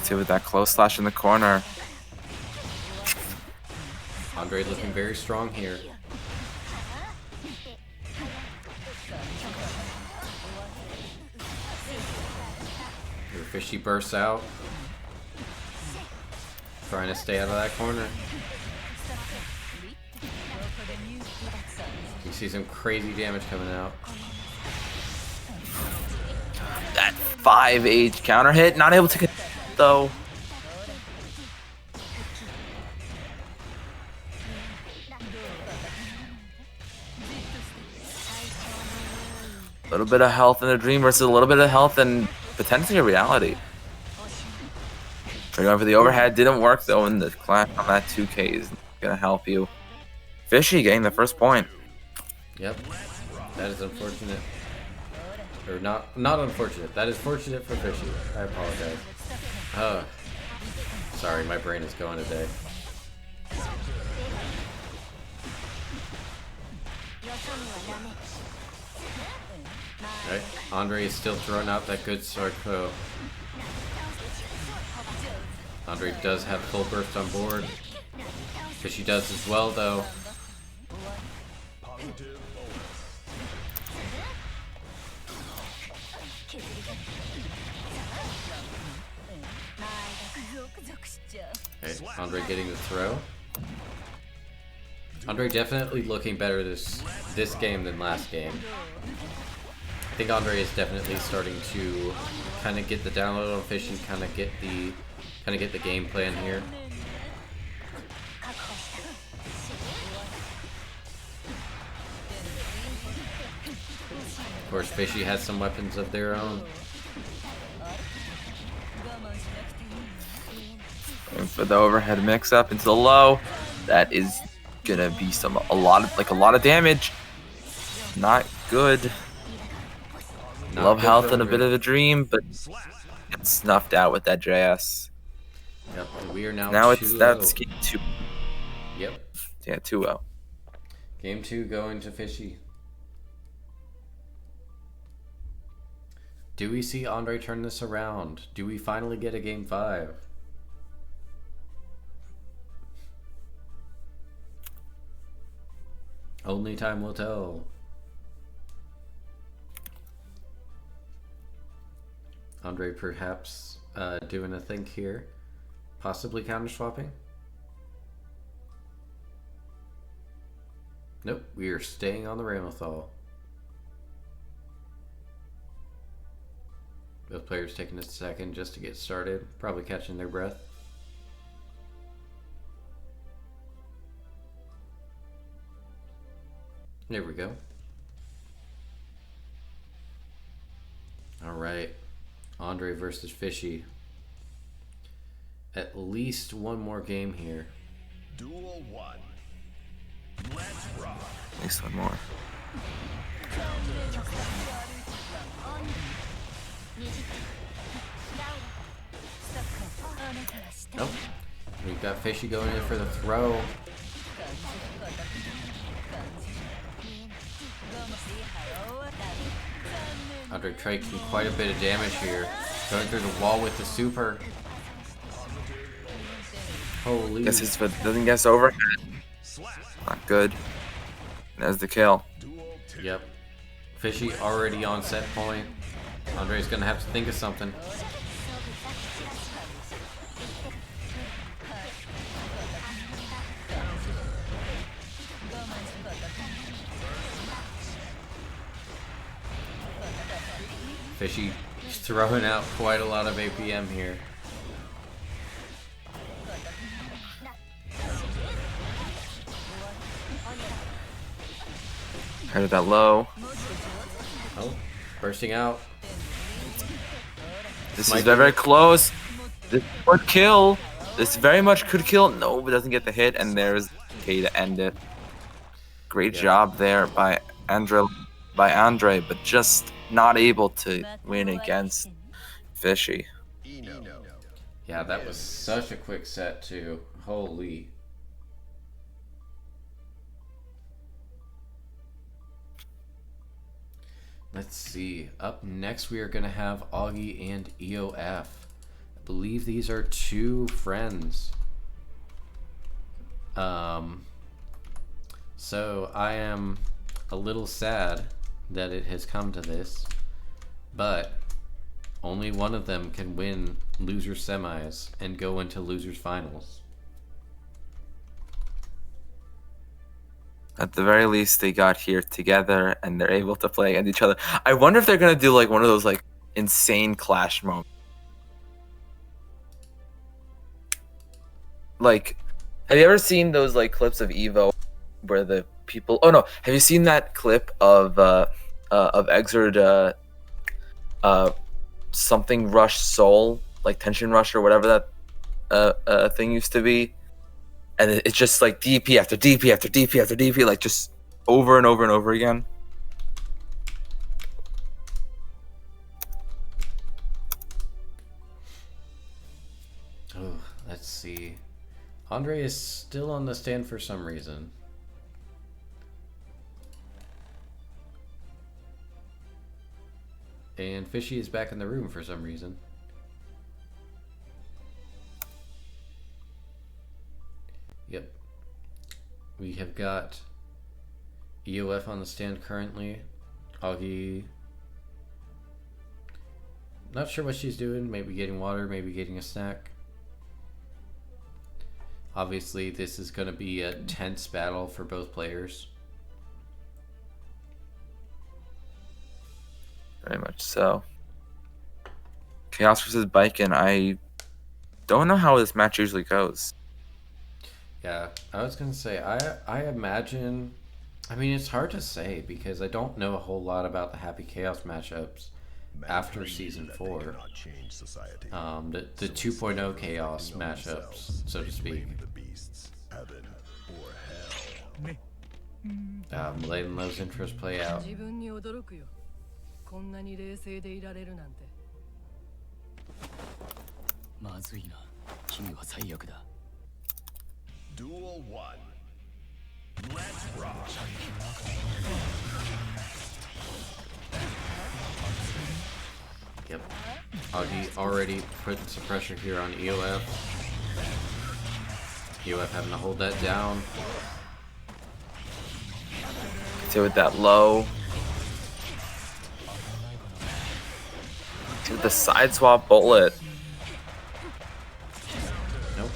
See with that close slash in the corner. Andre looking very strong here. Your Fishy bursts out. Trying to stay out of that corner. You see some crazy damage coming out. That 5H counter hit, not able to get though. A little bit of health in a dream versus a little bit of health and potentially a reality. Trying going for the overhead, didn't work though, and the clash on that 2K is gonna help you. Fishy getting the first point. Yep. That is unfortunate. Or not unfortunate. That is fortunate for Fishy. I apologize. Oh. Sorry, my brain is going today. Right. Andre is still throwing out that good sword throw. Andre does have full burst on board. Fishy does as well, though. Okay, Andre getting the throw. Andre definitely looking better this game than last game. I think Andre is definitely starting to kind of get the download on Fishy, kind of get the game plan here. Of course, Fishy has some weapons of their own. And for the overhead mix-up into the low, that is gonna be a lot of damage. Not good. Not Love good health for and a Andre. bit of a dream, but it's snuffed out with that JS. Yep, and we are now Now 2-0. that's game 2. Yep. Yeah, 2-0. Game 2 going to Fishy. Do we see Andre turn this around? Do we finally get a game 5? Only time will tell. Andre perhaps doing a think here. Possibly counter swapping. Nope, we are staying on the Ramethal. Both players taking a second just to get started, probably catching their breath. There we go. Alright, Andre versus Fishy. At least one more game here. Duel 1. Let's rock. At least one more. Nope. We've got Fishy going in for the throw. Andre taking quite a bit of damage here. Going through the wall with the super. Holy. Guess his foot doesn't guess overhead. Not good. There's the kill. Yep. Fishy already on set point. Andre's gonna have to think of something. Fishy throwing out quite a lot of APM here. Headed that low. Oh, bursting out. This is very close. This would kill. This very much could kill. No, but doesn't get the hit, and there's K to end it. Great job there by Andre, but just not able to win against Fishy. Yeah, that was such a quick set too. Holy. Let's see. Up next we are going to have Augie and EOF. I believe these are two friends. So I am a little sad that it has come to this, but only one of them can win loser semis and go into losers finals. At the very least, they got here together and they're able to play against each other. I wonder if they're gonna do like one of those like insane clash moments. Like, have you ever seen those like clips of Evo where the people? Oh no, have you seen that clip of Exerd something Rush Soul, like Tension Rush or whatever that thing used to be, And it's just like DP after DP after DP after DP, like just over and over and over again. Oh, let's see. Andre is still on the stand for some reason. And Fishy is back in the room for some reason. Yep. We have got EOF on the stand currently. Augie. Not sure what she's doing. Maybe getting water, maybe getting a snack. Obviously, this is going to be a tense battle for both players. Very much so. Chaos versus Baiken. I don't know how this match usually goes. Yeah, I was going to say, I imagine... I mean, it's hard to say because I don't know a whole lot about the Happy Chaos matchups after Season 4. The 2.0 Chaos matchups, so to speak. Letting those intros play out. Duel 1. Let's rock. Yep. Augie already putting some pressure here on EOF. EOF having to hold that down. See with that low. See with the side swap bullet. Nope.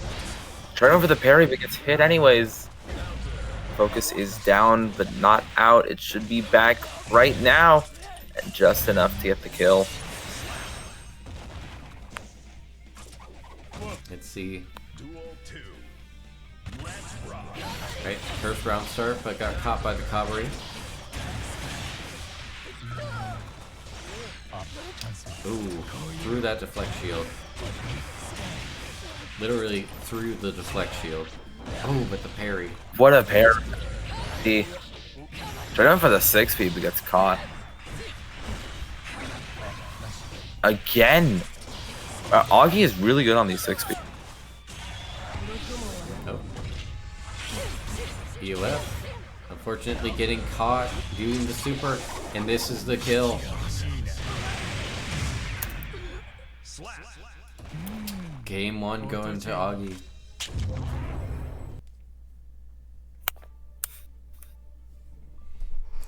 Trying over the parry, but gets hit anyways. Focus is down, but not out. It should be back right now. And just enough to get the kill. Let's see. Duel 2. Let's rock. Right, first round start, but got caught by the cavalry. Ooh, through that deflect shield. Literally through the deflect shield. Oh, but the parry. What a parry. Trying for the 6 but gets caught. Again. Augie is really good on these 6 Oh. EOF. Unfortunately getting caught doing the super, and this is the kill. Game 1 going to Augie.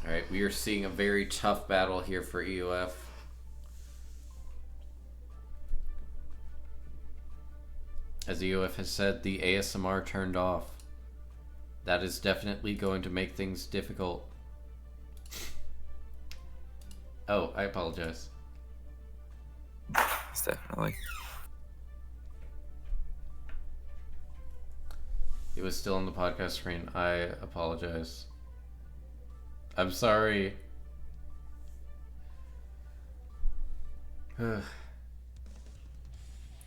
Alright, we are seeing a very tough battle here for EOF. As EOF has said, the ASMR turned off. That is definitely going to make things difficult. Oh, I apologize. It's definitely. It was still on the podcast screen. I apologize. I'm sorry.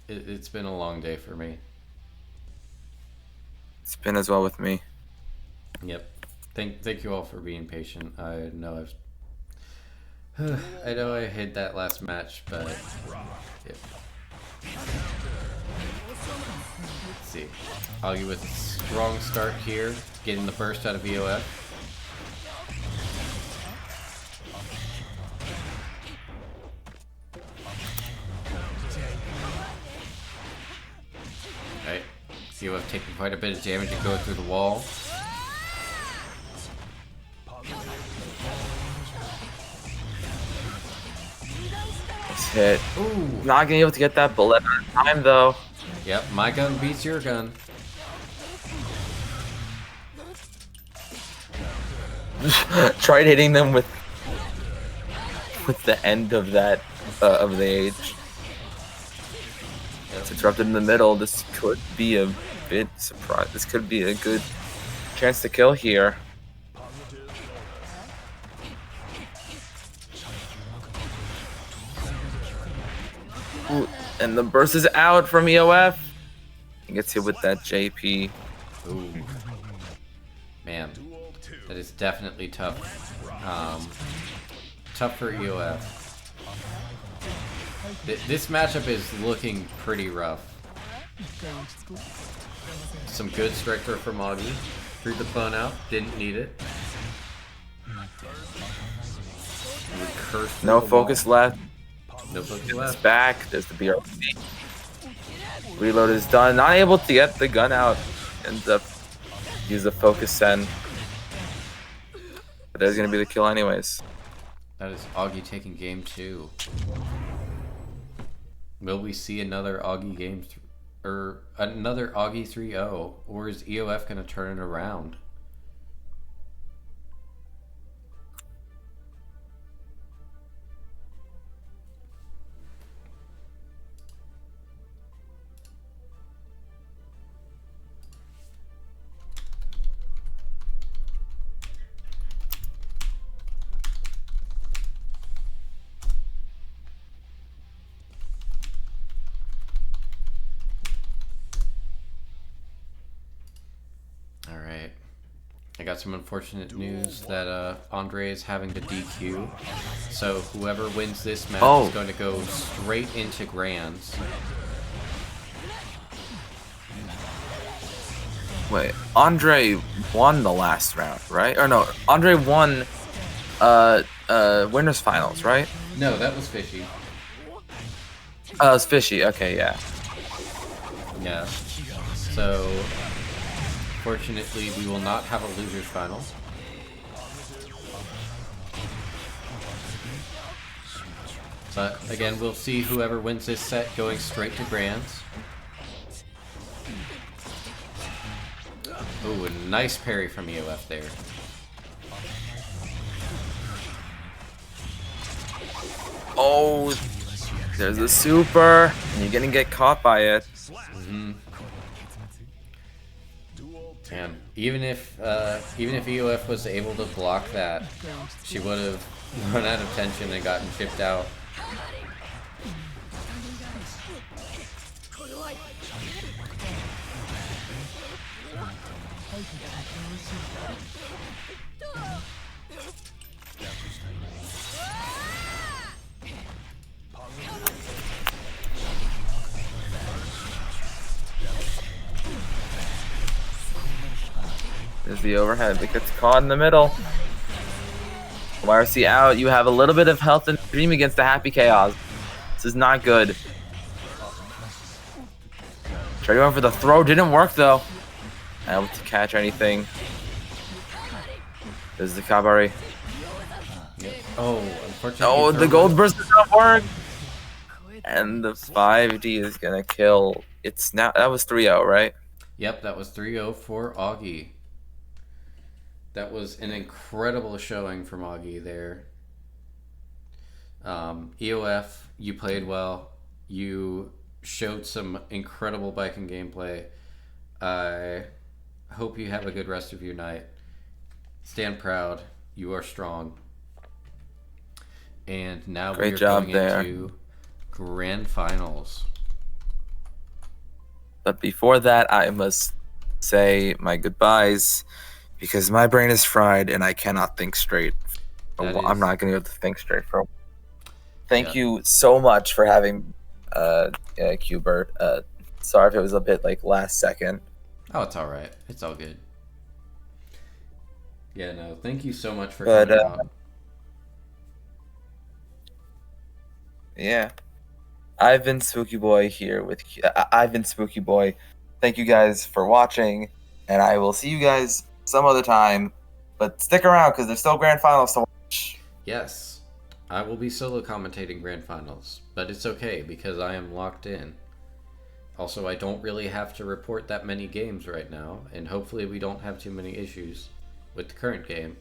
It's been a long day for me. It's been as well with me. Yep. Thank you all for being patient. I know I know I hit that last match, but yep. Let's see. Augie with a strong start here, getting the burst out of EOF. Right. EOF taking quite a bit of damage and going through the wall. Nice hit. Ooh. Not gonna be able to get that bullet on time though. Yep, my gun beats your gun. Tried hitting them with the end of that of the age. It's interrupted in the middle. This could be a bit surprise. This could be a good chance to kill here. Ooh, and the burst is out from EOF. He gets hit with that JP. Ooh. Man, Duel 2. that is definitely tough. Tough for EOF. This matchup is looking pretty rough. Some good strike throw from Augie. Threw the phone out, didn't need it. No focus left. No focus It's left. back. There's the BRC. Reload is done. Not able to get the gun out. Ends up use the focus send. But there's gonna be the kill anyways. That is Augie taking game 2. Will we see another Augie game or another Augie 3-0, or is EOF gonna turn it around? Alright. I got some unfortunate news that Andre is having to DQ. So whoever wins this match is going to go straight into Grands. Wait, Andre won the last round, right? Or no, Andre won winners finals, right? No, that was Fishy. Oh, it was Fishy. Okay, yeah. Yeah. So fortunately we will not have a losers final. But again, we'll see whoever wins this set going straight to Grands. Ooh, a nice parry from EOF there. Oh, there's a super, and you're gonna get caught by it. And even if EOF was able to block that, she would have run out of tension and gotten chipped out. There's the overhead. It gets caught in the middle. YRC out. You have a little bit of health and dream against the Happy Chaos. This is not good. Tried going for the throw. Didn't work though. Not able to catch anything. There's the Kabari. Yep. Oh, unfortunately. Oh, the gold burst does not work. And the 5D is gonna kill. It's now. That was 3-0, right? Yep, that was 3-0 for Augie. That was an incredible showing from Augie there. EOF, you played well. You showed some incredible biking gameplay. I hope you have a good rest of your night. Stand proud. You are strong. And now Great we're job going there. into grand finals. But before that, I must say my goodbyes because my brain is fried and I cannot think straight. I'm not going to be able to think straight for a while. Thank you so much for having Kyubert. Sorry if it was a bit like last second. Oh, it's all right. It's all good. Yeah, no, thank you so much for coming out. Yeah. I've been Spookyboi here with I've been Spookyboi. Thank you guys for watching, and I will see you guys some other time. But stick around because there's still grand finals to watch. Yes, I will be solo commentating grand finals, but it's okay because I am locked in. Also, I don't really have to report that many games right now, and hopefully we don't have too many issues with the current game.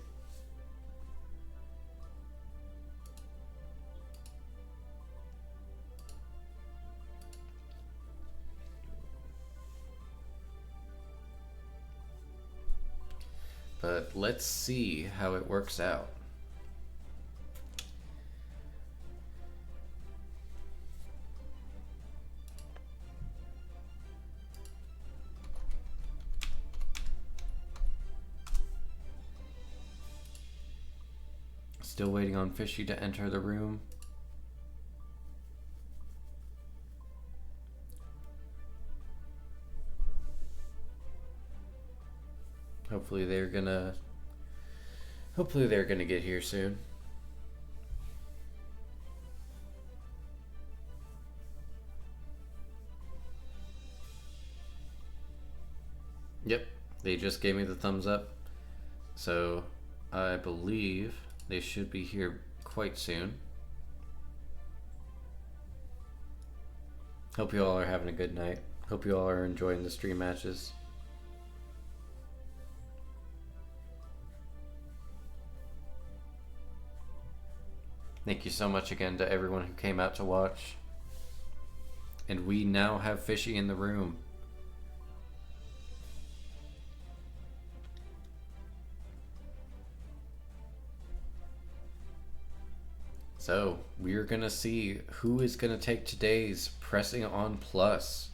But let's see how it works out. Still waiting on Fishy to enter the room. Hopefully they're gonna get here soon. Yep, they just gave me the thumbs up. So I believe they should be here quite soon. Hope you all are having a good night. Hope you all are enjoying the stream matches. Thank you so much again to everyone who came out to watch. And we now have Fishy in the room. So, we're gonna see who is gonna take today's Pressing On Plus.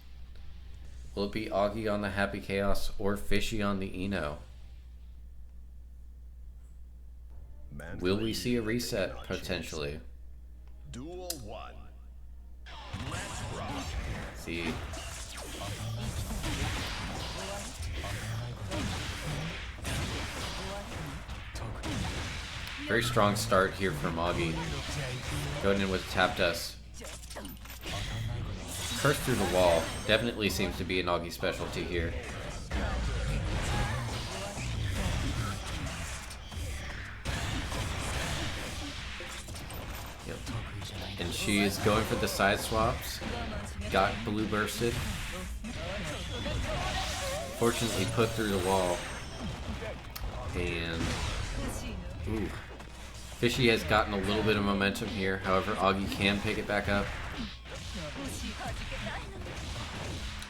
Will it be Augie on the Happy Chaos or Fishy on the Eno? Will we see a reset potentially? Duel 1. Let's rock. See. Very strong start here from Augie. Going in with Tap Dust. Curse through the wall. Definitely seems to be an Augie specialty here. Yep. And she is going for the side swaps. Got blue bursted. Fortunately put through the wall. And... ooh. Fishy has gotten a little bit of momentum here. However, Augie can pick it back up.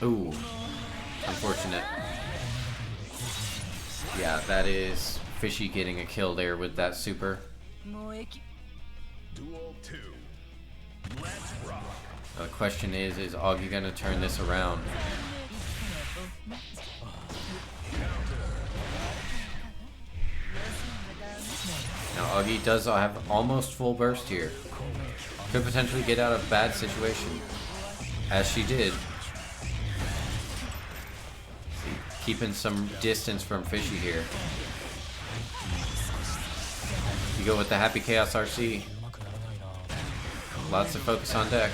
Ooh. Unfortunate. Yeah, that is Fishy getting a kill there with that super. Duel 2. Let's rock. The question is Augie gonna turn this around? Now Augie does have almost full burst here. Could potentially get out of a bad situation. As she did. Keeping some distance from Fishy here. You go with the Happy Chaos RC. Lots of focus on deck.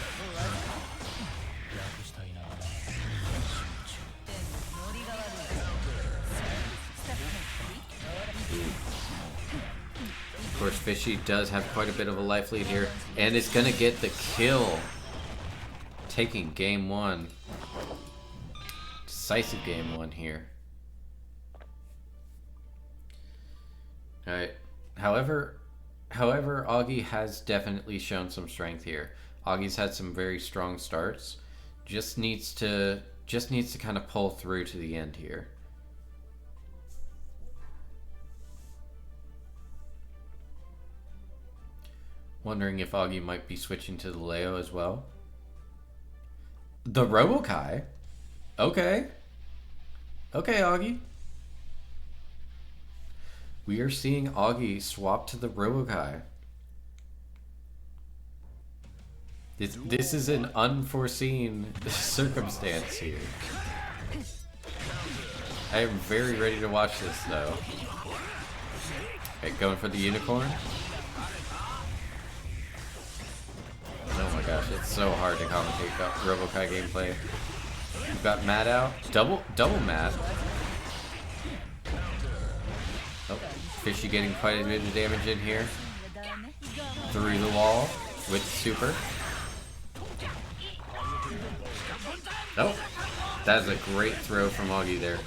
Of course, Fishy does have quite a bit of a life lead here, and is gonna get the kill. Taking game one. Decisive game one here. Alright. However, Augie has definitely shown some strength here. Augie's had some very strong starts. Just needs to kind of pull through to the end here. Wondering if Augie might be switching to the Leo as well. The Robokai? Okay. Okay, Augie. We are seeing Augie swap to the Robokai. This is an unforeseen circumstance here. I am very ready to watch this though. Okay, going for the unicorn. Oh my gosh, it's so hard to commentate Robokai gameplay. We've got Matt out. Double Matt. Oh, Fishy getting quite a bit of damage in here. Through the wall with super. Oh, that is a great throw from Augie there.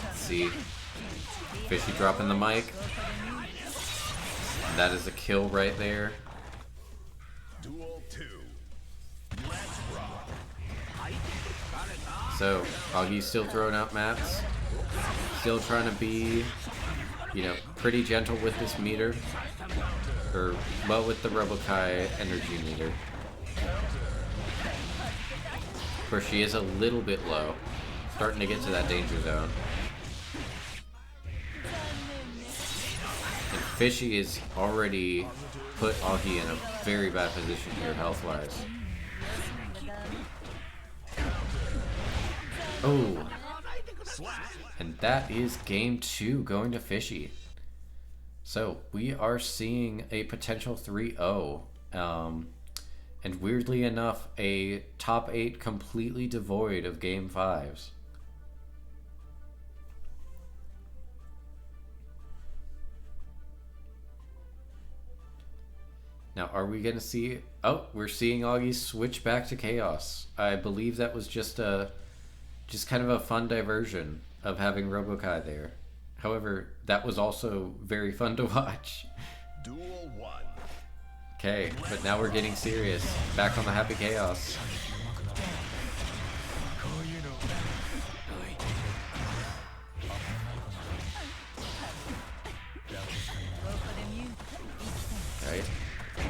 Let's see. Fishy dropping the mic. That is a kill right there. Duel 2. Let's rock. So, Augie's still throwing out mats. Still trying to be, you know, pretty gentle with this meter. Or, well, with the Robokai energy meter. Of course, she is a little bit low. Starting to get to that danger zone. And Fishy is already put Augie in a very bad position here, health-wise. Oh. And that is game 2 going to Fishy. So we are seeing a potential 3-0. And weirdly enough, a top 8 completely devoid of game 5s. Now, are we going to see... Oh, we're seeing Augie switch back to Chaos. I believe that was just kind of a fun diversion of having Robokai there. However, that was also very fun to watch. Duel 1. Okay, but now we're getting serious. Back on the Happy Chaos. Alright.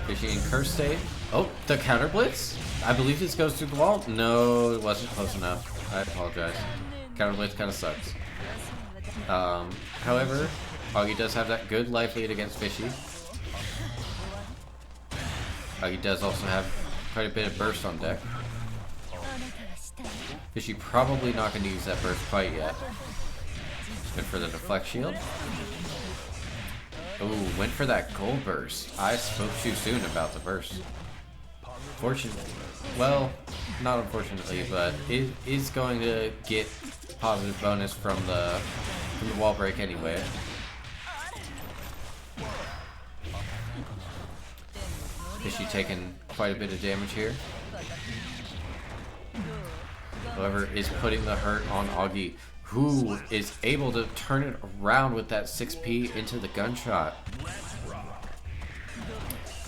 Fishy in curse state. Oh, the counter blitz? I believe this goes through the wall. No, it wasn't close enough. I apologize. Counter blitz kind of sucks. However, Augie does have that good life lead against Fishy. Augie does also have quite a bit of burst on deck. Fishy probably not going to use that burst quite yet. Went for the deflect shield. Oh, went for that gold burst. I spoke too soon about the burst. Fortunately, well, not unfortunately, but it is going to get positive bonus from the wall break anyway. Fishy taking quite a bit of damage here. However, is putting the hurt on Augie, who is able to turn it around with that 6P into the gunshot.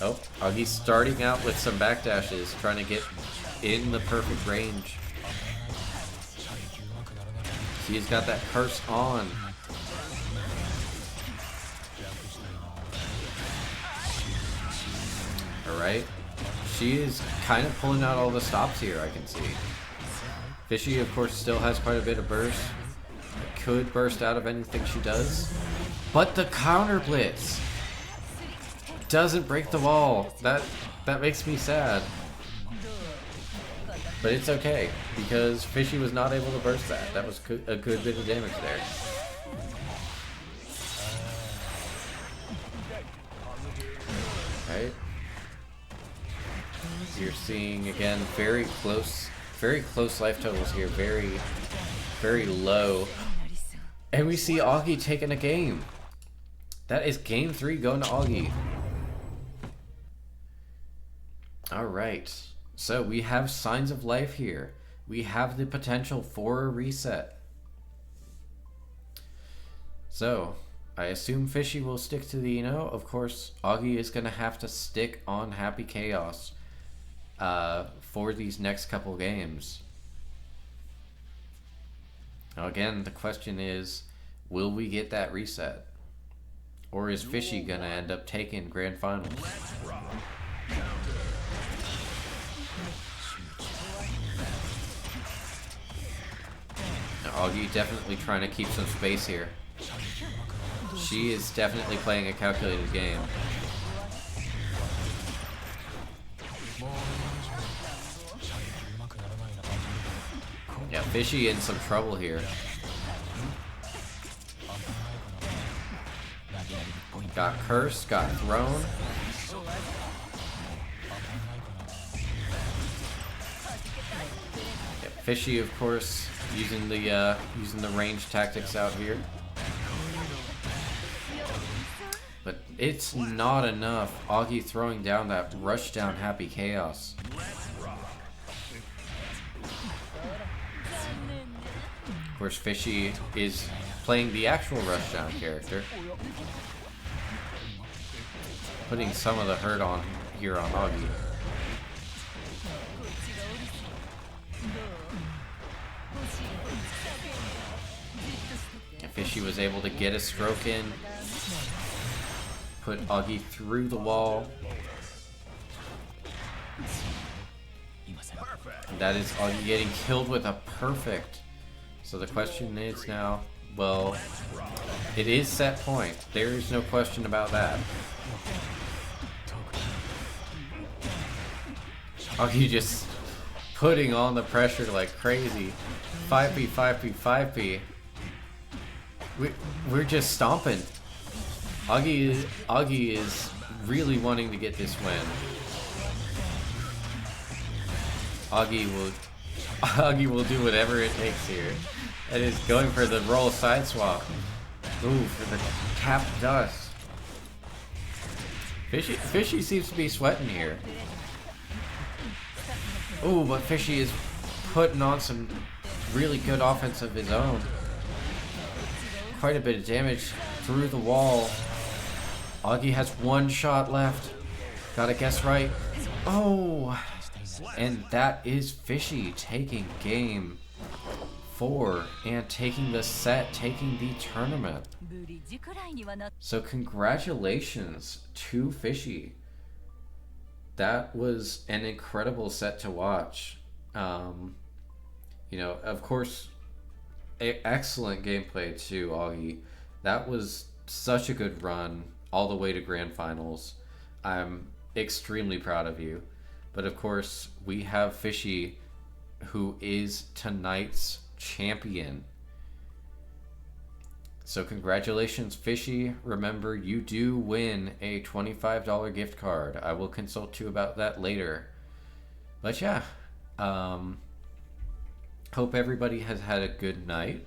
Oh, Augie's starting out with some backdashes, trying to get in the perfect range. She's got that curse on. Alright. She is kind of pulling out all the stops here, I can see. Fishy, of course, still has quite a bit of burst. Could burst out of anything she does. But the counter blitz doesn't break the wall. That makes me sad. But it's okay, because Fishy was not able to burst that. That was a good bit of damage there. Right. You're seeing, again, very close life totals here. Very, very low. And we see Augie taking a game. That is game 3 going to Augie. Alright. So we have signs of life here. We have the potential for a reset. So, I assume Fishy will stick to the Eno. Of course, Augie is going to have to stick on Happy Chaos for these next couple games. Now again, the question is, will we get that reset? Or is Fishy going to end up taking Grand Finals? Now, Augie definitely trying to keep some space here. She is definitely playing a calculated game. Yeah, Fishy in some trouble here. Got cursed, got thrown. Yeah, Fishy, of course, using the range tactics out here. But it's not enough. Augie throwing down that rush down Happy Chaos. Of course, Fishy is playing the actual rushdown character, putting some of the hurt on here on Augie. And Fishy was able to get a stroke in, put Augie through the wall. that is Augie getting killed with a perfect. So the question is now, well, it is set point. There is no question about that. Augie just putting on the pressure like crazy. 5p, 5p, 5p. We're just stomping. Augie is really wanting to get this win. Augie will do whatever it takes here. And is going for the roll side swap. Ooh, for the cap dust. Fishy seems to be sweating here. Ooh, but Fishy is putting on some really good offense of his own. Quite a bit of damage through the wall. Augie has one shot left. Gotta guess right. Oh! And that is Fishy taking game 4 and taking the set, taking the tournament. So congratulations to Fishy. That was an incredible set to watch. You know, of course, excellent gameplay too, Augie. That was such a good run all the way to grand finals. I'm extremely proud of you. But of course, we have Fishy, who is tonight's champion. So congratulations, Fishy. Remember, you do win a $25 gift card. I will consult you about that later. But yeah, hope everybody has had a good night.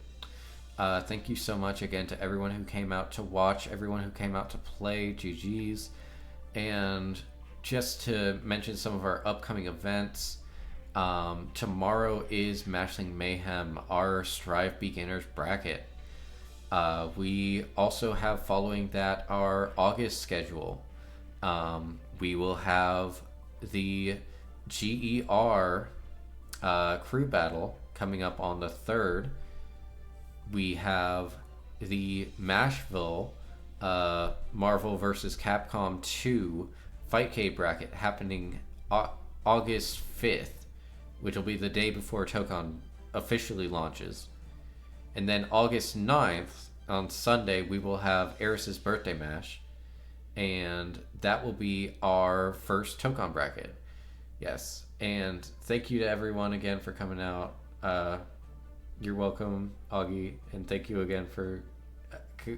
Thank you so much again to everyone who came out to watch, everyone who came out to play. GG's. And just to mention some of our upcoming events, tomorrow is Mashling Mayhem, our Strive Beginners bracket. We also have, following that, our August schedule. We will have the GER crew battle coming up on the 3rd. We have the Mashville Marvel vs. Capcom 2 Fightcade bracket happening August 5th, which will be the day before Tokon officially launches. And then August 9th, on Sunday, we will have Eris's birthday mash. And that will be our first Tokon bracket. Yes. And thank you to everyone again for coming out. You're welcome, Augie. And thank you again for...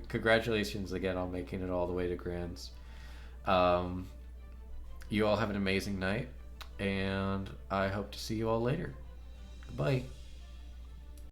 congratulations again on making it all the way to Grands. You all have an amazing night. And I hope to see you all later. Goodbye.